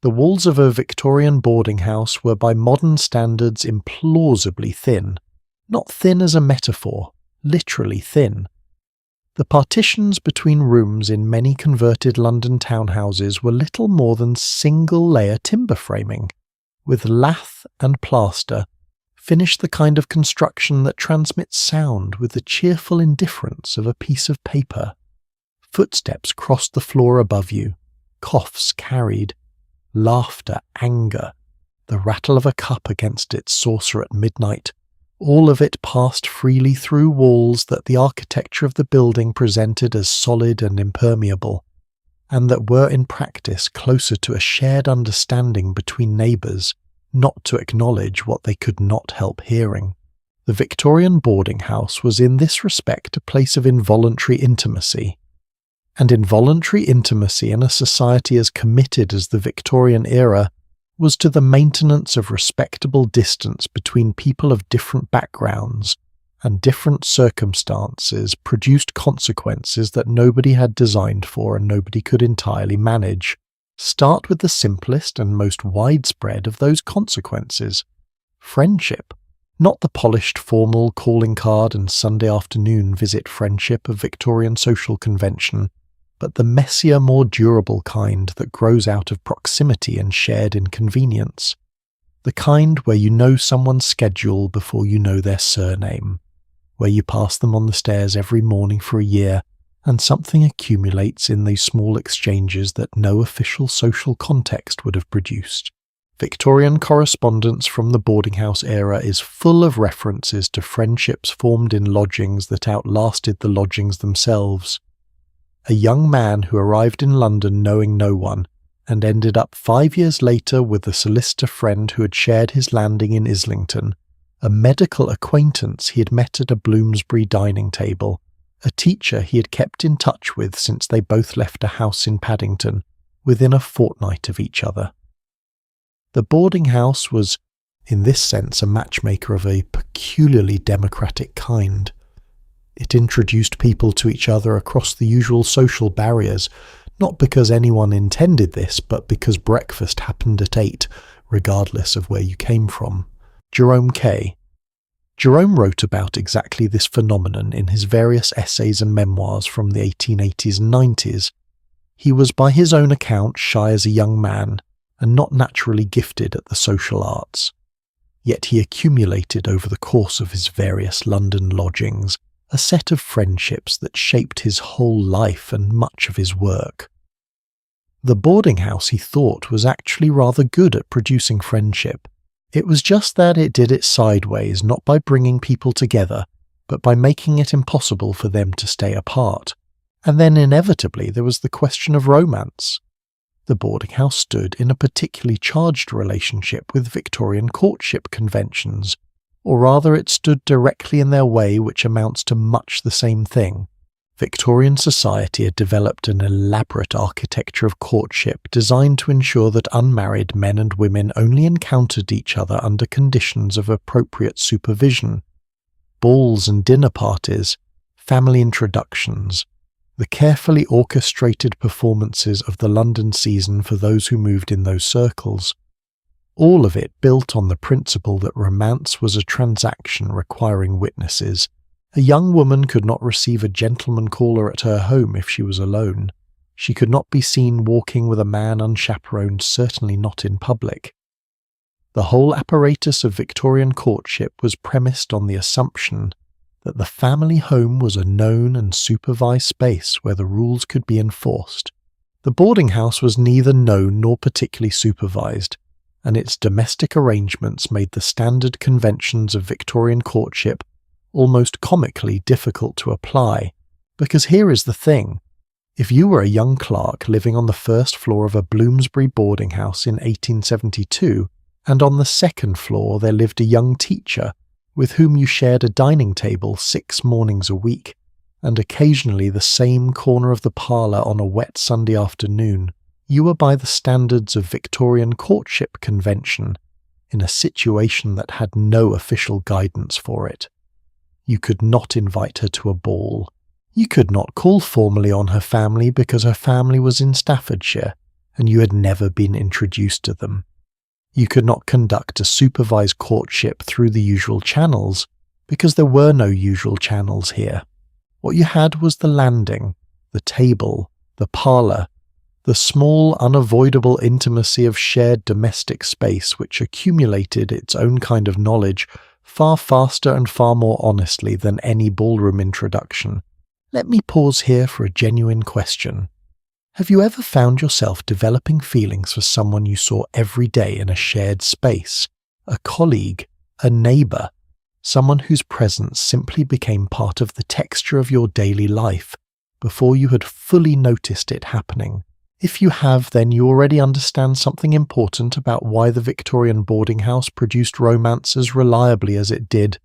A: The walls of a Victorian boarding house were by modern standards implausibly thin. Not thin as a metaphor, literally thin. The partitions between rooms in many converted London townhouses were little more than single-layer timber framing, with lath and plaster, finished the kind of construction that transmits sound with the cheerful indifference of a piece of paper. Footsteps crossed the floor above you, coughs carried, laughter, anger, the rattle of a cup against its saucer at midnight, all of it passed freely through walls that the architecture of the building presented as solid and impermeable, and that were in practice closer to a shared understanding between neighbours, not to acknowledge what they could not help hearing. The Victorian boarding house was in this respect a place of involuntary intimacy, and involuntary intimacy in a society as committed as the Victorian era was to the maintenance of respectable distance between people of different backgrounds, and different circumstances produced consequences that nobody had designed for and nobody could entirely manage. Start with the simplest and most widespread of those consequences: friendship. Not the polished formal calling card and Sunday afternoon visit friendship of Victorian social convention, but the messier, more durable kind that grows out of proximity and shared inconvenience. The kind where you know someone's schedule before you know their surname, where you pass them on the stairs every morning for a year, and something accumulates in these small exchanges that no official social context would have produced. Victorian correspondence from the boarding house era is full of references to friendships formed in lodgings that outlasted the lodgings themselves. A young man who arrived in London knowing no one, and ended up 5 years later with a solicitor friend who had shared his landing in Islington, a medical acquaintance he had met at a Bloomsbury dining table, a teacher he had kept in touch with since they both left a house in Paddington, within a fortnight of each other. The boarding house was, in this sense, a matchmaker of a peculiarly democratic kind. It introduced people to each other across the usual social barriers, not because anyone intended this, but because breakfast happened at 8, regardless of where you came from. Jerome K. Jerome wrote about exactly this phenomenon in his various essays and memoirs from the 1880s and 90s. He was by his own account shy as a young man and not naturally gifted at the social arts. Yet he accumulated over the course of his various London lodgings a set of friendships that shaped his whole life and much of his work. The boarding house, he thought, was actually rather good at producing friendship. It was just that it did it sideways, not by bringing people together, but by making it impossible for them to stay apart. And then inevitably there was the question of romance. The boarding house stood in a particularly charged relationship with Victorian courtship conventions, or rather it stood directly in their way, which amounts to much the same thing. Victorian society had developed an elaborate architecture of courtship designed to ensure that unmarried men and women only encountered each other under conditions of appropriate supervision. Balls and dinner parties, family introductions, the carefully orchestrated performances of the London season for those who moved in those circles. All of it built on the principle that romance was a transaction requiring witnesses. A young woman could not receive a gentleman caller at her home if she was alone. She could not be seen walking with a man unchaperoned, certainly not in public. The whole apparatus of Victorian courtship was premised on the assumption that the family home was a known and supervised space where the rules could be enforced. The boarding house was neither known nor particularly supervised, and its domestic arrangements made the standard conventions of Victorian courtship almost comically difficult to apply. Because here is the thing. If you were a young clerk living on the first floor of a Bloomsbury boarding house in 1872, and on the second floor there lived a young teacher with whom you shared a dining table 6 mornings a week, and occasionally the same corner of the parlor on a wet Sunday afternoon, you were by the standards of Victorian courtship convention in a situation that had no official guidance for it. You could not invite her to a ball. You could not call formally on her family because her family was in Staffordshire and you had never been introduced to them. You could not conduct a supervised courtship through the usual channels because there were no usual channels here. What you had was the landing, the table, the parlour, the small, unavoidable intimacy of shared domestic space which accumulated its own kind of knowledge far faster and far more honestly than any ballroom introduction. Let me pause here for a genuine question. Have you ever found yourself developing feelings for someone you saw every day in a shared space, a colleague, a neighbour, someone whose presence simply became part of the texture of your daily life before you had fully noticed it happening? If you have, then you already understand something important about why the Victorian boarding house produced romance as reliably as it did,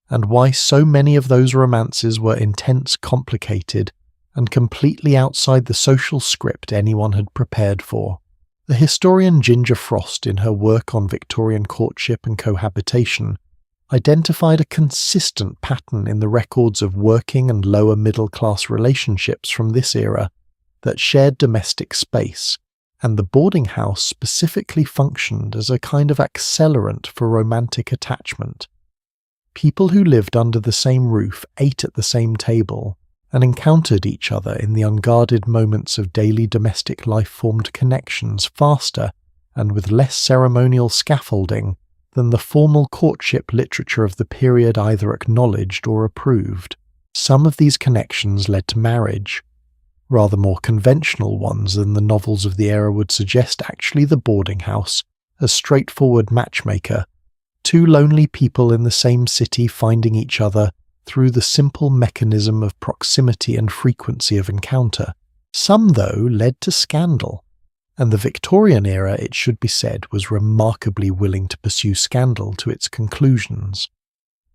A: and why so many of those romances were intense, complicated, and completely outside the social script anyone had prepared for. The historian Ginger Frost, in her work on Victorian courtship and cohabitation, identified a consistent pattern in the records of working and lower middle-class relationships from this era that shared domestic space, and the boarding house specifically functioned as a kind of accelerant for romantic attachment. People who lived under the same roof ate at the same table, and encountered each other in the unguarded moments of daily domestic life formed connections faster and with less ceremonial scaffolding than the formal courtship literature of the period either acknowledged or approved. Some of these connections led to marriage, rather more conventional ones than the novels of the era would suggest. Actually, the boarding house, a straightforward matchmaker, two lonely people in the same city finding each other through the simple mechanism of proximity and frequency of encounter. Some, though, led to scandal, and the Victorian era, it should be said, was remarkably willing to pursue scandal to its conclusions.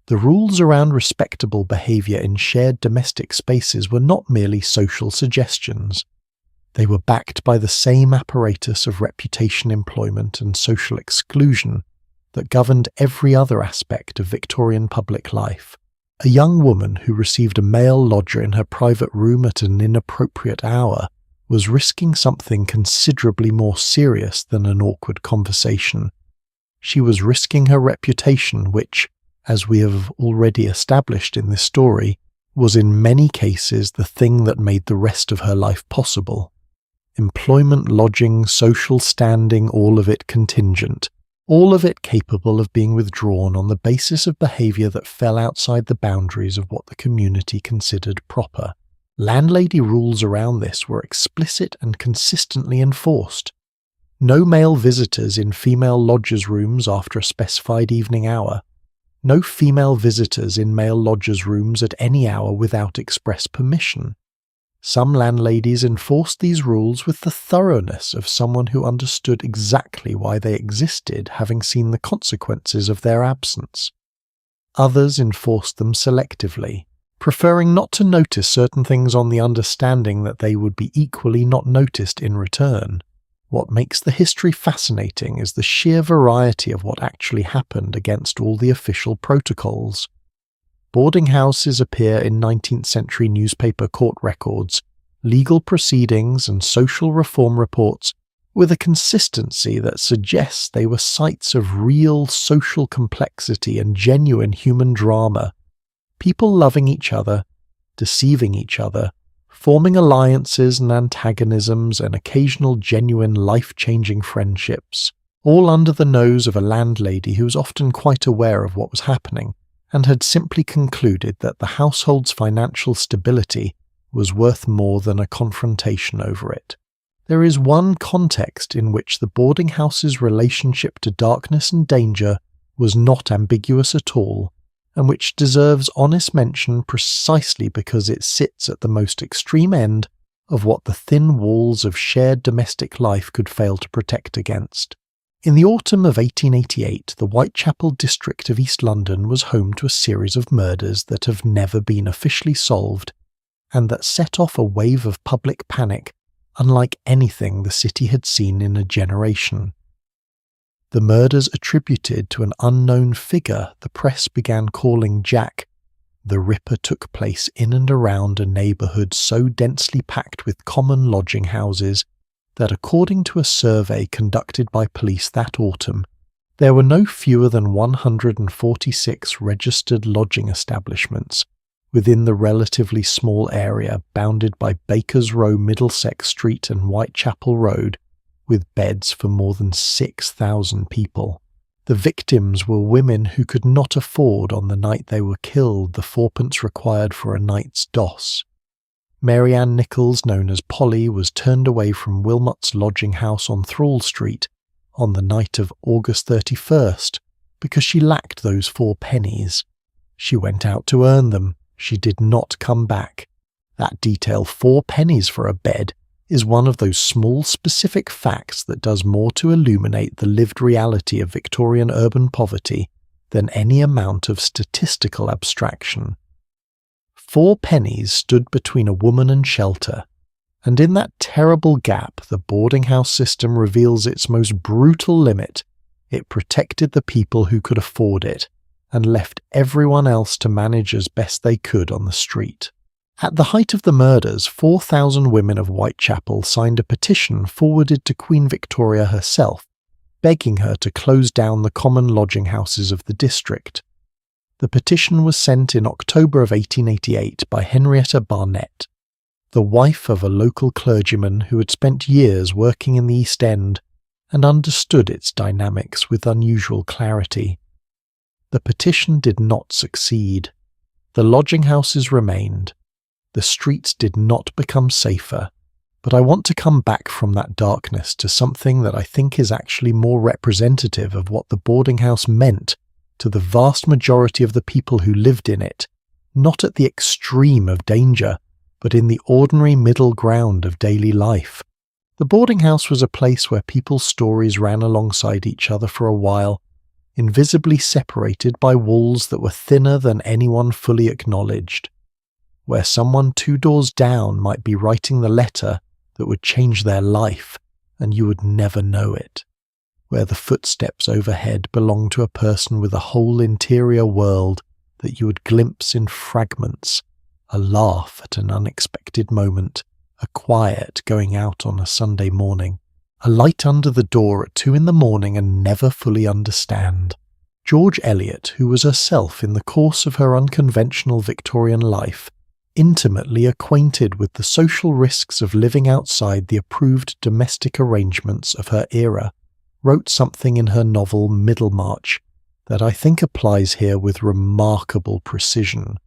A: The rules around respectable behaviour in shared domestic spaces were not merely social suggestions. They were backed by the same apparatus of reputation employment and social exclusion that governed every other aspect of Victorian public life. A young woman who received a male lodger in her private room at an inappropriate hour was risking something considerably more serious than an awkward conversation. She was risking her reputation, which, as we have already established in this story, was in many cases the thing that made the rest of her life possible. Employment, lodging, social standing, all of it contingent, all of it capable of being withdrawn on the basis of behaviour that fell outside the boundaries of what the community considered proper. Landlady rules around this were explicit and consistently enforced. No male visitors in female lodgers' rooms after a specified evening hour. No female visitors in male lodgers' rooms at any hour without express permission. Some landladies enforced these rules with the thoroughness of someone who understood exactly why they existed, having seen the consequences of their absence. Others enforced them selectively, preferring not to notice certain things on the understanding that they would be equally not noticed in return. What makes the history fascinating is the sheer variety of what actually happened against all the official protocols. Boarding houses appear in 19th century newspaper court records, legal proceedings and social reform reports with a consistency that suggests they were sites of real social complexity and genuine human drama. People loving each other, deceiving each other, forming alliances and antagonisms and occasional genuine life-changing friendships, all under the nose of a landlady who was often quite aware of what was happening and had simply concluded that the household's financial stability was worth more than a confrontation over it. There is one context in which the boarding house's relationship to darkness and danger was not ambiguous at all, and which deserves honest mention precisely because it sits at the most extreme end of what the thin walls of shared domestic life could fail to protect against. In the autumn of 1888, the Whitechapel district of East London was home to a series of murders that have never been officially solved, and that set off a wave of public panic unlike anything the city had seen in a generation. The murders attributed to an unknown figure the press began calling Jack the Ripper took place in and around a neighbourhood so densely packed with common lodging houses that, according to a survey conducted by police that autumn, there were no fewer than 146 registered lodging establishments within the relatively small area bounded by Bakers Row, Middlesex Street and Whitechapel Road, with beds for more than 6,000 people. The victims were women who could not afford on the night they were killed the fourpence required for a night's doss. Mary Ann Nichols, known as Polly, was turned away from Wilmot's lodging house on Thrall Street on the night of August 31st because she lacked those 4 pennies. She went out to earn them. She did not come back. That detail, 4 pennies for a bed, is one of those small specific facts that does more to illuminate the lived reality of Victorian urban poverty than any amount of statistical abstraction. 4 pennies stood between a woman and shelter, and in that terrible gap the boarding house system reveals its most brutal limit. It protected the people who could afford it, and left everyone else to manage as best they could on the street. At the height of the murders, 4,000 women of Whitechapel signed a petition forwarded to Queen Victoria herself, begging her to close down the common lodging houses of the district. The petition was sent in October of 1888 by Henrietta Barnett, the wife of a local clergyman who had spent years working in the East End and understood its dynamics with unusual clarity. The petition did not succeed. The lodging houses remained. The streets did not become safer, but I want to come back from that darkness to something that I think is actually more representative of what the boarding house meant to the vast majority of the people who lived in it, not at the extreme of danger, but in the ordinary middle ground of daily life. The boarding house was a place where people's stories ran alongside each other for a while, invisibly separated by walls that were thinner than anyone fully acknowledged, where someone 2 doors down might be writing the letter that would change their life, and you would never know it, where the footsteps overhead belonged to a person with a whole interior world that you would glimpse in fragments, a laugh at an unexpected moment, a quiet going out on a Sunday morning, a light under the door at 2 a.m. and never fully understand. George Eliot, who was herself in the course of her unconventional Victorian life, intimately acquainted with the social risks of living outside the approved domestic arrangements of her era, wrote something in her novel Middlemarch that I think applies here with remarkable precision.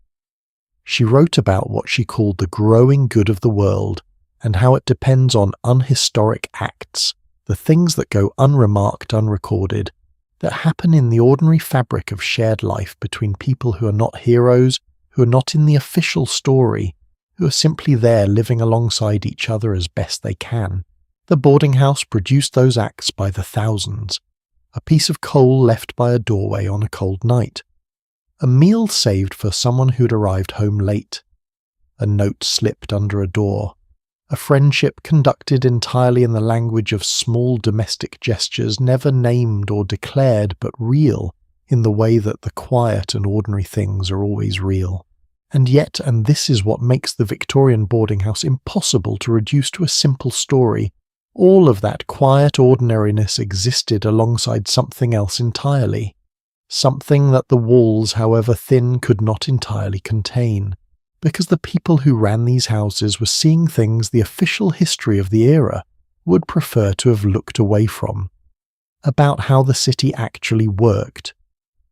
A: She wrote about what she called the growing good of the world and how it depends on unhistoric acts, the things that go unremarked, unrecorded, that happen in the ordinary fabric of shared life between people who are not heroes, who are not in the official story, who are simply there living alongside each other as best they can. The boarding house produced those acts by the thousands. A piece of coal left by a doorway on a cold night. A meal saved for someone who'd arrived home late. A note slipped under a door. A friendship conducted entirely in the language of small domestic gestures, never named or declared, but real, in the way that the quiet and ordinary things are always real. And yet, and this is what makes the Victorian boarding house impossible to reduce to a simple story, all of that quiet ordinariness existed alongside something else entirely. Something that the walls, however thin, could not entirely contain. Because the people who ran these houses were seeing things the official history of the era would prefer to have looked away from. About how the city actually worked.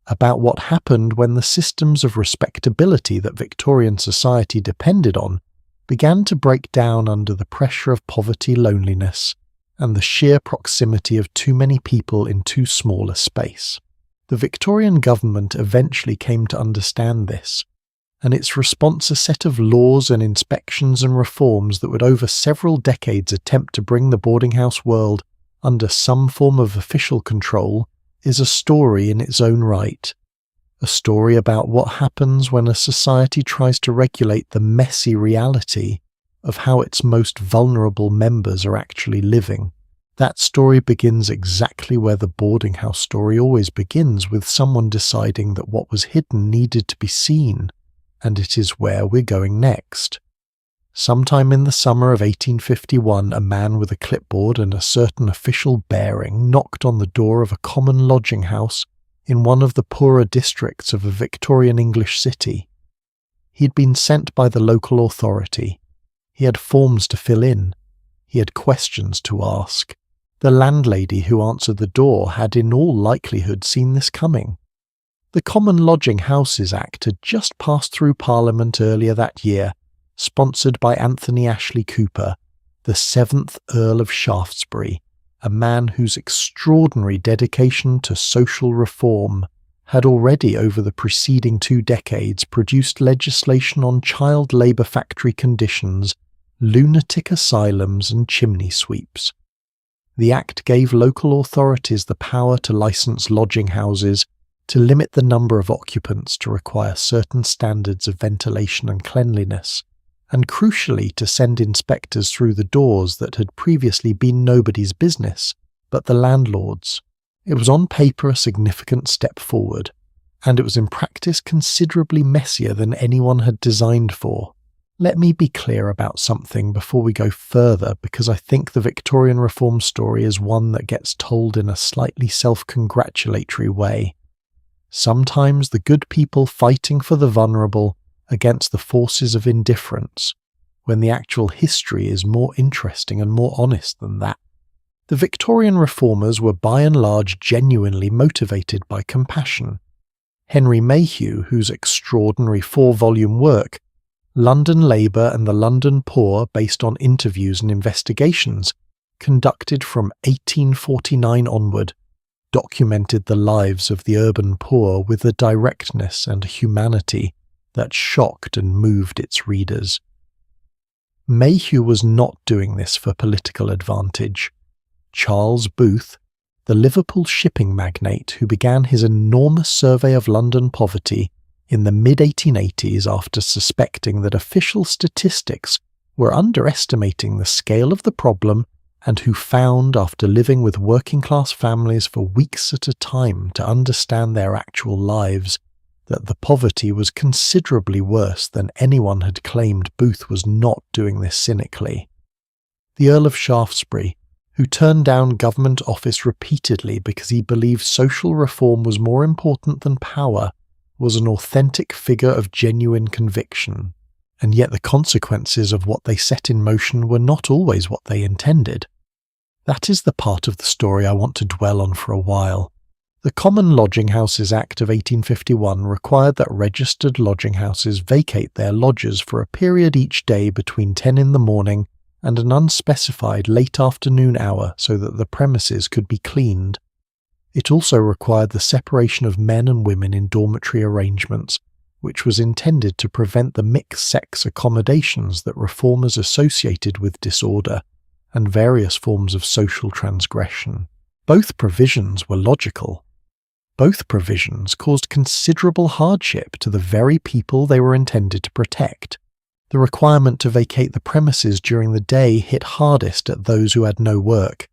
A: About what happened when the systems of respectability that Victorian society depended on began to break down under the pressure of poverty, loneliness, and the sheer proximity of too many people in too small a space. The Victorian government eventually came to understand this, and its response a set of laws and inspections and reforms that would over several decades attempt to bring the boarding house world under some form of official control is a story in its own right. A story about what happens when a society tries to regulate the messy reality of how its most vulnerable members are actually living. That story begins exactly where the boarding house story always begins, with someone deciding that what was hidden needed to be seen. And it is where we're going next. Sometime in the summer of 1851, a man with a clipboard and a certain official bearing knocked on the door of a common lodging house in one of the poorer districts of a Victorian English city. He had been sent by the local authority. He had forms to fill in. He had questions to ask. The landlady who answered the door had in all likelihood seen this coming. The Common Lodging Houses Act had just passed through Parliament earlier that year, sponsored by Anthony Ashley Cooper, the 7th Earl of Shaftesbury, a man whose extraordinary dedication to social reform had already over the preceding 2 decades produced legislation on child labour factory conditions, lunatic asylums and chimney sweeps. The Act gave local authorities the power to license lodging houses, to limit the number of occupants to require certain standards of ventilation and cleanliness, and crucially to send inspectors through the doors that had previously been nobody's business but the landlord's. It was on paper a significant step forward, and it was in practice considerably messier than anyone had designed for. Let me be clear about something before we go further, because I think the Victorian reform story is one that gets told in a slightly self-congratulatory way. Sometimes the good people fighting for the vulnerable against the forces of indifference, when the actual history is more interesting and more honest than that. The Victorian reformers were by and large genuinely motivated by compassion. Henry Mayhew, whose extraordinary 4-volume work, London Labour and the London Poor, based on interviews and investigations, conducted from 1849 onward, documented the lives of the urban poor with a directness and humanity that shocked and moved its readers. Mayhew was not doing this for political advantage. Charles Booth, the Liverpool shipping magnate who began his enormous survey of London poverty in the mid-1880s after suspecting that official statistics were underestimating the scale of the problem, and who found, after living with working-class families for weeks at a time to understand their actual lives, that the poverty was considerably worse than anyone had claimed. Booth was not doing this cynically. The Earl of Shaftesbury, who turned down government office repeatedly because he believed social reform was more important than power, was an authentic figure of genuine conviction, and yet the consequences of what they set in motion were not always what they intended. That is the part of the story I want to dwell on for a while. The Common Lodging Houses Act of 1851 required that registered lodging houses vacate their lodgers for a period each day between 10 in the morning and an unspecified late afternoon hour so that the premises could be cleaned. It also required the separation of men and women in dormitory arrangements, which was intended to prevent the mixed-sex accommodations that reformers associated with disorder and various forms of social transgression. Both provisions were logical. Both provisions caused considerable hardship to the very people they were intended to protect. The requirement to vacate the premises during the day hit hardest at those who had no work.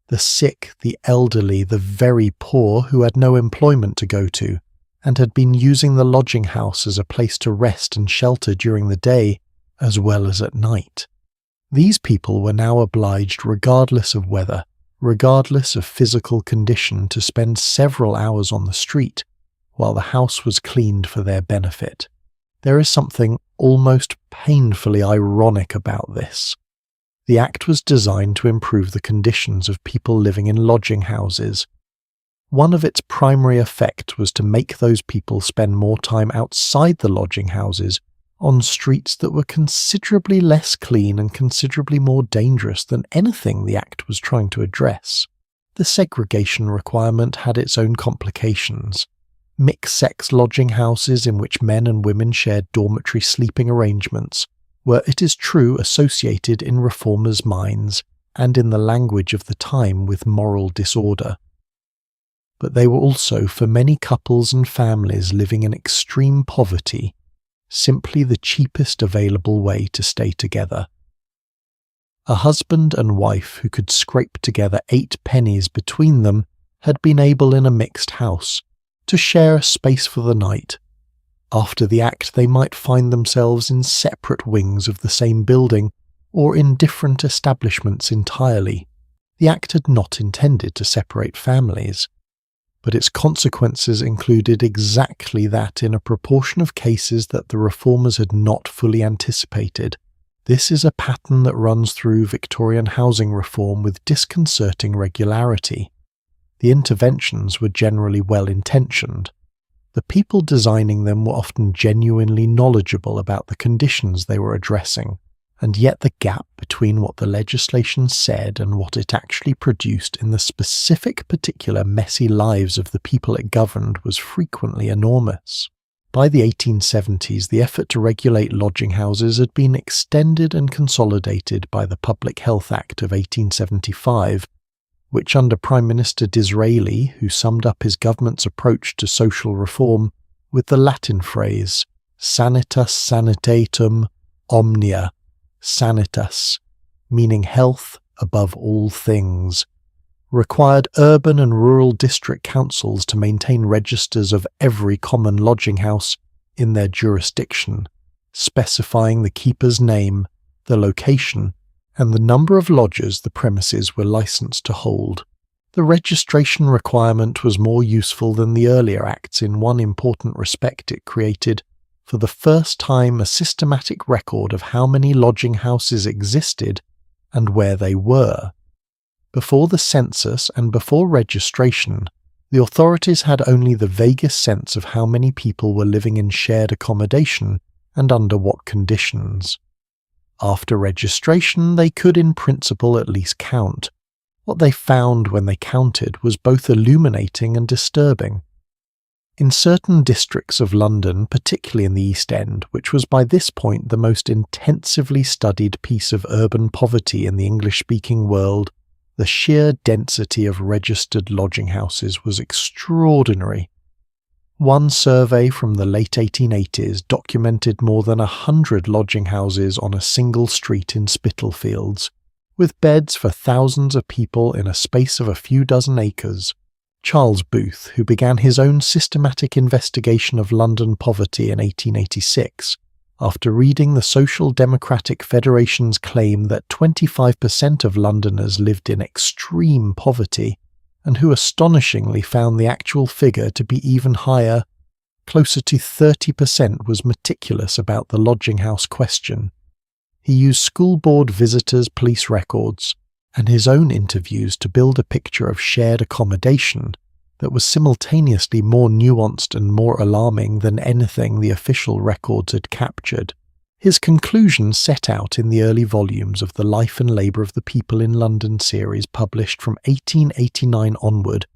A: The sick, the elderly, the very poor who had no employment to go to, and had been using the lodging house as a place to rest and shelter during the day, as well as at night. These people were now obliged, regardless of weather, regardless of physical condition, to spend several hours on the street, while the house was cleaned for their benefit. There is something almost painfully ironic about this. The Act was designed to improve the conditions of people living in lodging houses. One of its primary effects was to make those people spend more time outside the lodging houses, on streets that were considerably less clean and considerably more dangerous than anything the Act was trying to address. The segregation requirement had its own complications. Mixed-sex lodging houses in which men and women shared dormitory sleeping arrangements were, it is true, associated in reformers' minds and in the language of the time with moral disorder. But they were also, for many couples and families living in extreme poverty, simply the cheapest available way to stay together. A husband and wife who could scrape together 8 pennies between them had been able in a mixed house to share a space for the night. After the Act, they might find themselves in separate wings of the same building or in different establishments entirely. The Act had not intended to separate families, but its consequences included exactly that in a proportion of cases that the reformers had not fully anticipated. This is a pattern that runs through Victorian housing reform with disconcerting regularity. The interventions were generally well-intentioned. The people designing them were often genuinely knowledgeable about the conditions they were addressing, and yet the gap between what the legislation said and what it actually produced in the specific particular messy lives of the people it governed was frequently enormous. By the 1870s, the effort to regulate lodging houses had been extended and consolidated by the Public Health Act of 1875, which under Prime Minister Disraeli, who summed up his government's approach to social reform with the Latin phrase sanitas sanitatum omnia, sanitas, meaning health above all things, required urban and rural district councils to maintain registers of every common lodging house in their jurisdiction, specifying the keeper's name, the location, and the number of lodgers the premises were licensed to hold. The registration requirement was more useful than the earlier acts in one important respect. It created, for the first time, a systematic record of how many lodging houses existed and where they were. Before the census and before registration, the authorities had only the vaguest sense of how many people were living in shared accommodation and under what conditions. After registration, they could in principle at least count. What they found when they counted was both illuminating and disturbing. In certain districts of London, particularly in the East End, which was by this point the most intensively studied piece of urban poverty in the English-speaking world, the sheer density of registered lodging houses was extraordinary. One survey from the late 1880s documented more than 100 lodging houses on a single street in Spitalfields, with beds for thousands of people in a space of a few dozen acres. Charles Booth, who began his own systematic investigation of London poverty in 1886, after reading the Social Democratic Federation's claim that 25% of Londoners lived in extreme poverty, and who astonishingly found the actual figure to be even higher. Closer to 30% was meticulous about the lodging house question. He used school board visitors' police records and his own interviews to build a picture of shared accommodation that was simultaneously more nuanced and more alarming than anything the official records had captured. His conclusions, set out in the early volumes of the Life and Labour of the People in London series published from 1889 onward,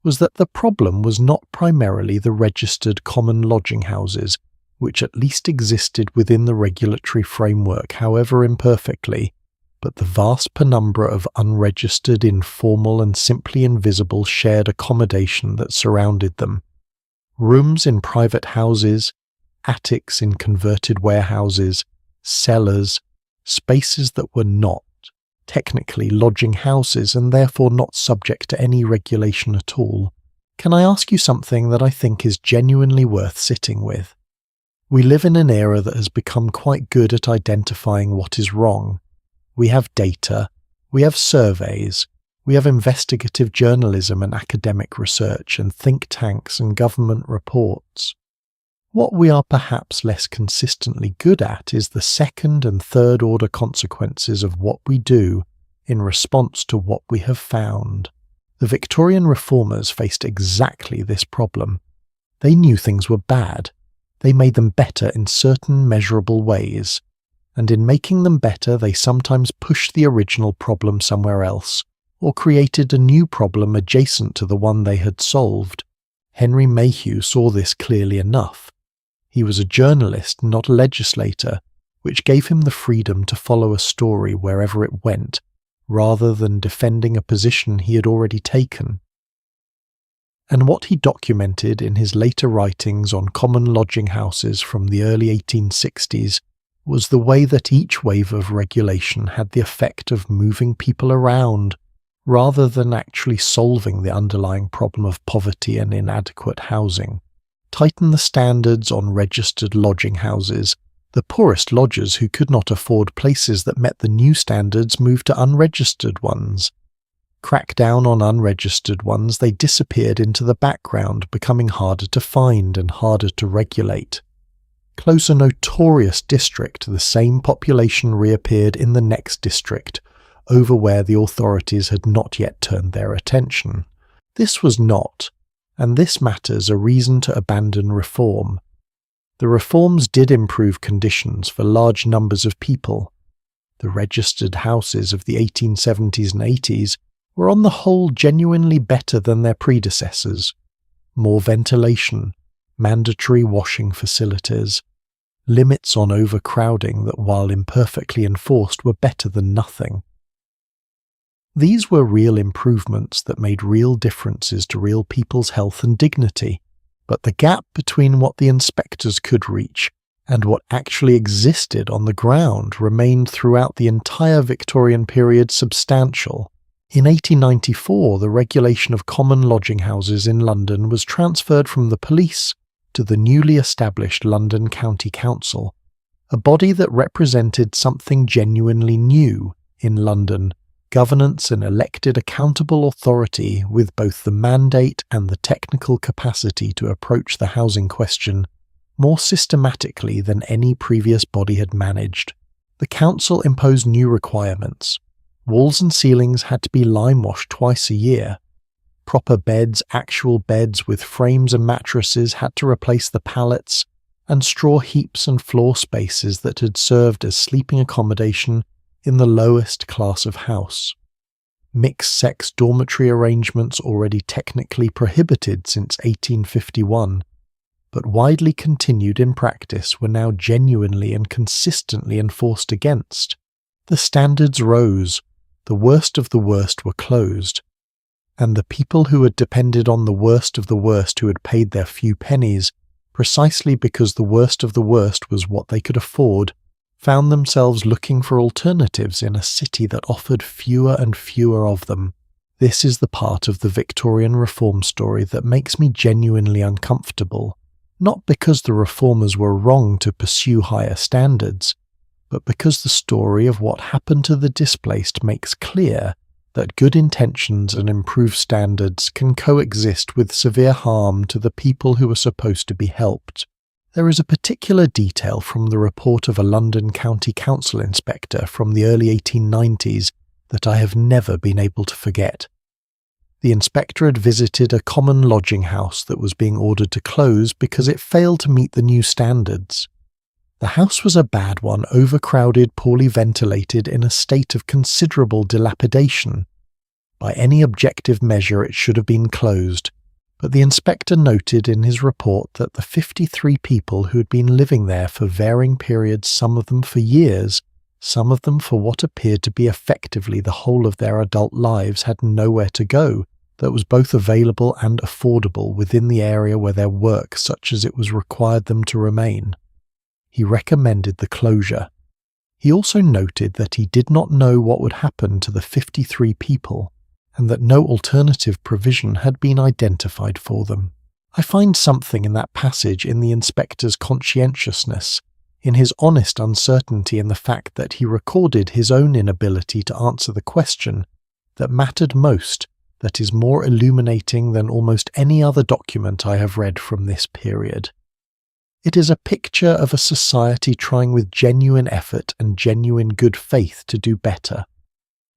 A: was that the problem was not primarily the registered common lodging houses, which at least existed within the regulatory framework, however imperfectly, but the vast penumbra of unregistered, informal and simply invisible shared accommodation that surrounded them. Rooms in private houses, attics in converted warehouses, cellars, spaces that were not technically lodging houses and therefore not subject to any regulation at all. Can I ask you something that I think is genuinely worth sitting with? We live in an era that has become quite good at identifying what is wrong. We have data, we have surveys, we have investigative journalism and academic research and think tanks and government reports. What we are perhaps less consistently good at is the second and third order consequences of what we do in response to what we have found. The Victorian reformers faced exactly this problem. They knew things were bad. They made them better in certain measurable ways. And in making them better, they sometimes pushed the original problem somewhere else, or created a new problem adjacent to the one they had solved. Henry Mayhew saw this clearly enough. He was a journalist, not a legislator, which gave him the freedom to follow a story wherever it went, rather than defending a position he had already taken. And what he documented in his later writings on common lodging houses from the early 1860s was the way that each wave of regulation had the effect of moving people around, rather than actually solving the underlying problem of poverty and inadequate housing. Tighten the standards on registered lodging houses. The poorest lodgers who could not afford places that met the new standards moved to unregistered ones. Crack down on unregistered ones, they disappeared into the background, becoming harder to find and harder to regulate. Close a notorious district, the same population reappeared in the next district, over where the authorities had not yet turned their attention. This was not, and this matters, a reason to abandon reform. The reforms did improve conditions for large numbers of people. The registered houses of the 1870s and 80s were on the whole genuinely better than their predecessors. More ventilation, mandatory washing facilities, limits on overcrowding that, while imperfectly enforced, were better than nothing. These were real improvements that made real differences to real people's health and dignity, but the gap between what the inspectors could reach and what actually existed on the ground remained throughout the entire Victorian period substantial. In 1894, the regulation of common lodging houses in London was transferred from the police to the newly established London County Council, a body that represented something genuinely new in London: governance and elected accountable authority with both the mandate and the technical capacity to approach the housing question more systematically than any previous body had managed. The council imposed new requirements. Walls and ceilings had to be lime-washed twice a year. Proper beds, actual beds with frames and mattresses, had to replace the pallets and straw heaps and floor spaces that had served as sleeping accommodation in the lowest class of house. Mixed-sex dormitory arrangements, already technically prohibited since 1851, but widely continued in practice, were now genuinely and consistently enforced against. The standards rose, the worst of the worst were closed, and the people who had depended on the worst of the worst, who had paid their few pennies, precisely because the worst of the worst was what they could afford, found themselves looking for alternatives in a city that offered fewer and fewer of them. This is the part of the Victorian reform story that makes me genuinely uncomfortable. not because the reformers were wrong to pursue higher standards, but because the story of what happened to the displaced makes clear that good intentions and improved standards can coexist with severe harm to the people who are supposed to be helped. There is a particular detail from the report of a London County Council inspector from the early 1890s that I have never been able to forget. The inspector had visited a common lodging house that was being ordered to close because it failed to meet the new standards. The house was a bad one, overcrowded, poorly ventilated, in a state of considerable dilapidation. By any objective measure it should have been closed, but the inspector noted in his report that the 53 people who had been living there for varying periods, some of them for years, some of them for what appeared to be effectively the whole of their adult lives, had nowhere to go that was both available and affordable within the area where their work, such as it was, required them to remain. He recommended the closure. He also noted that he did not know what would happen to the 53 people, and that no alternative provision had been identified for them. I find something in that passage in the inspector's conscientiousness, in his honest uncertainty in the fact that he recorded his own inability to answer the question that mattered most, that is more illuminating than almost any other document I have read from this period. It is a picture of a society trying with genuine effort and genuine good faith to do better,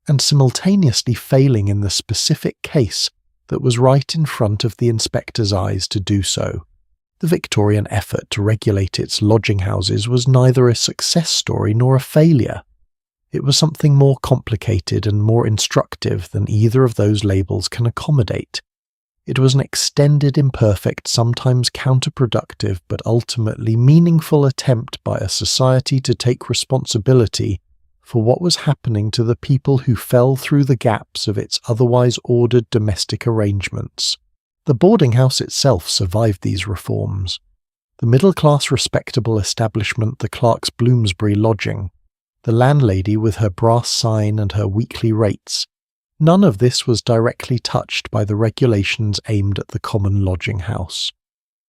A: and simultaneously failing in the specific case that was right in front of the inspector's eyes to do so. The Victorian effort to regulate its lodging houses was neither a success story nor a failure. It was something more complicated and more instructive than either of those labels can accommodate. It was an extended, imperfect, sometimes counterproductive, but ultimately meaningful attempt by a society to take responsibility for what was happening to the people who fell through the gaps of its otherwise ordered domestic arrangements. The boarding house itself survived these reforms. The middle-class respectable establishment, the Clark's Bloomsbury lodging, the landlady with her brass sign and her weekly rates, none of this was directly touched by the regulations aimed at the common lodging house.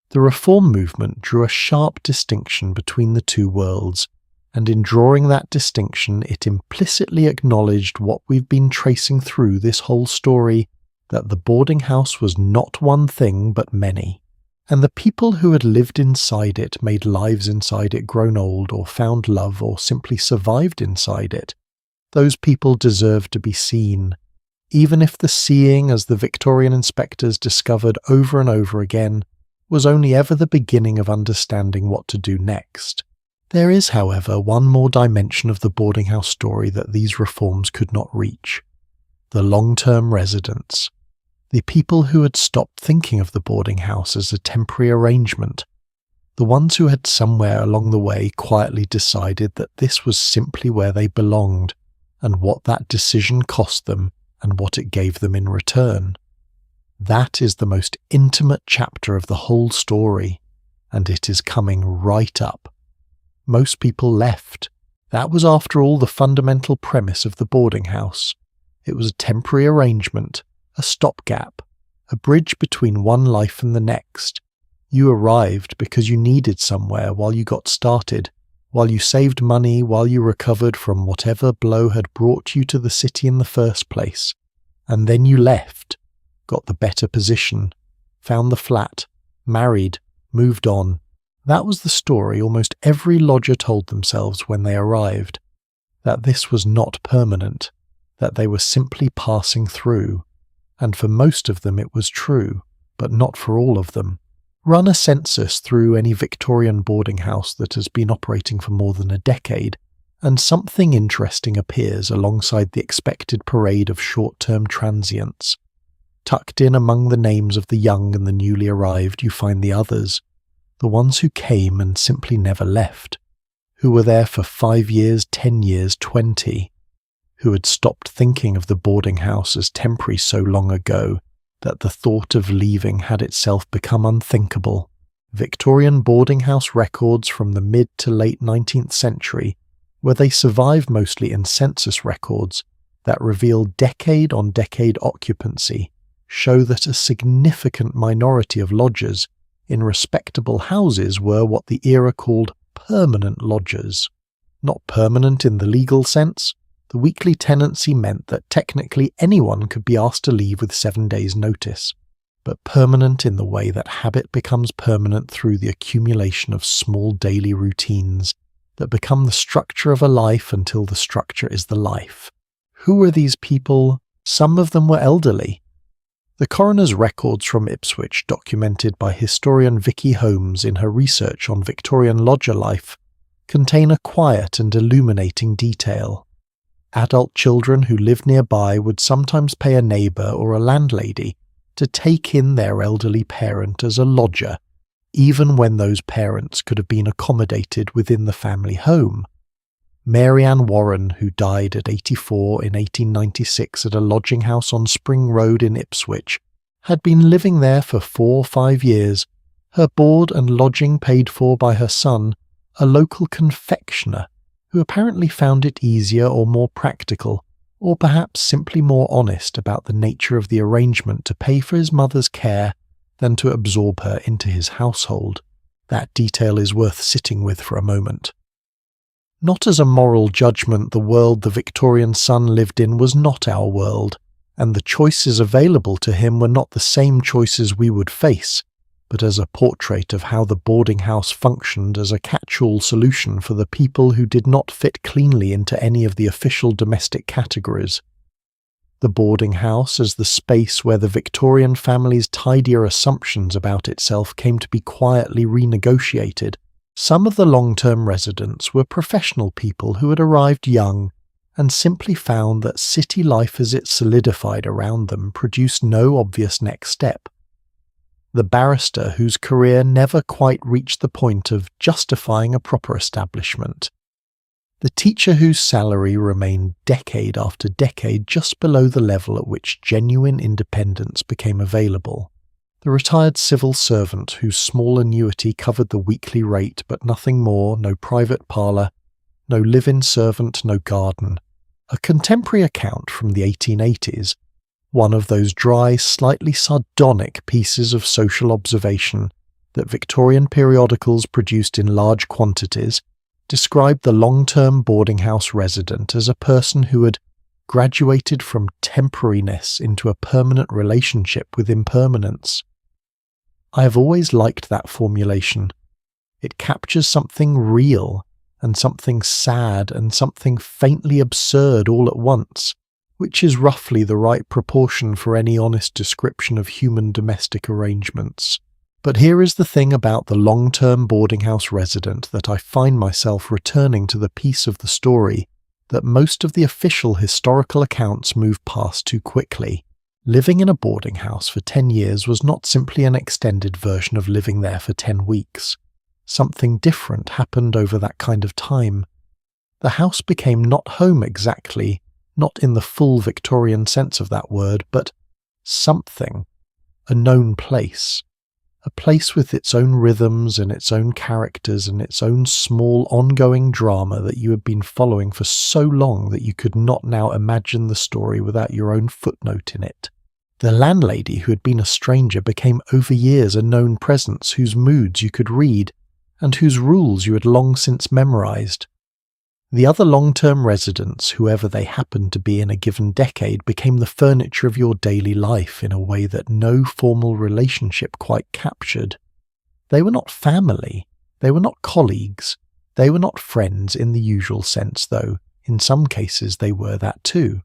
A: The reform movement drew a sharp distinction between the two worlds, and in drawing that distinction it implicitly acknowledged what we've been tracing through this whole story, that the boarding house was not one thing but many, and the people who had lived inside it, made lives inside it, grown old, or found love, or simply survived inside it, those people deserved to be seen, even if the seeing, as the Victorian inspectors discovered over and over again, was only ever the beginning of understanding what to do next. There is, however, one more dimension of the boarding house story that these reforms could not reach: the long-term residents, the people who had stopped thinking of the boarding house as a temporary arrangement, the ones who had somewhere along the way quietly decided that this was simply where they belonged, and what that decision cost them, and what it gave them in return. That is the most intimate chapter of the whole story, and it is coming right up. Most people left. That was, after all, the fundamental premise of the boarding house. It was a temporary arrangement, a stopgap, a bridge between one life and the next. You arrived because you needed somewhere while you got started, while you saved money, while you recovered from whatever blow had brought you to the city in the first place. And then you left, got the better position, found the flat, married, moved on. That was the story almost every lodger told themselves when they arrived, that this was not permanent, that they were simply passing through. And for most of them it was true, but not for all of them. Run a census through any Victorian boarding house that has been operating for more than a decade, and something interesting appears alongside the expected parade of short-term transients. Tucked in among the names of the young and the newly arrived, you find the others, the ones who came and simply never left, who were there for 5 years, 10 years, 20, who had stopped thinking of the boarding house as temporary so long ago that the thought of leaving had itself become unthinkable. Victorian boarding house records from the mid to late 19th century, where they survive mostly in census records that reveal decade-on-decade occupancy, show that a significant minority of lodgers in respectable houses were what the era called permanent lodgers. Not permanent in the legal sense. The weekly tenancy meant that technically anyone could be asked to leave with 7 days' notice, but permanent in the way that habit becomes permanent through the accumulation of small daily routines that become the structure of a life until the structure is the life. Who were these people? Some of them were elderly. The coroner's records from Ipswich, documented by historian Vicky Holmes in her research on Victorian lodger life, contain a quiet and illuminating detail. Adult children who lived nearby would sometimes pay a neighbour or a landlady to take in their elderly parent as a lodger, even when those parents could have been accommodated within the family home. Mary Ann Warren, who died at 84 in 1896 at a lodging house on Spring Road in Ipswich, had been living there for 4 or 5 years, her board and lodging paid for by her son, a local confectioner, who apparently found it easier or more practical, or perhaps simply more honest about the nature of the arrangement to pay for his mother's care than to absorb her into his household. That detail is worth sitting with for a moment. Not as a moral judgment, the world the Victorian son lived in was not our world, and the choices available to him were not the same choices we would face, but as a portrait of how the boarding house functioned as a catch-all solution for the people who did not fit cleanly into any of the official domestic categories. The boarding house as the space where the Victorian family's tidier assumptions about itself came to be quietly renegotiated. Some of the long-term residents were professional people who had arrived young and simply found that city life as it solidified around them produced no obvious next step. The barrister whose career never quite reached the point of justifying a proper establishment. The teacher whose salary remained decade after decade just below the level at which genuine independence became available. The retired civil servant whose small annuity covered the weekly rate but nothing more, no private parlour, no live-in servant, no garden. A contemporary account from the 1880s, one of those dry, slightly sardonic pieces of social observation that Victorian periodicals produced in large quantities, described the long-term boarding house resident as a person who had graduated from temporariness into a permanent relationship with impermanence. I have always liked that formulation. It captures something real and something sad and something faintly absurd all at once, which is roughly the right proportion for any honest description of human domestic arrangements. But here is the thing about the long-term boarding house resident that I find myself returning to the piece of the story that most of the official historical accounts move past too quickly. Living in a boarding house for 10 years was not simply an extended version of living there for 10 weeks. Something different happened over that kind of time. The house became not home exactly, not in the full Victorian sense of that word, but something, a known place. A place with its own rhythms and its own characters and its own small ongoing drama that you had been following for so long that you could not now imagine the story without your own footnote in it. The landlady who had been a stranger became over years a known presence whose moods you could read and whose rules you had long since memorized. The other long-term residents, whoever they happened to be in a given decade, became the furniture of your daily life in a way that no formal relationship quite captured. They were not family, they were not colleagues, they were not friends in the usual sense, though in some cases they were that too.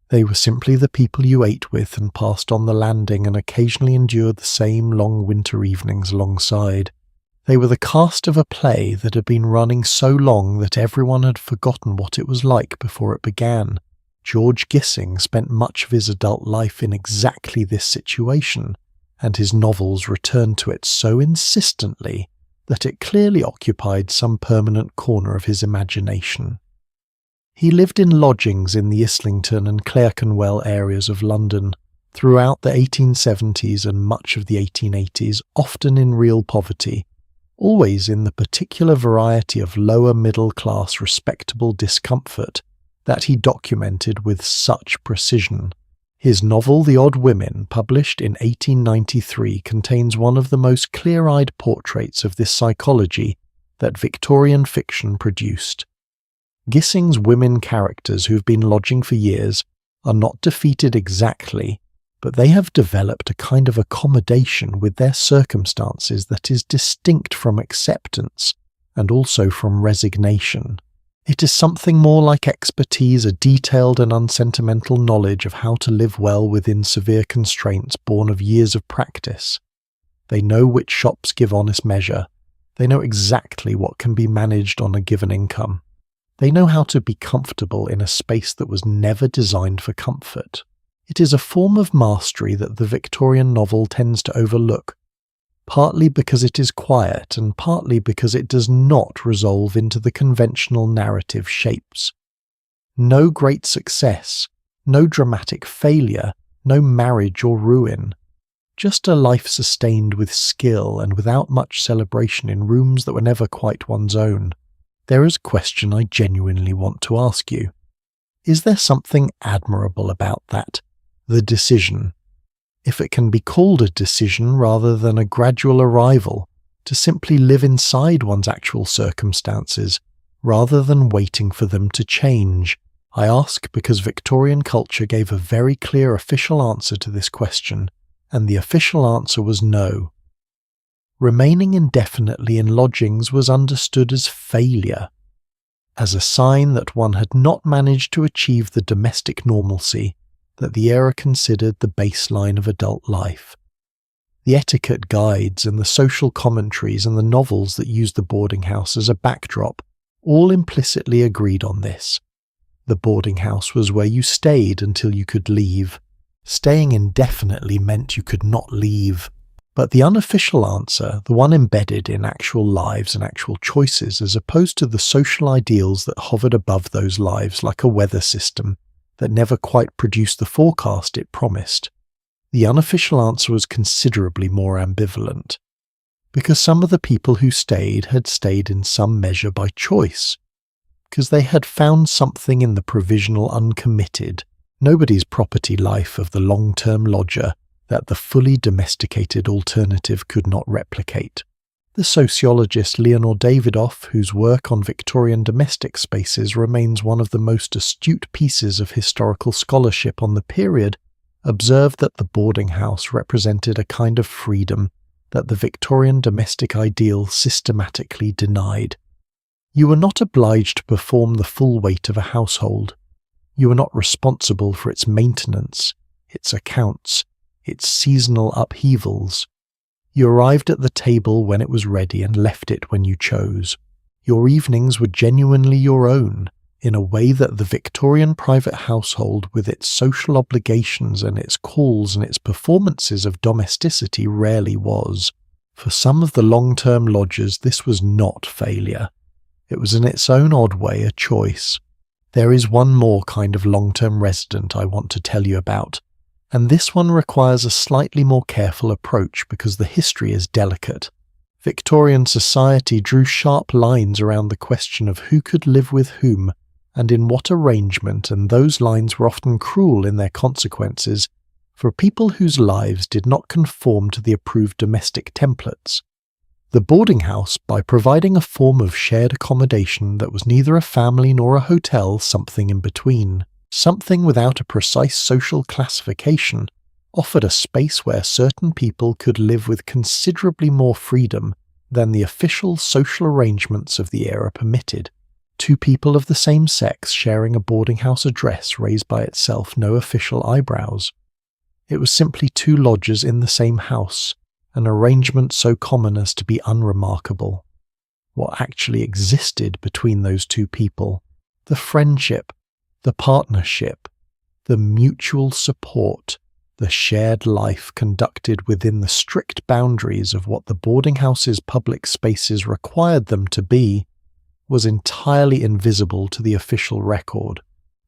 A: They were simply the people you ate with and passed on the landing and occasionally endured the same long winter evenings alongside. They were the cast of a play that had been running so long that everyone had forgotten what it was like before it began. George Gissing spent much of his adult life in exactly this situation, and his novels returned to it so insistently that it clearly occupied some permanent corner of his imagination. He lived in lodgings in the Islington and Clerkenwell areas of London throughout the 1870s and much of the 1880s, often in real poverty, always in the particular variety of lower middle-class respectable discomfort that he documented with such precision. His novel The Odd Women, published in 1893, contains one of the most clear-eyed portraits of this psychology that Victorian fiction produced. Gissing's women characters who've been lodging for years are not defeated exactly, but they have developed a kind of accommodation with their circumstances that is distinct from acceptance and also from resignation. It is something more like expertise, a detailed and unsentimental knowledge of how to live well within severe constraints born of years of practice. They know which shops give honest measure. They know exactly what can be managed on a given income. They know how to be comfortable in a space that was never designed for comfort. It is a form of mastery that the Victorian novel tends to overlook, partly because it is quiet and partly because it does not resolve into the conventional narrative shapes. No great success, no dramatic failure, no marriage or ruin. Just a life sustained with skill and without much celebration in rooms that were never quite one's own. There is a question I genuinely want to ask you. Is there something admirable about that? The decision, if it can be called a decision rather than a gradual arrival, to simply live inside one's actual circumstances rather than waiting for them to change. I ask because Victorian culture gave a very clear official answer to this question, and the official answer was no. Remaining indefinitely in lodgings was understood as failure, as a sign that one had not managed to achieve the domestic normalcy that the era considered the baseline of adult life. The etiquette guides and the social commentaries and the novels that used the boarding house as a backdrop all implicitly agreed on this. The boarding house was where you stayed until you could leave. Staying indefinitely meant you could not leave. But the unofficial answer, the one embedded in actual lives and actual choices, as opposed to the social ideals that hovered above those lives like a weather system, that never quite produced the forecast it promised. The unofficial answer was considerably more ambivalent, because some of the people who stayed had stayed in some measure by choice, because they had found something in the provisional uncommitted, nobody's property life of the long-term lodger that the fully domesticated alternative could not replicate. The sociologist Leonor Davidoff, whose work on Victorian domestic spaces remains one of the most astute pieces of historical scholarship on the period, observed that the boarding house represented a kind of freedom that the Victorian domestic ideal systematically denied. You were not obliged to perform the full weight of a household. You were not responsible for its maintenance, its accounts, its seasonal upheavals. You arrived at the table when it was ready and left it when you chose. Your evenings were genuinely your own, in a way that the Victorian private household, with its social obligations and its calls and its performances of domesticity, rarely was. For some of the long-term lodgers this was not failure. It was in its own odd way a choice. There is one more kind of long-term resident I want to tell you about, and this one requires a slightly more careful approach because the history is delicate. Victorian society drew sharp lines around the question of who could live with whom and in what arrangement, and those lines were often cruel in their consequences for people whose lives did not conform to the approved domestic templates. The boarding house, by providing a form of shared accommodation that was neither a family nor a hotel, something in between, something without a precise social classification, offered a space where certain people could live with considerably more freedom than the official social arrangements of the era permitted. Two people of the same sex sharing a boarding house address raised by itself no official eyebrows. It was simply two lodgers in the same house, an arrangement so common as to be unremarkable. What actually existed between those two people, the friendship, the partnership, the mutual support, the shared life conducted within the strict boundaries of what the boarding house's public spaces required them to be, was entirely invisible to the official record.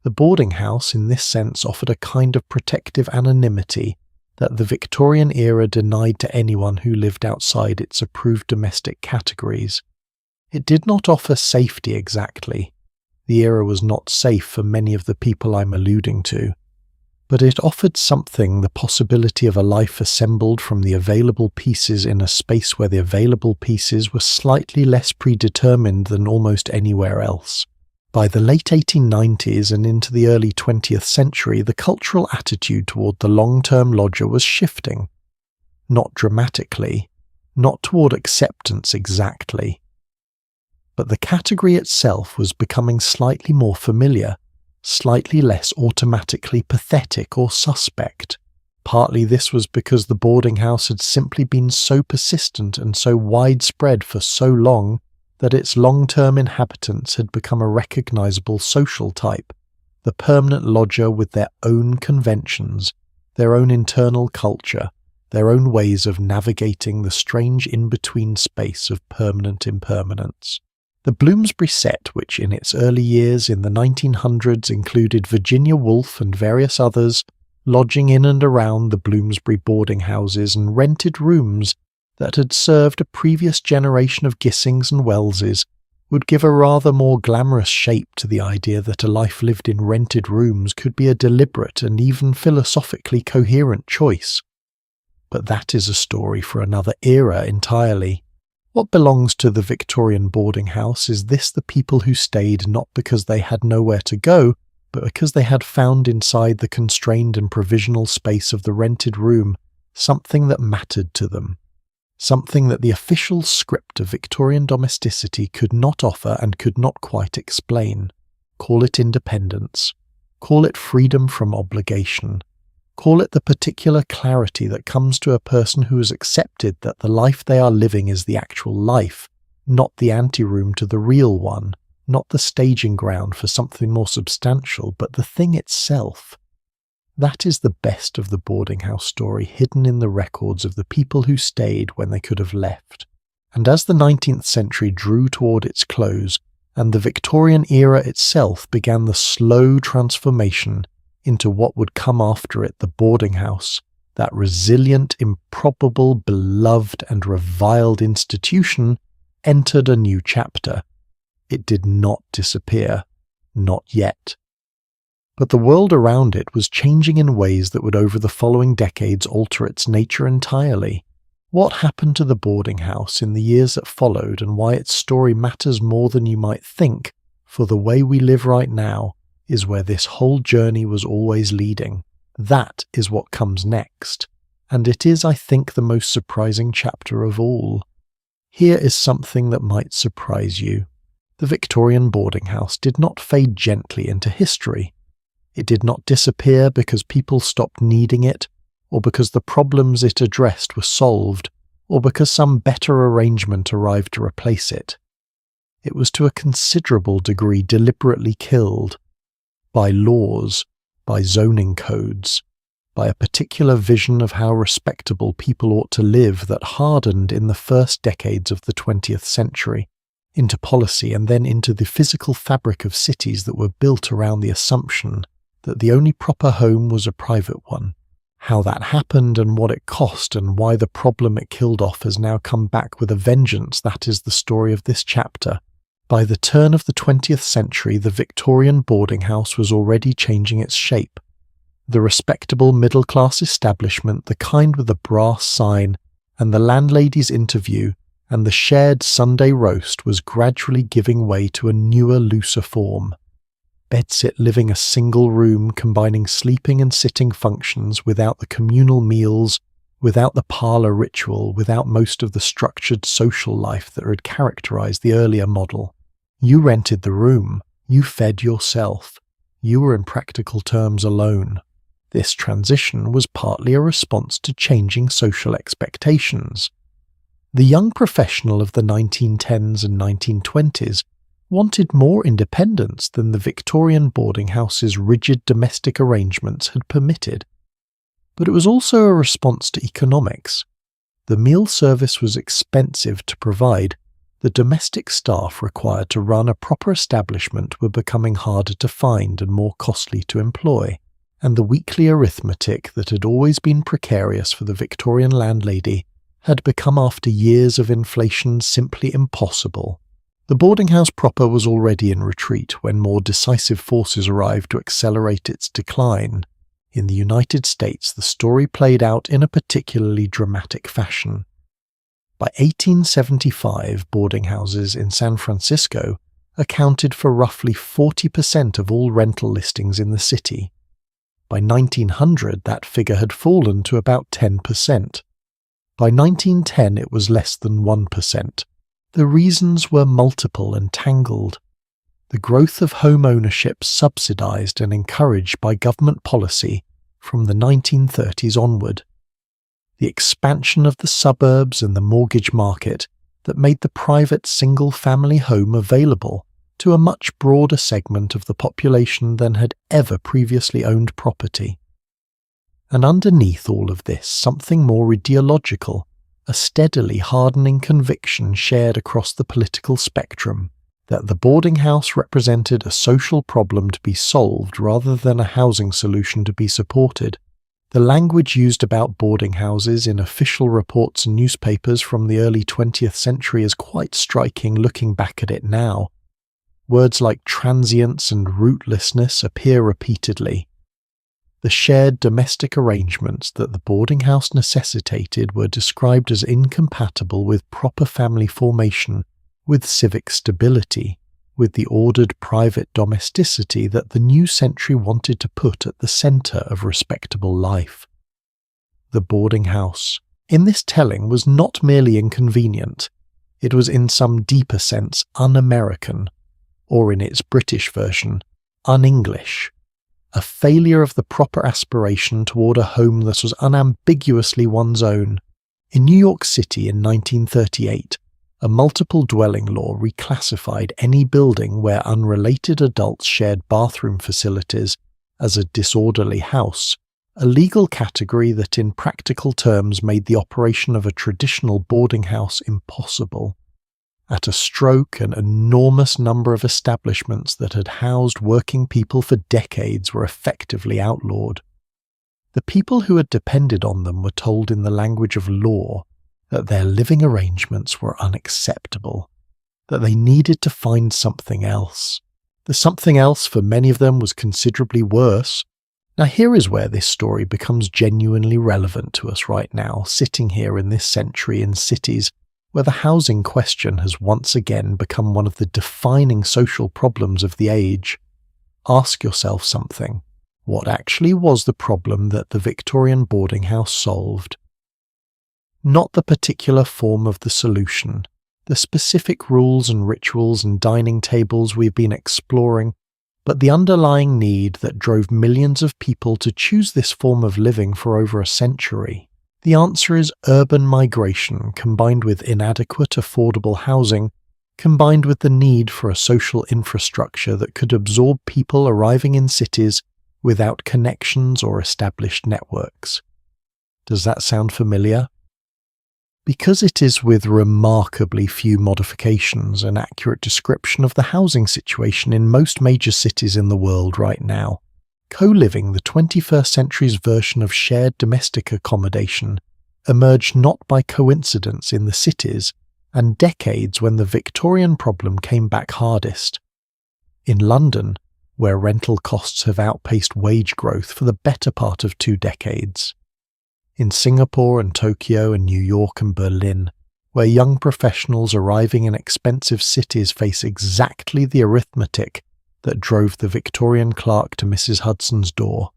A: The boarding house in this sense offered a kind of protective anonymity that the Victorian era denied to anyone who lived outside its approved domestic categories. It did not offer safety exactly. The era was not safe for many of the people I'm alluding to. but it offered something, the possibility of a life assembled from the available pieces in a space where the available pieces were slightly less predetermined than almost anywhere else. By the late 1890s and into the early 20th century, the cultural attitude toward the long-term lodger was shifting. Not dramatically, not toward acceptance exactly. But the category itself was becoming slightly more familiar, slightly less automatically pathetic or suspect. Partly this was because the boarding house had simply been so persistent and so widespread for so long that its long-term inhabitants had become a recognizable social type, the permanent lodger with their own conventions, their own internal culture, their own ways of navigating the strange in-between space of permanent impermanence. The Bloomsbury set, which in its early years in the 1900s included Virginia Woolf and various others, lodging in and around the Bloomsbury boarding houses and rented rooms that had served a previous generation of Gissings and Welleses, would give a rather more glamorous shape to the idea that a life lived in rented rooms could be a deliberate and even philosophically coherent choice. But that is a story for another era entirely. What belongs to the Victorian boarding house is this: the people who stayed not because they had nowhere to go, but because they had found inside the constrained and provisional space of the rented room something that mattered to them. Something that the official script of Victorian domesticity could not offer and could not quite explain. Call it independence. Call it freedom from obligation. Call it the particular clarity that comes to a person who has accepted that the life they are living is the actual life, not the anteroom to the real one, not the staging ground for something more substantial, but the thing itself. That is the best of the boarding house story, hidden in the records of the people who stayed when they could have left. And as the 19th century drew toward its close, and the Victorian era itself began the slow transformation into what would come after it, the boarding house, that resilient, improbable, beloved and reviled institution, entered a new chapter. It did not disappear. Not yet. But the world around it was changing in ways that would over the following decades alter its nature entirely. What happened to the boarding house in the years that followed, and why its story matters more than you might think, for the way we live right now is where this whole journey was always leading. That is what comes next, and it is, I think, the most surprising chapter of all. Here is something that might surprise you. The Victorian boarding house did not fade gently into history. It did not disappear because people stopped needing it, or because the problems it addressed were solved, or because some better arrangement arrived to replace it. It was to a considerable degree deliberately killed. By laws, by zoning codes, by a particular vision of how respectable people ought to live that hardened in the first decades of the 20th century, into policy and then into the physical fabric of cities that were built around the assumption that the only proper home was a private one. How that happened and what it cost and why the problem it killed off has now come back with a vengeance, that is the story of this chapter. By the turn of the 20th century, the Victorian boarding house was already changing its shape. The respectable middle-class establishment, the kind with the brass sign, and the landlady's interview, and the shared Sunday roast was gradually giving way to a newer, looser form. Bedsit living a single room, combining sleeping and sitting functions without the communal meals, without the parlor ritual, without most of the structured social life that had characterized the earlier model. You rented the room, you fed yourself, you were in practical terms alone. This transition was partly a response to changing social expectations. The young professional of the 1910s and 1920s wanted more independence than the Victorian boarding house's rigid domestic arrangements had permitted. But it was also a response to economics. The meal service was expensive to provide. The domestic staff required to run a proper establishment were becoming harder to find and more costly to employ, and the weekly arithmetic that had always been precarious for the Victorian landlady had become after years of inflation simply impossible. The boarding house proper was already in retreat when more decisive forces arrived to accelerate its decline. In the United States, the story played out in a particularly dramatic fashion. By 1875, boarding houses in San Francisco accounted for roughly 40% of all rental listings in the city. By 1900, that figure had fallen to about 10%. By 1910, it was less than 1%. The reasons were multiple and tangled. The growth of home ownership subsidized and encouraged by government policy from the 1930s onward. The expansion of the suburbs and the mortgage market that made the private single-family home available to a much broader segment of the population than had ever previously owned property. And underneath all of this, something more ideological, a steadily hardening conviction shared across the political spectrum, that the boarding house represented a social problem to be solved rather than a housing solution to be supported. The language used about boarding houses in official reports and newspapers from the early 20th century is quite striking looking back at it now. Words like transience and rootlessness appear repeatedly. The shared domestic arrangements that the boarding house necessitated were described as incompatible with proper family formation, with civic stability, with the ordered private domesticity that the new century wanted to put at the centre of respectable life. The boarding house, in this telling, was not merely inconvenient, it was in some deeper sense un-American, or in its British version, un-English, a failure of the proper aspiration toward a home that was unambiguously one's own. In New York City in 1938, a multiple dwelling law reclassified any building where unrelated adults shared bathroom facilities as a disorderly house, a legal category that in practical terms made the operation of a traditional boarding house impossible. At a stroke, an enormous number of establishments that had housed working people for decades were effectively outlawed. The people who had depended on them were told in the language of law that their living arrangements were unacceptable, that they needed to find something else. The something else for many of them was considerably worse. Now here is where this story becomes genuinely relevant to us right now, sitting here in this century in cities where the housing question has once again become one of the defining social problems of the age. Ask yourself something. What actually was the problem that the Victorian boarding house solved? Not the particular form of the solution, the specific rules and rituals and dining tables we've been exploring, but the underlying need that drove millions of people to choose this form of living for over a century. The answer is urban migration combined with inadequate affordable housing, combined with the need for a social infrastructure that could absorb people arriving in cities without connections or established networks. Does that sound familiar? Because it is with remarkably few modifications an accurate description of the housing situation in most major cities in the world right now. Co-living, the 21st century's version of shared domestic accommodation, emerged not by coincidence in the cities and decades when the Victorian problem came back hardest. In London, where rental costs have outpaced wage growth for the better part of 2 decades. In Singapore and Tokyo and New York and Berlin, where young professionals arriving in expensive cities face exactly the arithmetic that drove the Victorian clerk to Mrs. Hudson's door.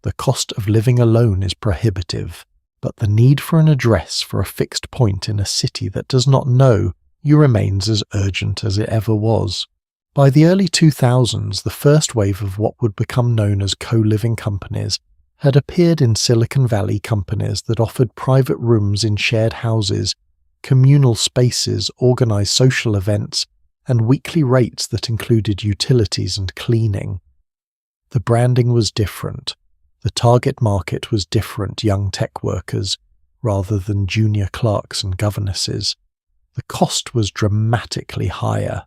A: The cost of living alone is prohibitive, but the need for an address for a fixed point in a city that does not know you remains as urgent as it ever was. By the early 2000s, the first wave of what would become known as co-living companies had appeared in Silicon Valley companies that offered private rooms in shared houses, communal spaces, organized social events, and weekly rates that included utilities and cleaning. The branding was different. The target market was different young tech workers, rather than junior clerks and governesses. The cost was dramatically higher,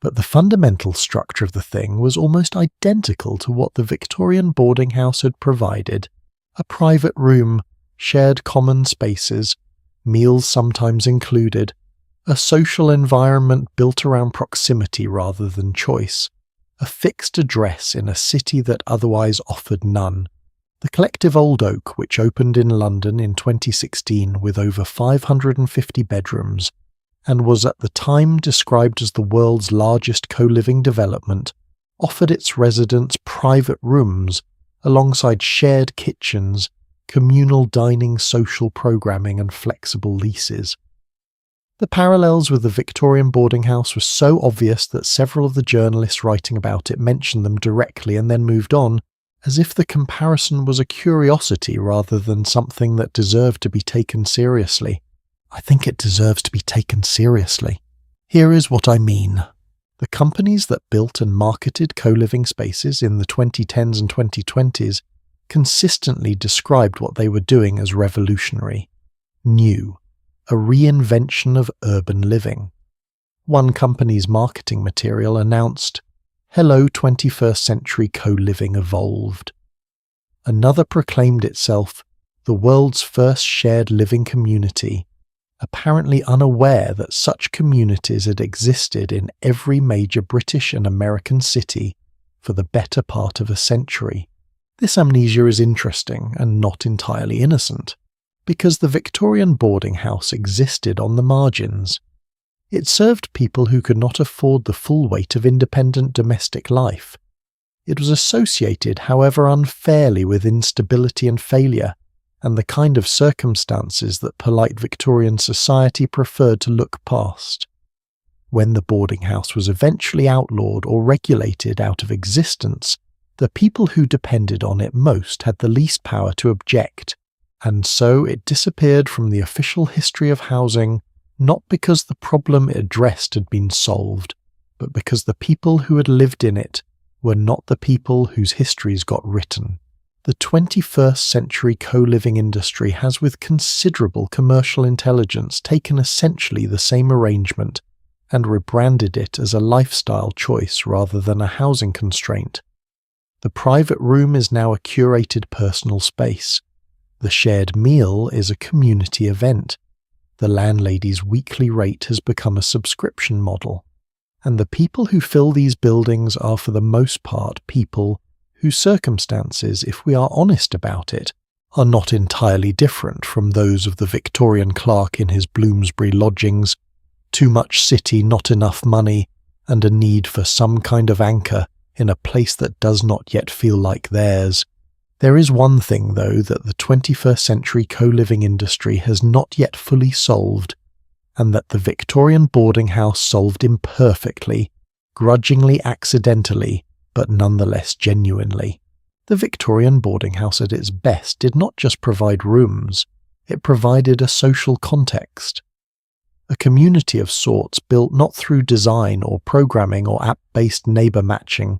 A: but the fundamental structure of the thing was almost identical to what the Victorian boarding house had provided: a private room, shared common spaces, meals sometimes included, a social environment built around proximity rather than choice, a fixed address in a city that otherwise offered none. The Collective Old Oak, which opened in London in 2016 with over 550 bedrooms, and was at the time described as the world's largest co-living development, offered its residents private rooms alongside shared kitchens, communal dining, social programming and flexible leases. The parallels with the Victorian boarding house were so obvious that several of the journalists writing about it mentioned them directly and then moved on, as if the comparison was a curiosity rather than something that deserved to be taken seriously. I think it deserves to be taken seriously. Here is what I mean. The companies that built and marketed co-living spaces in the 2010s and 2020s consistently described what they were doing as revolutionary, new, a reinvention of urban living. One company's marketing material announced, "Hello 21st century co-living evolved." Another proclaimed itself the world's first shared living community, apparently unaware that such communities had existed in every major British and American city for the better part of a century. This amnesia is interesting and not entirely innocent, because the Victorian boarding house existed on the margins. It served people who could not afford the full weight of independent domestic life. It was associated, however unfairly, with instability and failure, and the kind of circumstances that polite Victorian society preferred to look past. When the boarding house was eventually outlawed or regulated out of existence, the people who depended on it most had the least power to object, and so it disappeared from the official history of housing, not because the problem it addressed had been solved, but because the people who had lived in it were not the people whose histories got written. The 21st century co-living industry has with considerable commercial intelligence taken essentially the same arrangement and rebranded it as a lifestyle choice rather than a housing constraint. The private room is now a curated personal space. The shared meal is a community event. The landlady's weekly rate has become a subscription model. And the people who fill these buildings are for the most part people whose circumstances, if we are honest about it, are not entirely different from those of the Victorian clerk in his Bloomsbury lodgings. Too much city, not enough money, and a need for some kind of anchor in a place that does not yet feel like theirs. There is one thing, though, that the 21st century co-living industry has not yet fully solved, and that the Victorian boarding house solved imperfectly, grudgingly, accidentally, but nonetheless genuinely. The Victorian boarding house at its best did not just provide rooms, it provided a social context. A community of sorts built not through design or programming or app-based neighbour matching,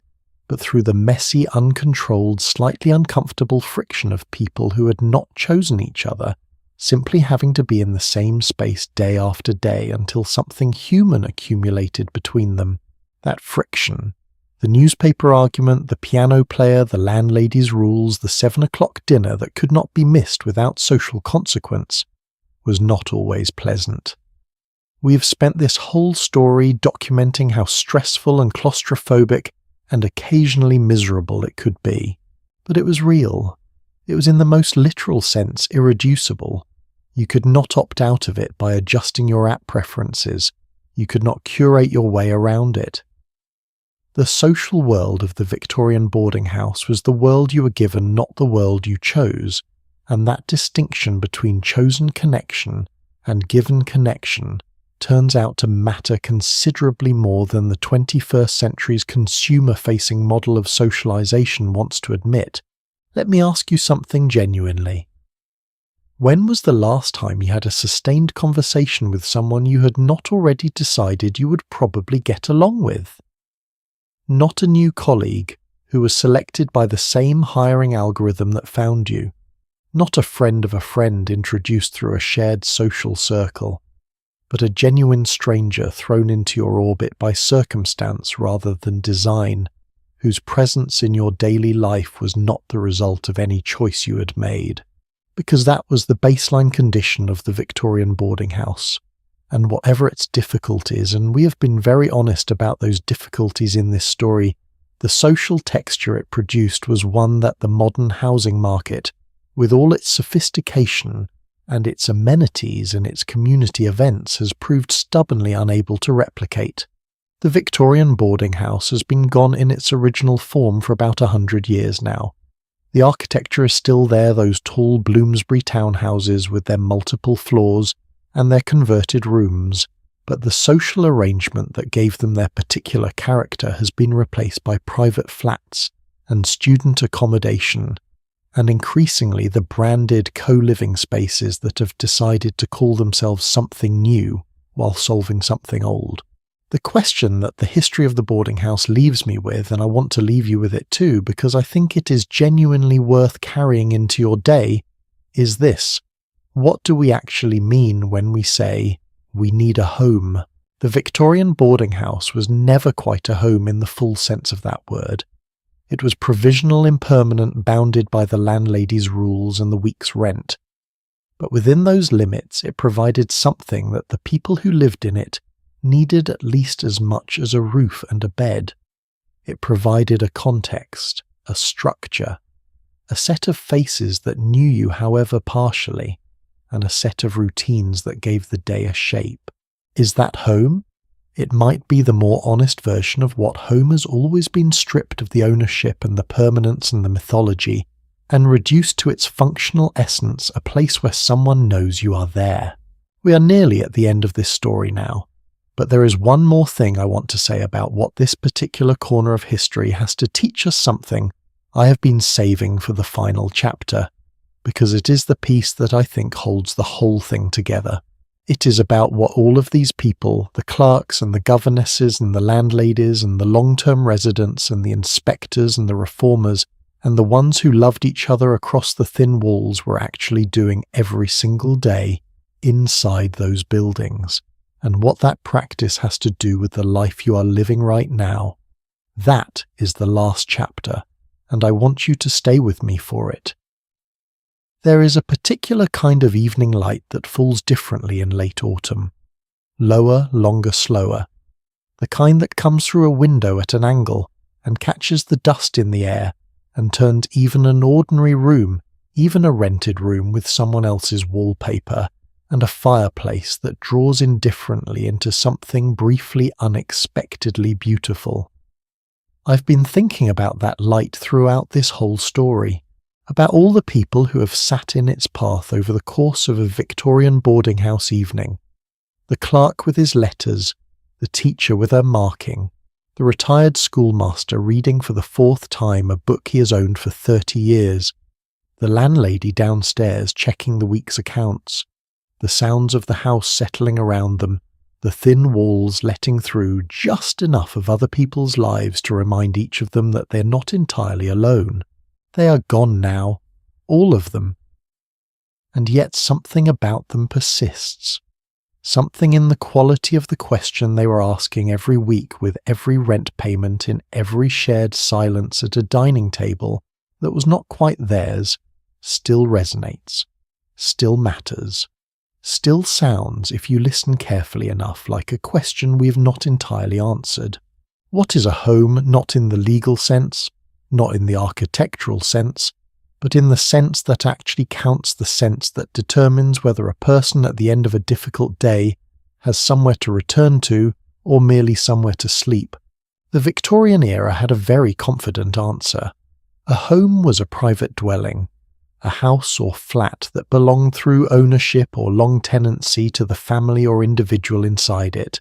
A: but through the messy, uncontrolled, slightly uncomfortable friction of people who had not chosen each other, simply having to be in the same space day after day until something human accumulated between them. That friction, the newspaper argument, the piano player, the landlady's rules, the 7 o'clock dinner that could not be missed without social consequence, was not always pleasant. We have spent this whole story documenting how stressful and claustrophobic and occasionally miserable it could be. But it was real. It was in the most literal sense irreducible. You could not opt out of it by adjusting your app preferences. You could not curate your way around it. The social world of the Victorian boarding house was the world you were given, not the world you chose, and that distinction between chosen connection and given connection turns out to matter considerably more than the 21st century's consumer-facing model of socialization wants to admit. Let me ask you something genuinely. When was the last time you had a sustained conversation with someone you had not already decided you would probably get along with? Not a new colleague who was selected by the same hiring algorithm that found you. Not a friend of a friend introduced through a shared social circle, but a genuine stranger thrown into your orbit by circumstance rather than design, whose presence in your daily life was not the result of any choice you had made. Because that was the baseline condition of the Victorian boarding house. And whatever its difficulties, and we have been very honest about those difficulties in this story, The social texture it produced was one that the modern housing market, with all its sophistication and its amenities and its community events, has proved stubbornly unable to replicate. The Victorian boarding house has been gone in its original form for about 100 years now. The architecture is still there, those tall Bloomsbury townhouses with their multiple floors and their converted rooms, but the social arrangement that gave them their particular character has been replaced by private flats and student accommodation, and increasingly the branded co-living spaces that have decided to call themselves something new while solving something old. The question that the history of the boarding house leaves me with, and I want to leave you with it too because I think it is genuinely worth carrying into your day, is this. What do we actually mean when we say, we need a home? The Victorian boarding house was never quite a home in the full sense of that word. It was provisional, impermanent, bounded by the landlady's rules and the week's rent. But within those limits, it provided something that the people who lived in it needed at least as much as a roof and a bed. It provided a context, a structure, a set of faces that knew you however partially, and a set of routines that gave the day a shape. Is that home? It might be the more honest version of what home has always been stripped of the ownership and the permanence and the mythology, and reduced to its functional essence, a place where someone knows you are there. We are nearly at the end of this story now. But there is one more thing I want to say about what this particular corner of history has to teach us something I have been saving for the final chapter, because it is the piece that I think holds the whole thing together. It is about what all of these people, the clerks and the governesses and the landladies and the long-term residents and the inspectors and the reformers and the ones who loved each other across the thin walls were actually doing every single day inside those buildings. And what that practice has to do with the life you are living right now. That is the last chapter, and I want you to stay with me for it. There is a particular kind of evening light that falls differently in late autumn. Lower, longer, slower. The kind that comes through a window at an angle and catches the dust in the air and turns even an ordinary room, even a rented room with someone else's wallpaper, and a fireplace that draws indifferently into something briefly unexpectedly beautiful. I've been thinking about that light throughout this whole story, about all the people who have sat in its path over the course of a Victorian boarding house evening. The clerk with his letters, the teacher with her marking, the retired schoolmaster reading for the 4th time a book he has owned for 30 years, the landlady downstairs checking the week's accounts, the sounds of the house settling around them, the thin walls letting through just enough of other people's lives to remind each of them that they're not entirely alone. They are gone now, all of them. And yet something about them persists. Something in the quality of the question they were asking every week with every rent payment in every shared silence at a dining table that was not quite theirs, still resonates, still matters. Still sounds, if you listen carefully enough, like a question we have not entirely answered. What is a home, not in the legal sense, not in the architectural sense, but in the sense that actually counts, the sense that determines whether a person at the end of a difficult day has somewhere to return to or merely somewhere to sleep? The Victorian era had a very confident answer. A home was a private dwelling, a house or flat that belonged through ownership or long tenancy to the family or individual inside it,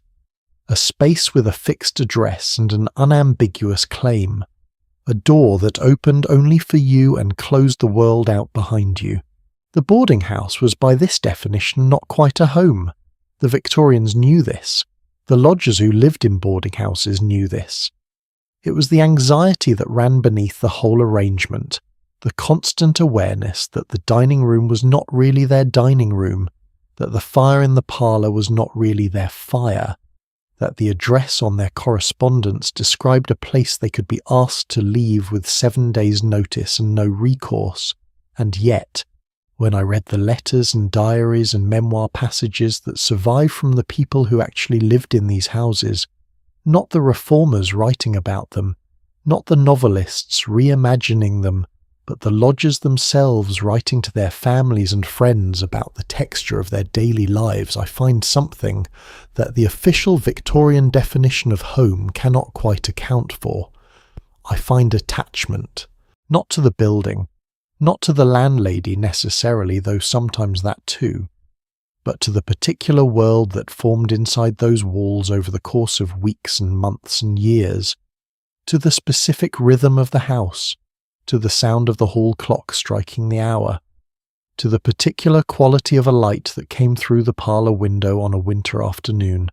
A: a space with a fixed address and an unambiguous claim, a door that opened only for you and closed the world out behind you. The boarding house was by this definition not quite a home. The Victorians knew this. The lodgers who lived in boarding houses knew this. It was the anxiety that ran beneath the whole arrangement, the constant awareness that the dining room was not really their dining room, that the fire in the parlor was not really their fire, that the address on their correspondence described a place they could be asked to leave with 7 days' notice and no recourse. And yet, when I read the letters and diaries and memoir passages that survive from the people who actually lived in these houses, not the reformers writing about them, Not the novelists reimagining them, but the lodgers themselves writing to their families and friends about the texture of their daily lives. I find something that the official Victorian definition of home cannot quite account for. I find attachment, not to the building, not to the landlady necessarily, though sometimes that too, but to the particular world that formed inside those walls over the course of weeks and months and years, to the specific rhythm of the house, to the sound of the hall clock striking the hour, to the particular quality of a light that came through the parlor window on a winter afternoon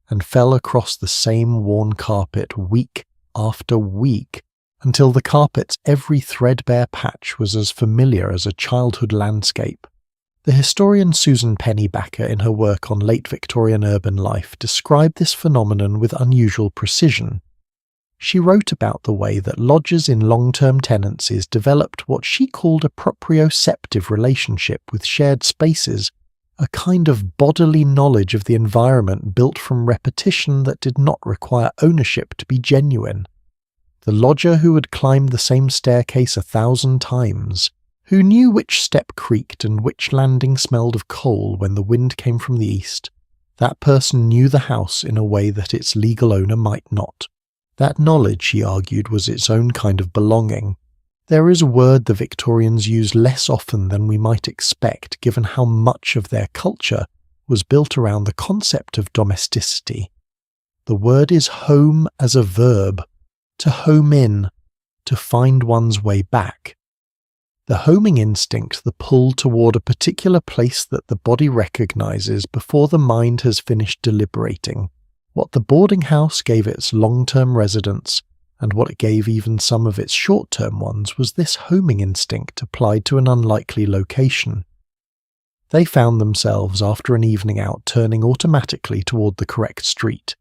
A: and fell across the same worn carpet week after week, until the carpet's every threadbare patch was as familiar as a childhood landscape. The historian Susan Pennybacker, in her work on late Victorian urban life, described this phenomenon with unusual precision. She wrote about the way that lodgers in long-term tenancies developed what she called a proprioceptive relationship with shared spaces, a kind of bodily knowledge of the environment built from repetition that did not require ownership to be genuine. The lodger who had climbed the same staircase 1,000 times, who knew which step creaked and which landing smelled of coal when the wind came from the east, that person knew the house in a way that its legal owner might not. That knowledge, she argued, was its own kind of belonging. There is a word the Victorians used less often than we might expect, given how much of their culture was built around the concept of domesticity. The word is home as a verb, to home in, to find one's way back. The homing instinct, the pull toward a particular place that the body recognizes before the mind has finished deliberating. What the boarding house gave its long-term residents, and what it gave even some of its short-term ones, was this homing instinct applied to an unlikely location. They found themselves, after an evening out, turning automatically toward the correct street,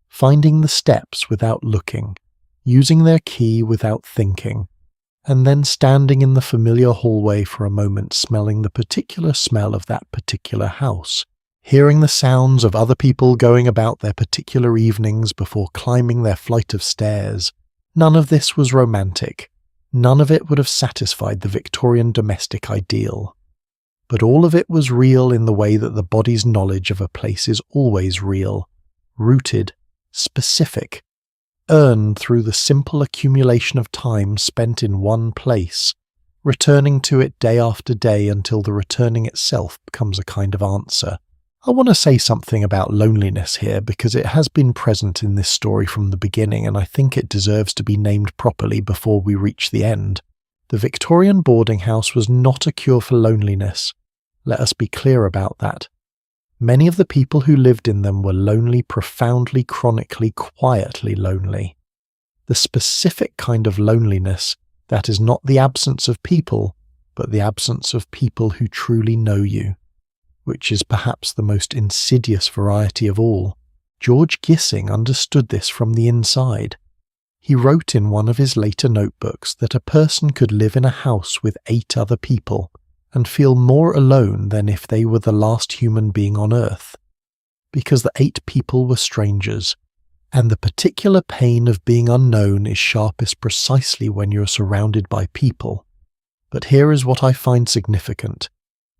A: finding the steps without looking, using their key without thinking, and then standing in the familiar hallway for a moment, smelling the particular smell of that particular house, hearing the sounds of other people going about their particular evenings before climbing their flight of stairs. None of this was romantic. None of it would have satisfied the Victorian domestic ideal. But all of it was real in the way that the body's knowledge of a place is always real, rooted, specific, earned through the simple accumulation of time spent in one place, returning to it day after day until the returning itself becomes a kind of answer. I want to say something about loneliness here because it has been present in this story from the beginning, and I think it deserves to be named properly before we reach the end. The Victorian boarding house was not a cure for loneliness. Let us be clear about that. Many of the people who lived in them were lonely, profoundly, chronically, quietly lonely. The specific kind of loneliness that is not the absence of people, but the absence of people who truly know you, which is perhaps the most insidious variety of all. George Gissing understood this from the inside. He wrote in one of his later notebooks that a person could live in a house with 8 other people and feel more alone than if they were the last human being on earth, because the 8 people were strangers, and the particular pain of being unknown is sharpest precisely when you're surrounded by people. But here is what I find significant.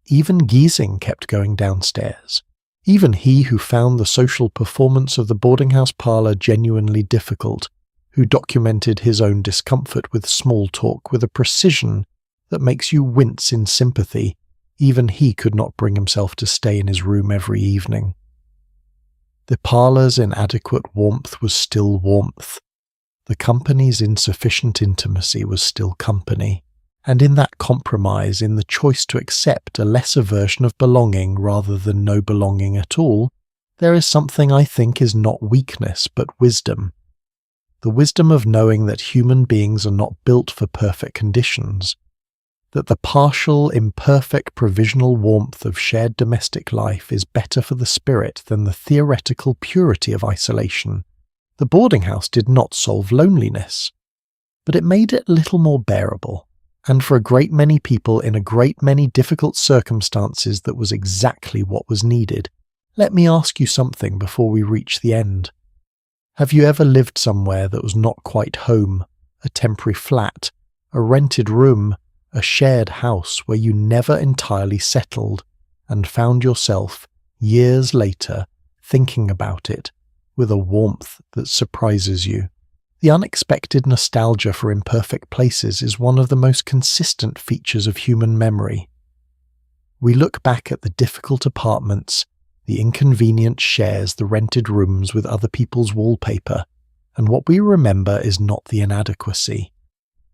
A: Even Gissing kept going downstairs. Even he who found the social performance of the boarding house parlour genuinely difficult, who documented his own discomfort with small talk with a precision that makes you wince in sympathy, even he could not bring himself to stay in his room every evening. The parlour's inadequate warmth was still warmth. The company's insufficient intimacy was still company. And in that compromise, in the choice to accept a lesser version of belonging rather than no belonging at all, there is something I think is not weakness but wisdom. The wisdom of knowing that human beings are not built for perfect conditions, that the partial, imperfect, provisional warmth of shared domestic life is better for the spirit than the theoretical purity of isolation. The boarding house did not solve loneliness, but it made it a little more bearable. And for a great many people in a great many difficult circumstances, that was exactly what was needed. Let me ask you something before we reach the end. Have you ever lived somewhere that was not quite home, a temporary flat, a rented room, a shared house where you never entirely settled and found yourself, years later, thinking about it with a warmth that surprises you. The unexpected nostalgia for imperfect places is one of the most consistent features of human memory. We look back at the difficult apartments, the inconvenient shares, the rented rooms with other people's wallpaper, and what we remember is not the inadequacy.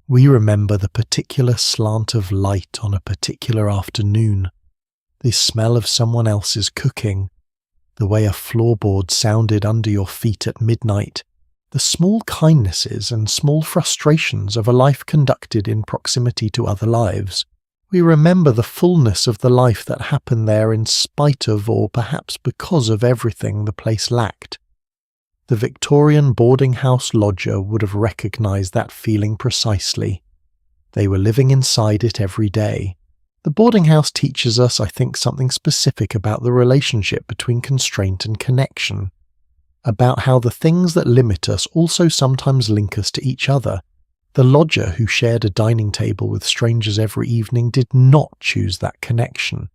A: We remember the particular slant of light on a particular afternoon, the smell of someone else's cooking, the way a floorboard sounded under your feet at midnight, the small kindnesses and small frustrations of a life conducted in proximity to other lives. We remember the fullness of the life that happened there in spite of, or perhaps because of, everything the place lacked. The Victorian boarding house lodger would have recognized that feeling precisely. They were living inside it every day. The boarding house teaches us, I think, something specific about the relationship between constraint and connection, about how the things that limit us also sometimes link us to each other. The lodger who shared a dining table with strangers every evening did not choose that connection.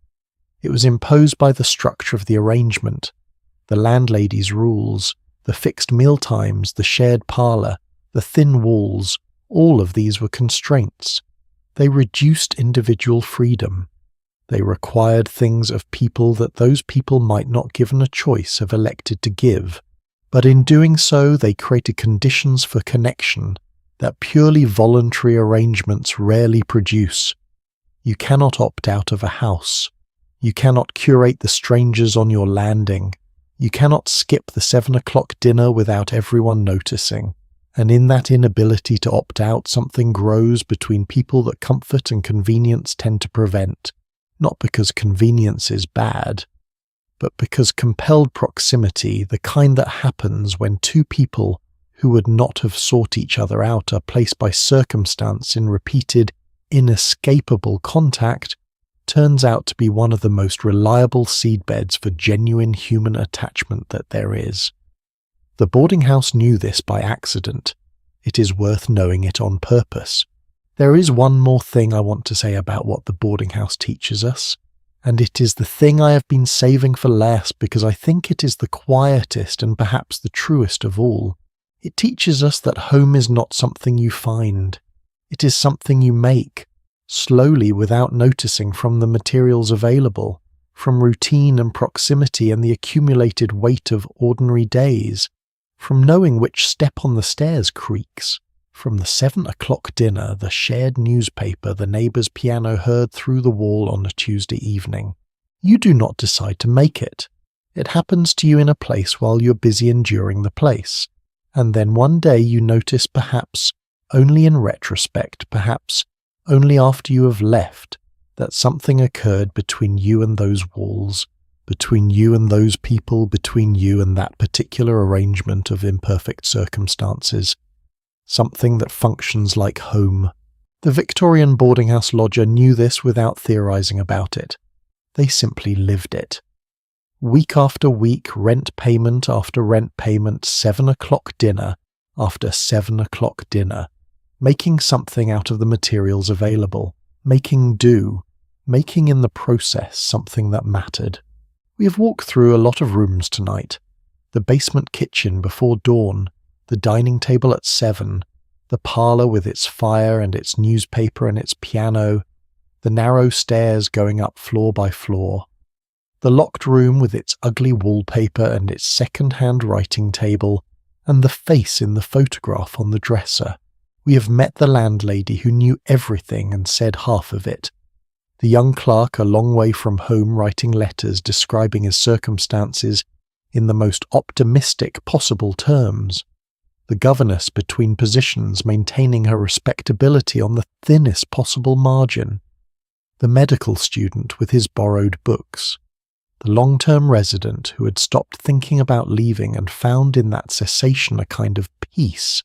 A: It was imposed by the structure of the arrangement, the landlady's rules, the fixed meal times, the shared parlor, the thin walls. All of these were constraints. They reduced individual freedom. They required things of people that those people might not, given a choice, have elected to give. But in doing so, they created conditions for connection that purely voluntary arrangements rarely produce. You cannot opt out of a house. You cannot curate the strangers on your landing. You cannot skip the 7 o'clock dinner without everyone noticing. And in that inability to opt out, something grows between people that comfort and convenience tend to prevent, not because convenience is bad, but because compelled proximity, the kind that happens when two people who would not have sought each other out are placed by circumstance in repeated, inescapable contact, turns out to be one of the most reliable seedbeds for genuine human attachment that there is. The boarding house knew this by accident. It is worth knowing it on purpose. There is one more thing I want to say about what the boarding house teaches us, and it is the thing I have been saving for last because I think it is the quietest and perhaps the truest of all. It teaches us that home is not something you find. It is something you make, slowly without noticing, from the materials available, from routine and proximity and the accumulated weight of ordinary days, from knowing which step on the stairs creaks, from the 7 o'clock dinner, the shared newspaper, the neighbour's piano heard through the wall on a Tuesday evening. You do not decide to make it. It happens to you in a place while you're busy enduring the place. And then one day you notice, perhaps only in retrospect, perhaps only after you have left, that something occurred between you and those walls, between you and those people, between you and that particular arrangement of imperfect circumstances, something that functions like home. The Victorian boarding house lodger knew this without theorizing about it. They simply lived it. Week after week, rent payment after rent payment, 7 o'clock dinner after 7 o'clock dinner, making something out of the materials available, making do, making in the process something that mattered. We have walked through a lot of rooms tonight. The basement kitchen before dawn, the dining table at 7, the parlor with its fire and its newspaper and its piano, the narrow stairs going up floor by floor, the locked room with its ugly wallpaper and its second-hand writing table, and the face in the photograph on the dresser. We have met the landlady who knew everything and said half of it, the young clerk a long way from home writing letters describing his circumstances in the most optimistic possible terms, the governess between positions maintaining her respectability on the thinnest possible margin, the medical student with his borrowed books, the long-term resident who had stopped thinking about leaving and found in that cessation a kind of peace,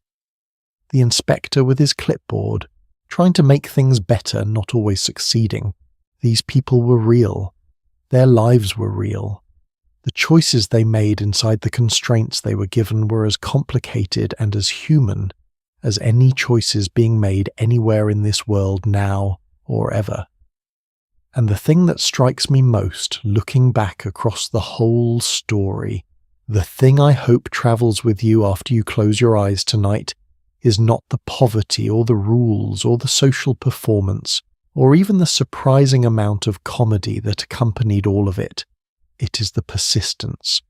A: the inspector with his clipboard, trying to make things better, not always succeeding. These people were real. Their lives were real. The choices they made inside the constraints they were given were as complicated and as human as any choices being made anywhere in this world now or ever. And the thing that strikes me most, looking back across the whole story, the thing I hope travels with you after you close your eyes tonight, is not the poverty or the rules or the social performance, or even the surprising amount of comedy that accompanied all of it. It is the persistence,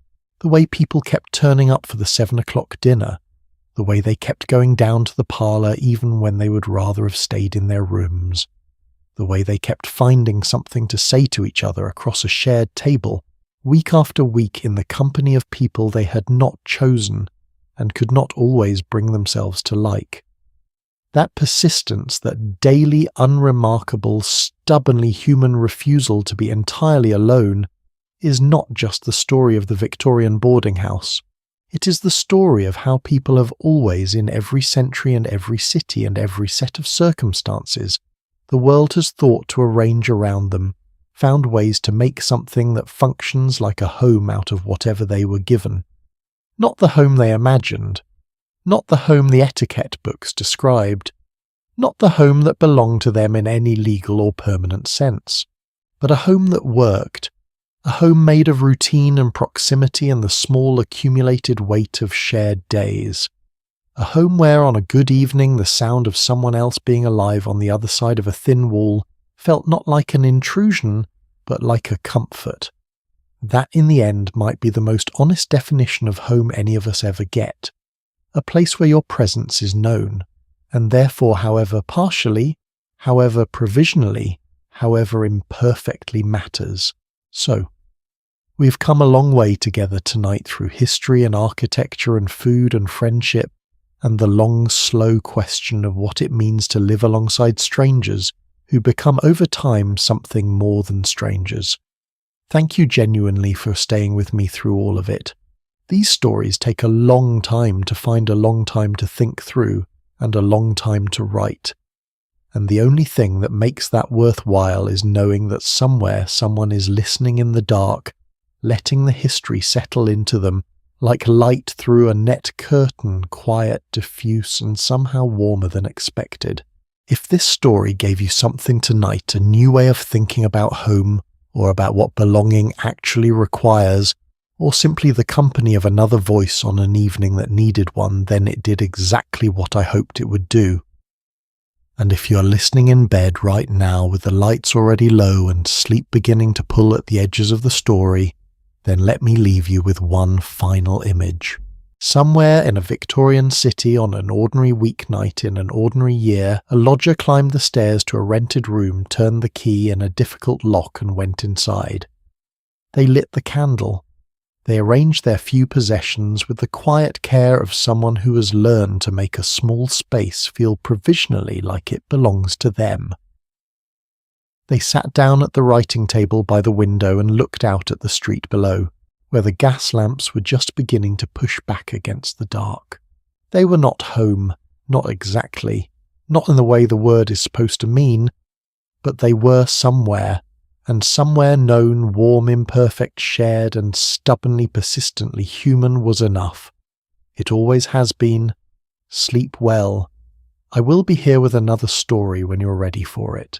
A: the way people kept turning up for the 7 o'clock dinner, the way they kept going down to the parlor even when they would rather have stayed in their rooms, the way they kept finding something to say to each other across a shared table, week after week in the company of people they had not chosen and could not always bring themselves to like. That persistence, that daily, unremarkable, stubbornly human refusal to be entirely alone, is not just the story of the Victorian boarding house. It is the story of how people have always, in every century and every city and every set of circumstances, the world has thought to arrange around them, found ways to make something that functions like a home out of whatever they were given. Not the home they imagined, not the home the etiquette books described, not the home that belonged to them in any legal or permanent sense, but a home that worked, a home made of routine and proximity and the small accumulated weight of shared days. A home where on a good evening the sound of someone else being alive on the other side of a thin wall felt not like an intrusion, but like a comfort. That in the end might be the most honest definition of home any of us ever get. A place where your presence is known, and therefore however partially, however provisionally, however imperfectly matters. So, we've come a long way together tonight through history and architecture and food and friendship, and the long, slow question of what it means to live alongside strangers who become over time something more than strangers. Thank you genuinely for staying with me through all of it. These stories take a long time to find, a long time to think through, and a long time to write. And the only thing that makes that worthwhile is knowing that somewhere someone is listening in the dark, letting the history settle into them like light through a net curtain, quiet, diffuse, and somehow warmer than expected. If this story gave you something tonight, a new way of thinking about home, or about what belonging actually requires, or simply the company of another voice on an evening that needed one, then it did exactly what I hoped it would do. And if you're listening in bed right now with the lights already low and sleep beginning to pull at the edges of the story, then let me leave you with one final image. Somewhere in a Victorian city on an ordinary weeknight in an ordinary year, a lodger climbed the stairs to a rented room, turned the key in a difficult lock and went inside. They lit the candle. They arranged their few possessions with the quiet care of someone who has learned to make a small space feel provisionally like it belongs to them. They sat down at the writing table by the window and looked out at the street below, where the gas lamps were just beginning to push back against the dark. They were not home, not exactly, not in the way the word is supposed to mean, but they were somewhere, and somewhere known, warm, imperfect, shared, and stubbornly, persistently human was enough. It always has been. Sleep well. I will be here with another story when you're ready for it.